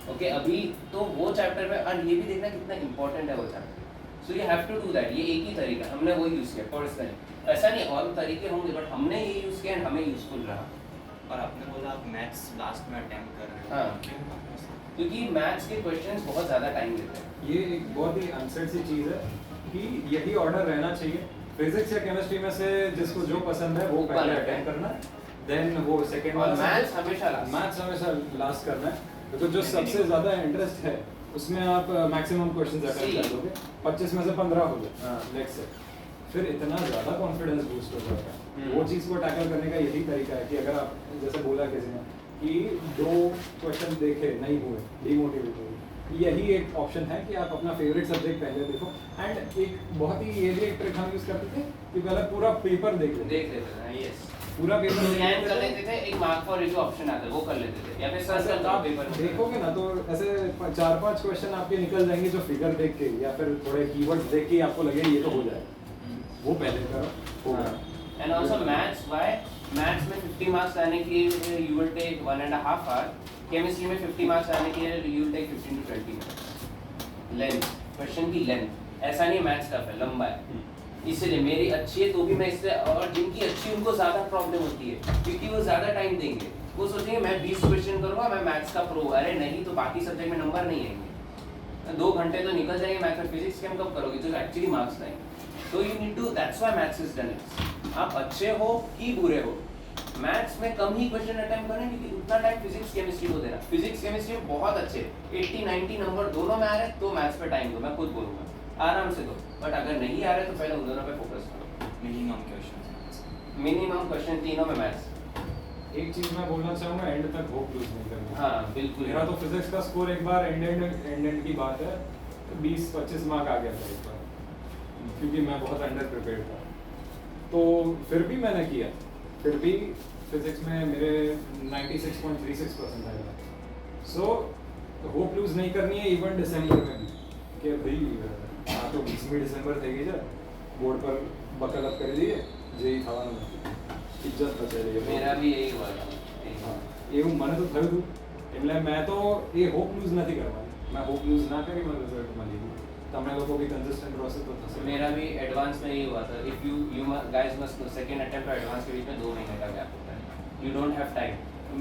Okay, अभी तो वो chapter में, और ये भी देखना कितना important है वो चैप्टर. So you have to do that. ये एक ही तरीका, हमने वो यूज़ किया पर्सनली, ऐसा नहीं और तरीके होंगे बट हमने ये यूज़ किया एंड हमें यूज़फुल रहा। और आपने बोला आप मैथ्स लास्ट में अटेम्प्ट कर रहे हो, हाँ। क्यों? क्योंकि मैथ्स के क्वेश्चंस बहुत ज़्यादा टाइम लेते हैं। ये एक बहुत ही अनसेट सी चीज़ है कि यही ऑर्डर रहना चाहिए, फिजिक्स या केमिस्ट्री में से जिसको जो पसंद है वो पहले अटेम्प्ट करना, देन वो सेकेंड और वाला मैथ्स हमेशा लास्ट। मैथ्स हमेशा लास्ट करना है, तो जो सबसे ज़्यादा इंटरेस्ट है उसमें आप मैक्सिमम क्वेश्चंस अटेम्प्ट कर दोगे, 25 में से 15 हो गए नेक्स्ट से, फिर इतना ज़्यादा कॉन्फिडेंस बूस्ट हो जाएगा। वो चीज़ को टैकल करने का यही तरीका है कि अगर आप जैसे बोला किसी ने कि 2 क्वेश्चन देखे नहीं हुए, डिमोटिवेट हुए, यही एक ऑप्शन है कि आप अपना फेवरेट सब्जेक्ट पहले देखो। एंड एक बहुत ही ये भी एक ट्रिक हम यूज़ करते थे कि पहले पूरा पेपर देख लेते थे। यस, पूरा पेपर स्कैन कर लेते थे, एक मार्क फॉर इट ऑप्शन आता है वो कर लेते थे, या फिर सर्च करके आप पेपर देखोगे ना तो ऐसे 4-5 क्वेश्चन आपके निकल जाएंगे जो फिगर देख के या फिर थोड़े कीवर्ड्स देख के आपको लगे ये तो हो जाएगा, वो पहले करो। And also maths, why maths में 50 मार्क्स आने के लिए you will take 1.5 hour, chemistry में 50 मार्क्स आने के लिए you will take 15 to 20 minutes. Length, question की लेंथ, ऐसा नहीं मैथ्स टफ है, लंबा है, इसलिए मेरी अच्छी है तो भी मैं इससे, और जिनकी अच्छी उनको ज़्यादा प्रॉब्लम होती है क्योंकि वो ज़्यादा टाइम देंगे, वो सोचेंगे मैं 20 क्वेश्चन करूँगा मैं मैथ्स का प्रो, अरे नहीं तो बाकी सब्जेक्ट में नंबर नहीं आएंगे, 2 घंटे तो निकल जाएंगे मैथ्स और फिजिक्स के, हम कब करोगे जो एक्चुअली मार्क्स लाएंगे। तो you need to, that's why maths is done. आप अच्छे हो कि बुरे हो, मैथ्स में कम ही क्वेश्चन अटेम्प्ट करें क्योंकि उतना टाइम फिजिक्स केमिस्ट्री को देना। फिजिक्स केमिस्ट्री में बहुत अच्छे 80-90 नंबर दोनों में आ रहे तो मैथ्स पे टाइम दो, मैं खुद बोलूँगा आराम से दो, बट अगर नहीं आ रहे तो पहले उन दोनों पे फोकस करो। मिनिमम क्वेश्चन तीनों में मैथ्स। एक चीज़ मैं बोलना चाहूँगा, एंड तक होप लूज नहीं करना। हाँ बिल्कुल। मेरा तो फिजिक्स का स्कोर एक बार एंड की बात है 20-25 मार्क आ गया था एक बार, क्योंकि मैं बहुत अंडर प्रिपेयर्ड था, तो फिर भी मैंने किया, फिर भी फिजिक्स में मेरे 96.36% आएगा। सो होप लूज नहीं करनी है इवन दिसंबर में भी, कि भाई हाँ तो 20 दिसंबर थे जा बोर्ड पर बकल अप कर दिए जेई થવાનું નથી, इज्जत बचाई रही है। मेरा भी यही हुआ था। हाँ એવું મને તો થયું હતું, એટલે મેં તો એ હોપ લૂઝ નથી કરવાની, मैं होप लूज ना करी मैं रिजल्ट में ली, તમને લોકો भी कंसिस्टेंट प्रोसेस तो થશે। मेरा भी एडवांस में यही हुआ था। If you guys must know second attempt और एडवांस के बीच में 2 महीने का गैप होता है, you don't have time.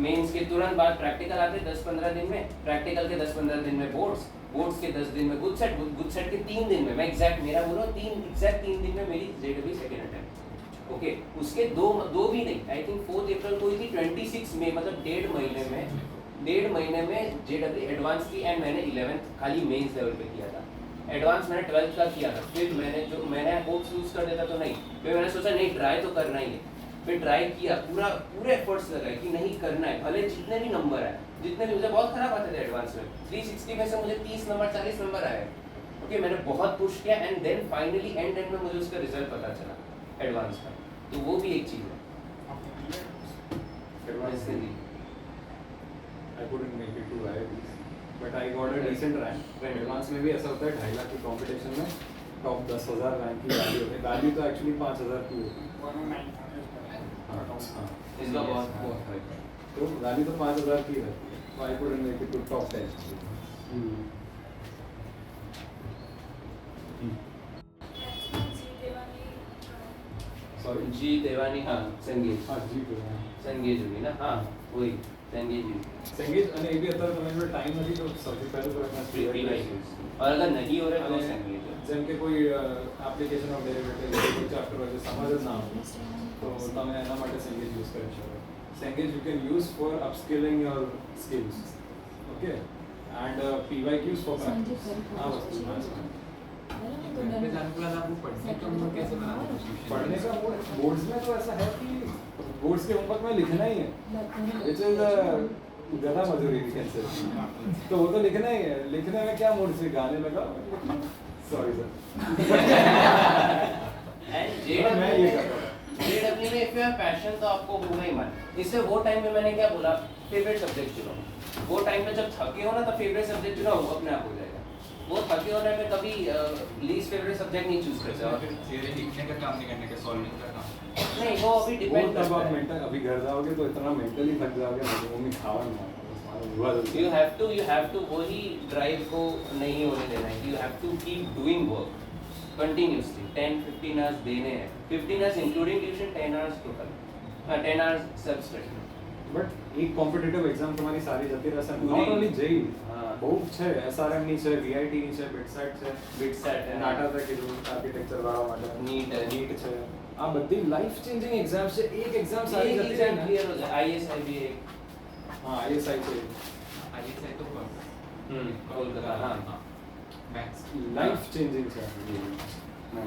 Mains के तुरंत बाद प्रैक्टिकल आते 10-15 दिन में, प्रैक्टिकल के 10-15 दिन में बोर्ड्स के 10 दिन में गुड सेट के 3 दिन में, मैं एग्जैक्ट मेरा बोल रहा हूँ 3 दिन में मेरी जेडबी सेकंड अटेम्प्ट। ओके, उसके दो भी नहीं, आई थिंक 4 अप्रैल को ही थी, 26 मई मतलब 1.5 महीने में जेडब्ल्यू एडवांस की, एंड मैंने 11th खाली मेंस लेवल पे किया था। एडवांस मैंने 12th का किया था, फिर मैंने होप्स लूज कर देता तो नहीं, फिर मैंने सोचा नहीं ट्राई तो करना ही है, फिर ट्राई किया, पूरे एफर्ट्स लगाए कि नहीं करना है, भले जितने भी नंबर आए, जितने भी मुझे बहुत खराब आते थे एडवांस में, 360 में से मुझे 30 नंबर 40 नंबर आए। ओके, मैंने बहुत पुश किया एंड देन फाइनली एंड में मुझे उसका रिजल्ट पता चला एडवांस का, तो वो भी एक चीज़ है। एडवांस के लिए I couldn't make it to IITs, but I got a decent rank। Advance में भी ऐसा होता है 2.5 लाख की कंपटीशन में टॉप 10,000 रैंक की वैल्यू होती है, वैल्यू तो एक्चुअली 5,000 की होती है। इसका बहुत हाई, तो वैल्यू तो 5,000 की रहती है, तो I couldn't make it to top 10। Sorry जी देवानी, हाँ संगीत, हाँ जी देवानी, संगीत होगी ना, हाँ वही संगीत। संगीत અને એ બી અત્યારે તમે જો ટાઈમ નથી તો સૌથી પહેલું તો એમાં और अगर नहीं हो रहा तो संगीत है। જેમ કે કોઈ એપ્લિકેશન ઓફ ડેરિવેટિવ કોઈ ચેપ્ટર હોય જે સમજ જ ના આવે તો તમે એના માટે સંગીત યુઝ કરી શકો। સંગીત you can use for upskilling your skills, okay, and PYQs for practice। આ વસ્તુ पढ़ने का मूड बोर्ड्स में तो ऐसा है कि बोर्ड्स के होमवर्क में लिखना ही है, विच इज गधा मजूरी कैसे, तो वो तो लिखना ही है, लिखने में क्या मूड से गाने लगा, सॉरी सर। एंड जेडब्ल्यू में इफ यू हैव पैशन तो आपको होगा ही मन। इससे वो टाइम में मैंने क्या बोला, फेवरेट सब्जेक्ट चुनो। वो टाइम पे जब थके हो ना तो फेवरेट सब्जेक्ट चुनो, वो अपने आप हो जाएगा। वो थके होने में कभी लीस्ट फेवरेट सब्जेक्ट नहीं चूज कर सकते। थियरी लिखने का काम नहीं करने का, सॉल्विंग का काम नहीं, वो अभी डिपेंड तब करता आप है। मेंटल अभी घर जाओगे तो इतना मेंटली थक जाओगे ना, वो में खावा यू हैव टू वही ड्राइव को नहीं होने देना है, you have to keep doing work. Continuously 10-15 hours देने हैं, 15 hours including tuition, 10 hours total, 10 hours self study. But એક કોમ્પિટિટિવ એક્ઝામ તમારી સારી જતી રહેશે નોટ ઓનલી જેઈ બહુ છે એસઆરએમ ની છે વીઆઈટી ની છે બિટસેટ છે BITSAT है. નાટા તક કીધું આર્કિટેક્ચર વાળા માટે NEET है. નીટ છે આ બધી લાઈફ ચેન્જિંગ એક્ઝામ છે એક એક્ઝામ સારી एक જતી एग्जाम રહે क्लियर हो जाए, ISI भी एक. હા આઈએસઆઈ છે ISI તો कोलकाता, हाँ. मैथ्स લાઈફ ચેન્જિંગ છે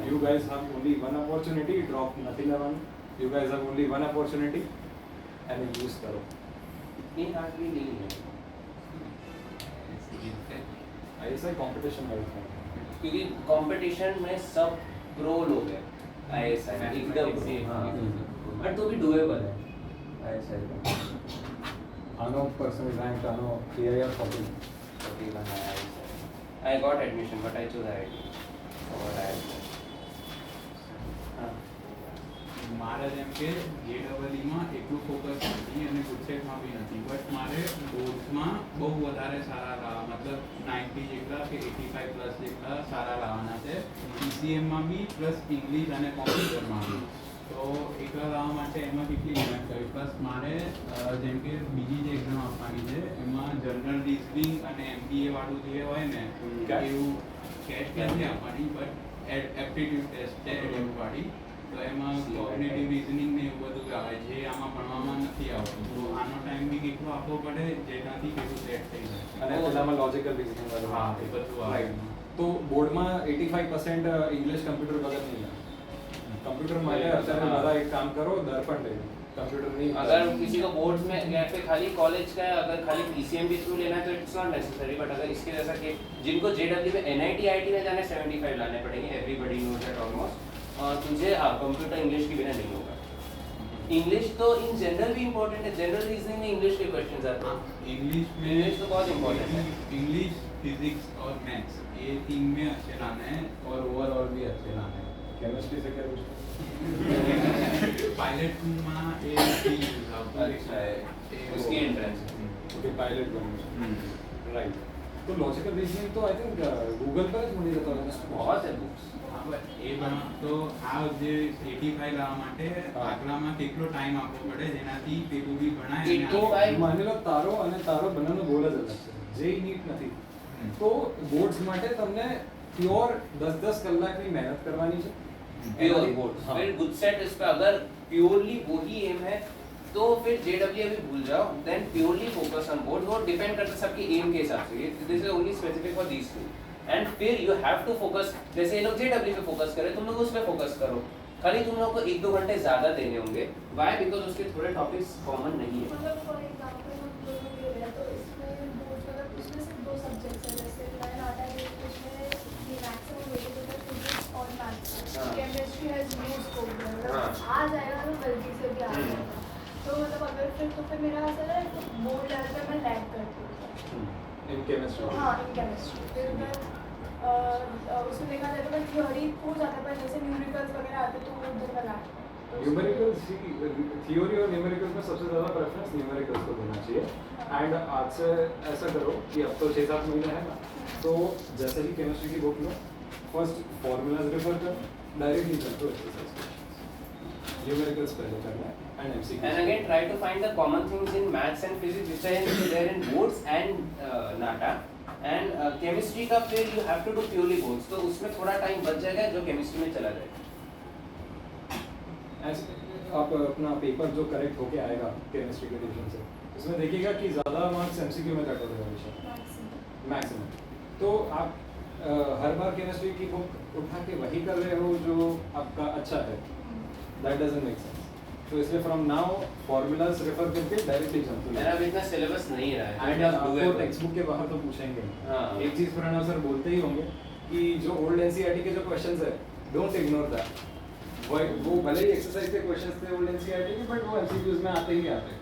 you guys have only one opportunity drop નથી લેવાનું you guys have only one opportunity and use करो इतनी हार्ड भी नहीं है, आईएसआई कंपटीशन है क्योंकि कंपटीशन में सब प्रो लोग हैं. ISI एकदम pro, हाँ. बट तो भी डुएबल है ISI का. आनो पर्सन रैंक आनो PIR 40 41 है ISI. I got admission but I chose IIT over ISI. हाँ. મારે જેમ કે JEE માં એટલું ફોકસ નથી અને ગુજસેટમાં બી નથી બટ મારે બોર્ડ્સમાં બહુ વધારે સારા લાવવા મતલબ 90 જેટલા કે 85 પ્લસ જેટલા સારા લાવવાના છે PCMમાં બી પ્લસ ઇંગ્લિશ અને કોમ્પ્યુટરમાં બી તો એટલા લાવવા માટે એમાં કેટલી મહેનત કરી પ્લસ મારે જેમ કે બીજી જે એક્ઝામ આપવાની છે એમાં જનરલ રિઝનિંગ અને MBA વાળું જે હોય ને એવું કેટ નથી આપવાની બટ એપ્ટિટ્યુડ ટેસ્ટ છે એડેપ્ટ વાળી તો એમાં કોગ્નિટિવ રીઝનિંગ ને એવું બધું આવે જે આમાં ભણવામાં નથી આવતું તો આનો ટાઈમ બી કેટલો આપવો પડે જેનાથી કેટલું સેટ થઈ જાય અને પેલામાં લોજિકલ રિઝનિંગ વાળું હા એ બધું આવે તો બોર્ડમાં 85% ઇંગ્લિશ કમ્પ્યુટર વગર નહીં આવે कंप्यूटर માટે અત્યારે મારા એક કામ કરો દર્પણ ले लो कंप्यूटर नहीं अगर किसी को बोर्ड में या फिर खाली कॉलेज का है, अगर खाली PCM के थ्रू लेना है तो इट्स नॉट नेसेसरी, बट अगर इसके जैसा कि जिनको JEE में NIT IIT में जाना 75 लाने पड़ेंगे, एवरीबॉडी नोज दैट ऑलमोस्ट. और तुझे कंप्यूटर इंग्लिश के बिना नहीं होगा. इंग्लिश तो इन जनरल भी इम्पोर्टेंट है, जनरल रीजनिंग में इंग्लिश के क्वेश्चंस आते हैं. इंग्लिश तो बहुत इम्पोर्टेंट है. इंग्लिश फिजिक्स और मैथ्स ये तीन में अच्छे लाने हैं और ओवरऑल भी अच्छे लाने हैं केमिस्ट्री से क्या पूछते पायलट में ये अच्छा है, उसकी एंट्रेंस. ओके पायलट बनना राइट तो लॉजिकल रीजनिंग तो आई थिंक गूगल पर જ મળી જતો હોય बहुत है बुक्स. હા બસ એ ભણવા તો આ જે 85 લાવવા માટે આગલામાં કેટલો ટાઈમ આપવો પડે જેનાથી પેલું બી ભણાય અને તો માની લો તારો અને તારો બંનેનો ગોલ જ અલગ છે જે નીટ નથી તો બોર્ડ્સ માટે તમને પ્યોર 10-10 કલાકની મહેનત કરવાની છે प्योर बोर्ड. फिर गुड सेट इस पे अगर प्योरली वही एम है तो फिर JEE अभी भूल जाओ, then purely focus on board. वो डिपेंड करता है सबकी एम के हिसाब से, this is only specific for these two. And फिर यू हैव टू फोकस, जैसे ये लोग JEE पे फोकस करे, तुम लोग उस पे फोकस करो. खाली तुम लोग को 1-2 घंटे ज्यादा देने होंगे. व्हाई? बिकॉज उसके थोड़े टॉपिक्स कॉमन नहीं है. मतलब फॉर एग्जांपल हम दोनों ले रहे हैं तो इसमें बोर्ड मतलब उसमें सिर्फ 2 सब्जेक्ट्स हैं, जैसे मैथ आता है उसमें ये मैक्सिमम वेटेज होता है फिजिक्स और maths. Chemistry has no scope, हाँ. आ जाएगा तो गलती से भी आ जाएगा. तो मतलब अगर फिर मेरा ऐसा है बोर्ड लेवल पे मैं लैग करती हूँ. इन केमिस्ट्री हाँ इन केमिस्ट्री. फिर मैं उसमें देखा जाए तो मैं थ्योरी हो जाता है, पर जैसे न्यूमेरिकल्स वगैरह आते हैं तो वो उधर मैं लैग. न्यूमेरिकल्स थियोरी और न्यूमेरिकल्स में सबसे ज़्यादा प्रेफरेंस न्यूमेरिकल्स को देना चाहिए. एंड आज से ऐसा करो कि अब तो 6-7 महीने है ना तो जैसे ही केमिस्ट्री की बुक लो फर्स्ट फॉर्मूलाज रेफर करो डायरेक्टली चलते एक्सरसाइज न्यूमेरिकल्स पहले करना है and MCQ. And again, try to find the common things in maths and physics which are there in boards and NATA. And chemistry का फिर you have to do purely boards. तो उसमें थोड़ा time बच जाएगा जो केमिस्ट्री में चला जाएगा. आप अपना पेपर जो करेक्ट होके आएगा केमिस्ट्री के डिवीजन से उसमें देखिएगा कि ज़्यादा मार्क्स MCQ में कट होगा हमेशा मैक्सिमम. तो आप हर बार केमिस्ट्री की बुक उठा के वही कर रहे हो जो आपका अच्छा है, दैट डजंट मेक सेंस. तो इसलिए फ्रॉम नाउ फॉर्मूलाज रेफर करके डायरेक्टली जंप. मेरा भी इतना सिलेबस नहीं रहा है. एंड आपको टेक्स्ट बुक के बाहर तो पूछेंगे. हाँ. एक चीज़ प्रणव सर बोलते ही होंगे कि जो ओल्ड NCERT के जो क्वेश्चंस है डोंट इग्नोर दैट. वो भले ही एक्सरसाइज के क्वेश्चंस थे ओल्ड NCERT के बट वो MCQs में आते ही आते हैं.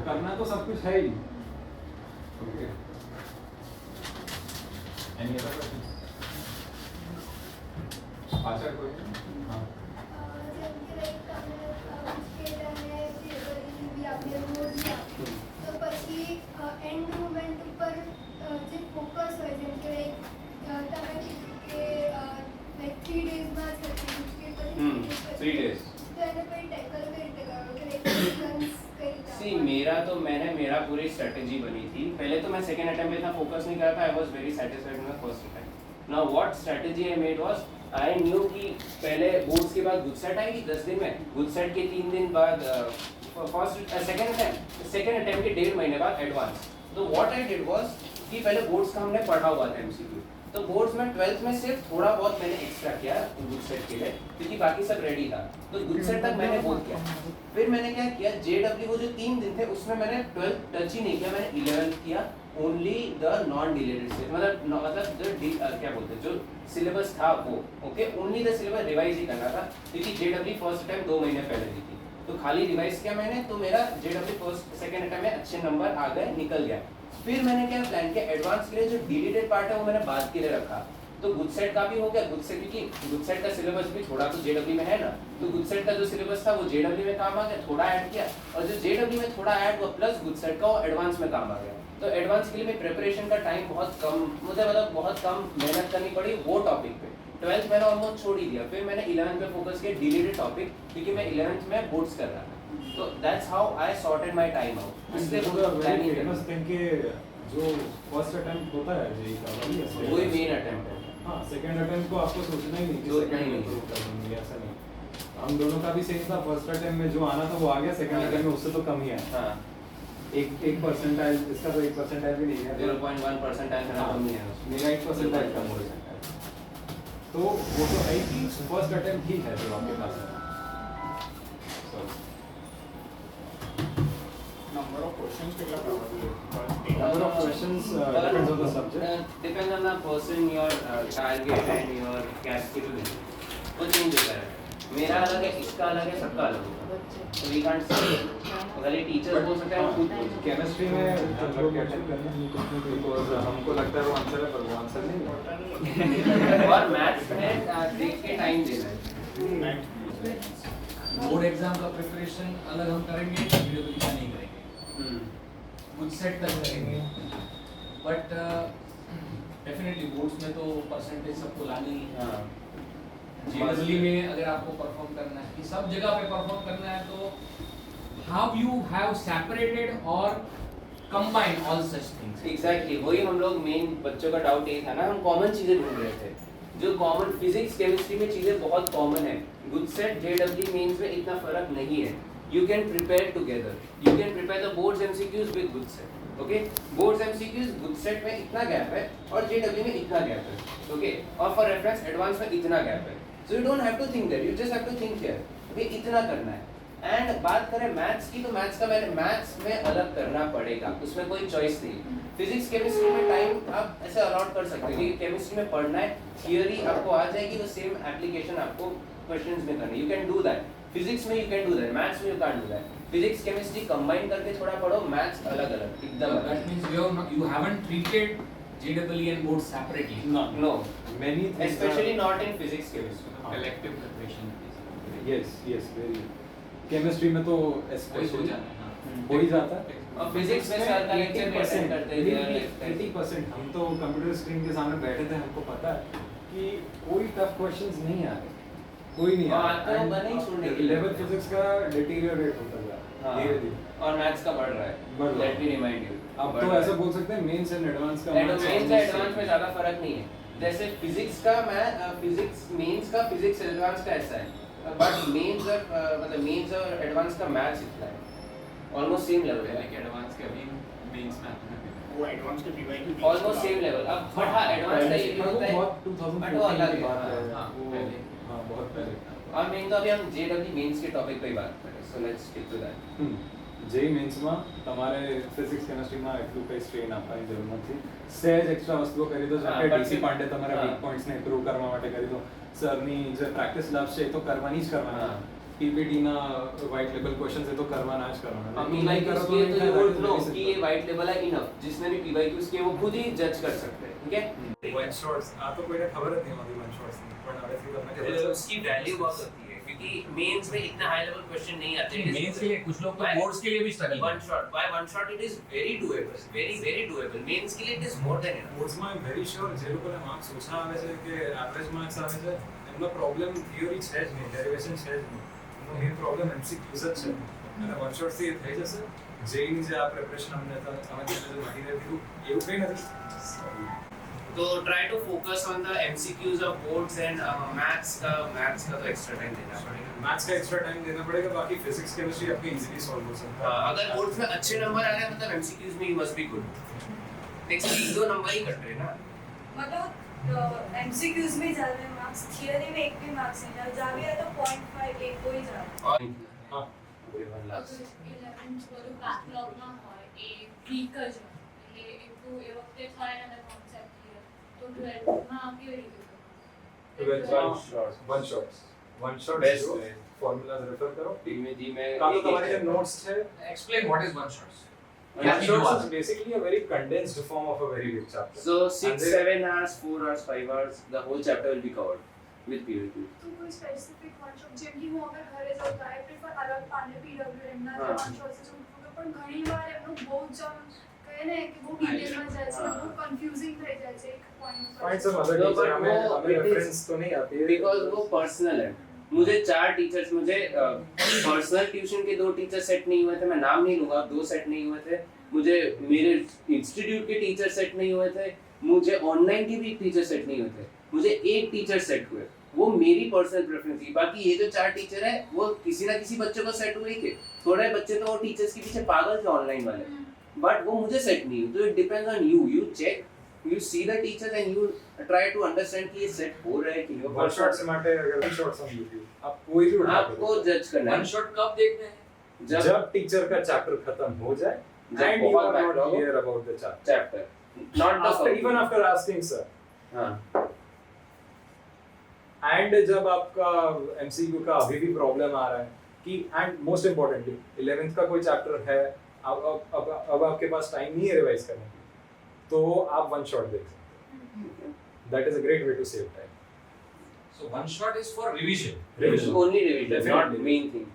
करना तो सब कुछ है ही. Okay any other questions? Asha कोई? हाँ તો પછી એન્ડ મુવમેન્ટ ઉપર જે ફોકસ હોય જેમ કે તમે કીધું કે લાઈક 3 days 3 days. तो એને કોઈ ટેકલ કઈ રીતે કરો કે રેફરન્સ કઈ રીતે सी मेरा पूरी स्ट्रेटेजी बनी थी. पहले तो मैं सेकंड अटेम्प्ट पे इतना फोकस नहीं करा था. आई was very satisfied with first attempt. Now what strategy I made was I knew कि पहले बोर्ड्स के बाद गुड सेट आएगी 10 दिन में. गुड सेट के 3 दिन बाद सेकंड अटेम्प्ट के 1.5 महीने बाद एडवांस. तो व्हाट आई डिड वाज कि पहले बोर्ड्स का हमने पढ़ा हुआ था एमसीक्यू. तो बोर्ड्स में 12th में सिर्फ थोड़ा बहुत मैंने एक्स्ट्रा किया गुड सेट के लिए क्योंकि बाकी सब रेडी था. तो गुड सेट तक मैंने वो किया. फिर मैंने क्या किया जेडब्ल्यू वो जो 3 दिन थे उसमें मैंने 12th टच ही नहीं किया. मैंने 11th किया ओनली द नॉन डिलेटेड से मतलब जो क्या बोलते हैं जो सिलेबस था वो okay only the syllabus revise ही करना था क्योंकि जेडब्ल्यू फर्स्ट टाइम 2 महीने पहले दी थी. तो खाली रिवाइज किया मैंने तो मेरा जेडब्ल्यू फर्स्ट सेकंड अटेम्प्ट में अच्छे नंबर आ गए निकल गया. फिर मैंने क्या प्लान किया एडवांस के लिए जो डिलीटेड पार्ट है वो मैंने बाद के लिए रखा. तो गुड सेट का भी हो गया. गुड सेट क्योंकि गुड सेट का सिलेबस भी थोड़ा तो जेडब्ल्यू में है ना. तो गुड सेट का जो सिलेबस था वो जेडब्ल्यू में काम आ गया. थोड़ा ऐड किया और जो जेडब्ल्यू में थोड़ा ऐड हुआ प्लस गुड सेट का वो एडवांस में काम आ गया. तो एडवांस के लिए मैं प्रिपरेशन का टाइम बहुत कम मुझे मतलब बहुत कम मेहनत करनी पड़ी वो टॉपिक पे. 12th मैंने ऑलमोस्ट छोड़ ही दिया. फिर मैंने 11th पे फोकस किया डिलीटेड टॉपिक क्योंकि मैं 11th में बोर्ड्स कर रहा था. तो that's how I sorted my time out. इसलिए प्लानिंग फेमस थिंग के जो फर्स्ट अटेम्प्ट होता है जेई का वही मेन अटेम्प्ट है. हाँ सेकंड अटेम्प्ट को आपको सोचना ही नहीं कि सोचना ही सेकंड में नहीं. improve कर लूंगी ऐसा नहीं. हम दोनों का भी सेम था. फर्स्ट अटेम्प्ट में जो आना था वो आ गया. सेकंड अटेम्प्ट में उससे तो कम ही आया. हाँ एक परसेंटाइल इसका तो 1% भी नहीं है. 0.1% मेरा कम ही है. मेरा 1% कम हो सकता है. तो वो तो है कि फर्स्ट अटेम्प्ट ही है जो आपके पास है. नंबर ऑफ क्वेश्चंस કેટલા probably Number of questions depends on the subject. Depends on the person, your target and your capability. वो चेंज होता है. मेरा अलग है, इसका अलग है, सबका अलग होगा. So we can't say. अगर ये टीचर बोल सकते हैं हम खुद बोल सकते केमिस्ट्री में हम लोग कैसे करना बिकॉज हमको लगता है वो आंसर है पर वो आंसर नहीं है. और मैथ्स में देख के टाइम देना है. बोर्ड एग्जाम का प्रिपरेशन अलग हम करेंगे जेडब्ल्यू का नहीं करेंगे. कुछ सेट तक करेंगे बट डेफिनेटली बोर्ड्स में तो परसेंटेज सबको लानी है. जेडब्ल्यू में अगर आपको परफॉर्म करना है कि सब जगह पे परफॉर्म करना है तो हाउ यू हैव सेपरेटेड और combine all such things. Exactly वही हम लोग मेन बच्चों का डाउट यही था ना. हम कॉमन चीजें ढूंढ रहे थे जो कॉमन फिजिक्स केमिस्ट्री में चीजें बहुत कॉमन है. गुड सेट जेडब्ल्यू मेंस में इतना फर्क नहीं है. You can prepare together. You can prepare the boards MCQs with good set. Okay? Boards MCQs good set में इतना गैप है और JW में इतना गैप है. Okay? और for reference advanced में इतना गैप है. So you don't have to think there. You just have to think here. Okay? इतना करना है. And बात करें मैथ्स की तो मैथ्स का मैंने मैथ्स में अलग करना पड़ेगा. उसमें कोई चॉइस नहीं. फिजिक्स केमिस्ट्री में टाइम आप ऐसे अलॉट कर सकते हैं क्योंकि केमिस्ट्री में पढ़ना है. थियरी आपको आ जाएगी तो सेम एप्लीकेशन आपको क्वेश्चंस में करनी. You can do that. Physics में you can do that. Maths में you can't do that. Physics chemistry combine करके थोड़ा पढ़ो. मैथ्स अलग अलग एकदम अलग. That means you haven't treated JEE and board separately. No. Many things Especially not in physics chemistry. collective preparation. yes very. Chemistry में तो हो जाना है. हाँ. हो ही जाता है. और फिजिक्स में सर का लेक्चर अटेंड करते थे. 80% हम तो कंप्यूटर स्क्रीन के सामने बैठे थे. हमको पता है कि कोई टफ क्वेश्चंस नहीं आ रहे. कोई नहीं आ तो बने ही छोड़ने के लिए. लेवल फिजिक्स का डिटीरियरेट होता जा रहा है धीरे-धीरे. और मैथ्स का बढ़ रहा है. बढ़ रहा है. Let me remind you. अब तो ऐसा बोल सकते हैं मेंस एंड एडवांस का मेंस का एडवांस में ज्यादा फर्क नहीं है. जैसे फिजिक्स का मैं फिजिक्स मेंस का फिजिक्स एडवांस का ऐसा है. बट मेंस और मतलब मेंस और एडवांस का मैथ्स इतना है. ऑलमोस्ट सेम लेवल है. लाइक एडवांस के अभी मेंस में आता है. वो एडवांस के पीवाई की ऑलमोस्ट सेम लेवल. अब बट हाँ एडवांस का ये भी होता है बहुत 2014 बट वो अलग की बात है. है. हाँ, वो पहले. हाँ बहुत पहले. और मेन तो अभी हम जेडब्ल्यू मेंस के टॉपिक पे ही बात करें. So let's stick to that. JEE Mains માં તમારે ફિઝિક્સ કેમિસ્ટ્રીમાં એટલું કઈ સ્ટ્રેન આપવાની જરૂર નથી. સહેજ એક્સ્ટ્રા વસ્તુઓ કરી દો જેમ કે ડીસી પાંડે તમારા વીક પોઈન્ટ્સને ઇમ્પ્રૂવ કરવા માટે કરી દો. સરની જે પ્રેક્ટિસ લેબ્સ છે એ તો કરવાની જ કરવાના. પીપીટીના વ્હાઇટ લેબલ क्वेश्चंस એ તો કરવાના જ કરવાના. हम पीवाईक्यूज के तो यू वुड नो कि ये वाइट लेवल है इनफ. जिसने भी पीवाईक्यूज के वो खुद ही जज कर सकते हैं. ठीक है. वन शॉट्स आ तो कोઈને ખબર જ નહીં હોતી वन शॉट्स ની પણ હવેથી તમને ખબર છે. उसकी वैल्यू बहुत होती है क्योंकि मेंस में इतना हाई लेवल क्वेश्चन नहीं आते. मेंस के लिए कुछ लोग तो बोर्ड्स के लिए भी struggle one shot by one shot it is very doable. Very doable. Mains के लिए it is more than enough. બોર્ડ્સમાં આઈ એમ વેરી શ્યોર જે લોકોને માર્ક્સ ઓછા આવે છે કે એવરેજ માર્ક્સ આવે છે એમનો પ્રોબ્લેમ થિયરી છે જ નહીં, ડેરિવેશન છે જ નહીં, એમનો મેઇન પ્રોબ્લેમ MCQs જ છે. અને વન શોટથી એ થઈ જશે. જેઈની જે આ પ્રિપરેશન અમને તમે જે મટીરિયલ કીધું એવું કંઈ નથી. तो try to focus on the MCQs of boards and maths का तो extra time देना पड़ेगा. मैथ्स का एक्स्ट्रा टाइम देना पड़ेगा, बाकी फिजिक्स केमिस्ट्री आपकी इजीली सॉल्व हो सकता है. अगर बोर्ड्स में अच्छे नंबर आ रहे हैं मतलब MCQs में you must be good. Next 1-2 number he cut रहे हैं ना. मतलब एमसीक्यूज में ज्यादा मार्क्स, थियरी में एक भी मार्क्स नहीं जा भी है तो 0.5 एक को ही जा. और हाँ. everyone last. 11th બધું બેકલોગમાં હોય એ વીક જ હોય એટલે એટલું એ વખતે થાય અને કોન્સેપ્ટ ક્લિયર તો 12thમાં કેવી રીતે वन शॉट Best जो way. फॉर्मूलाज रेफर करो. धीमे धीमे का तो तुम्हारे जो नोट्स है, Explain what is one shots. one shot is basically a very condensed form of a very big chapter. So 6, And they- 7 hours, 4 hours, 5 hours, the whole chapter will be covered with PVQ. तो कोई specific one shot જેમ કે હું અગર ઘરે જાઉં તો I prefer અલગ પાને PWM ના હા. વન શોટ છે પણ ઘણી વાર એમનું બહુ જ કહે ને કે બહુ ડિટેલમાં જાય છે, બહુ કન્ફ્યુઝિંગ થઈ જાય છે એક point Find some other No, teacher. but हमें वो हमें it is- रेफरेंस तो नहीं आती है. Because वो पर्सनल है. मुझे 4 टीचर्स, मुझे पर्सनल ट्यूशन के 2 टीचर सेट नहीं हुए थे, मैं नाम नहीं लूंगा, 2 सेट नहीं हुए थे. मुझे मेरे इंस्टीट्यूट के टीचर सेट नहीं हुए थे, मुझे ऑनलाइन के भी टीचर सेट नहीं हुए थे, मुझे एक टीचर सेट हुए. वो मेरी पर्सनल प्रेफरेंस थी. बाकी ये जो 4 टीचर है वो किसी ना किसी बच्चे को सेट हुए थे. थोड़े बच्चे तो वो टीचर्स के पीछे पागल थे ऑनलाइन वाले, बट वो मुझे सेट नहीं हुए. तो it depends on you. You check, you see the teachers and you try to understand कि ये सेट हो रहा है कि नहीं. वन शॉट से माटे अगर वन शॉट्स ऑन YouTube आप कोई भी उठा आपको जज करना One है. shot कब देखना है? जब टीचर का चैप्टर खत्म हो जाए जब and you बहुत are not backlog हो, clear about the chapter. chapter, not the After, even copy. after asking sir. हाँ. एंड जब आपका MCQ का अभी भी प्रॉब्लम आ रहा है कि एंड मोस्ट इम्पोर्टेंटली 11th का कोई चैप्टर है, अब आपके पास टाइम नहीं है रिवाइज करने की, तो आप वन शॉट देख सकते हैं. That is a great way to save time. So one shot is for revision. Revision. Only revision, not Definitely. main thing.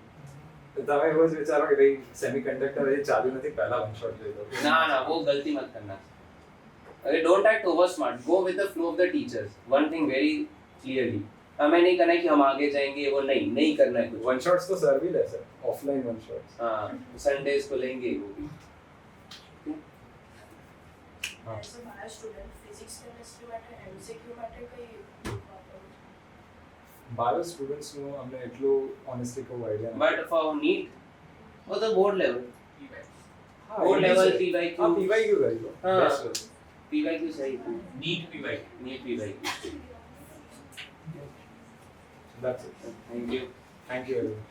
તમે રોજ વિચારો કે ભાઈ સેમિકન્ડક્ટર એ ચાલુ નથી, પહેલા વન શॉट લઈ લો. ना वो गलती मत करना. अरे don't act over smart. Go with the flow of the teachers. One thing very clearly. हमें नहीं करना है कि हम आगे जाएंगे, वो नहीं करना है कुछ. वन शॉट्स तो सर भी ले सर, ऑफलाइन वन शॉट्स. हाँ, संडेज को लेंगे वो भी. हाँ. As a bio student physics chemistry માટે એમસીક્યુ માટે કઈ બાયો સ્ટુડન્ટ્સ નું અમને એટલું ઓનેસ્ટલી કોઈ આઈડિયા નથી. But for NEET, वो तो board level. हाँ, board ये level सर. PYQ. हाँ, PYQ कर लो. हाँ. Best way. PYQ सही थी. Neat PY. NEET PYQ. That's it. Thank you. Thank you very much.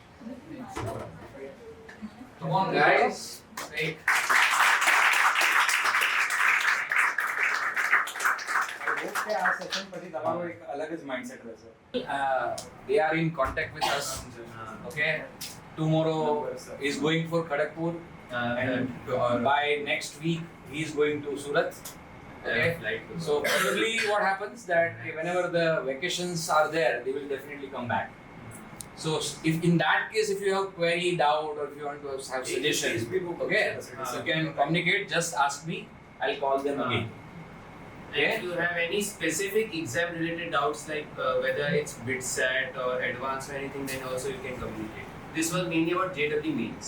Come on guys. Take. કે આ સેશન પછી તમારો એક અલગ જ માઇન્ડસેટ રહેશે. They are in contact with us. Okay. Tomorrow is going for Kharagpur and by next week he is going to Surat. Okay. So probably what happens that whenever the vacations are there, they will definitely come back. So if in that case, if you have query, doubt, or if you want to have suggestions, okay, you can communicate. Just ask me. I'll call them again. And if you have any specific exam related doubts like whether it's BITSAT or advanced or anything, then also you can communicate. This was mainly about JEE mains.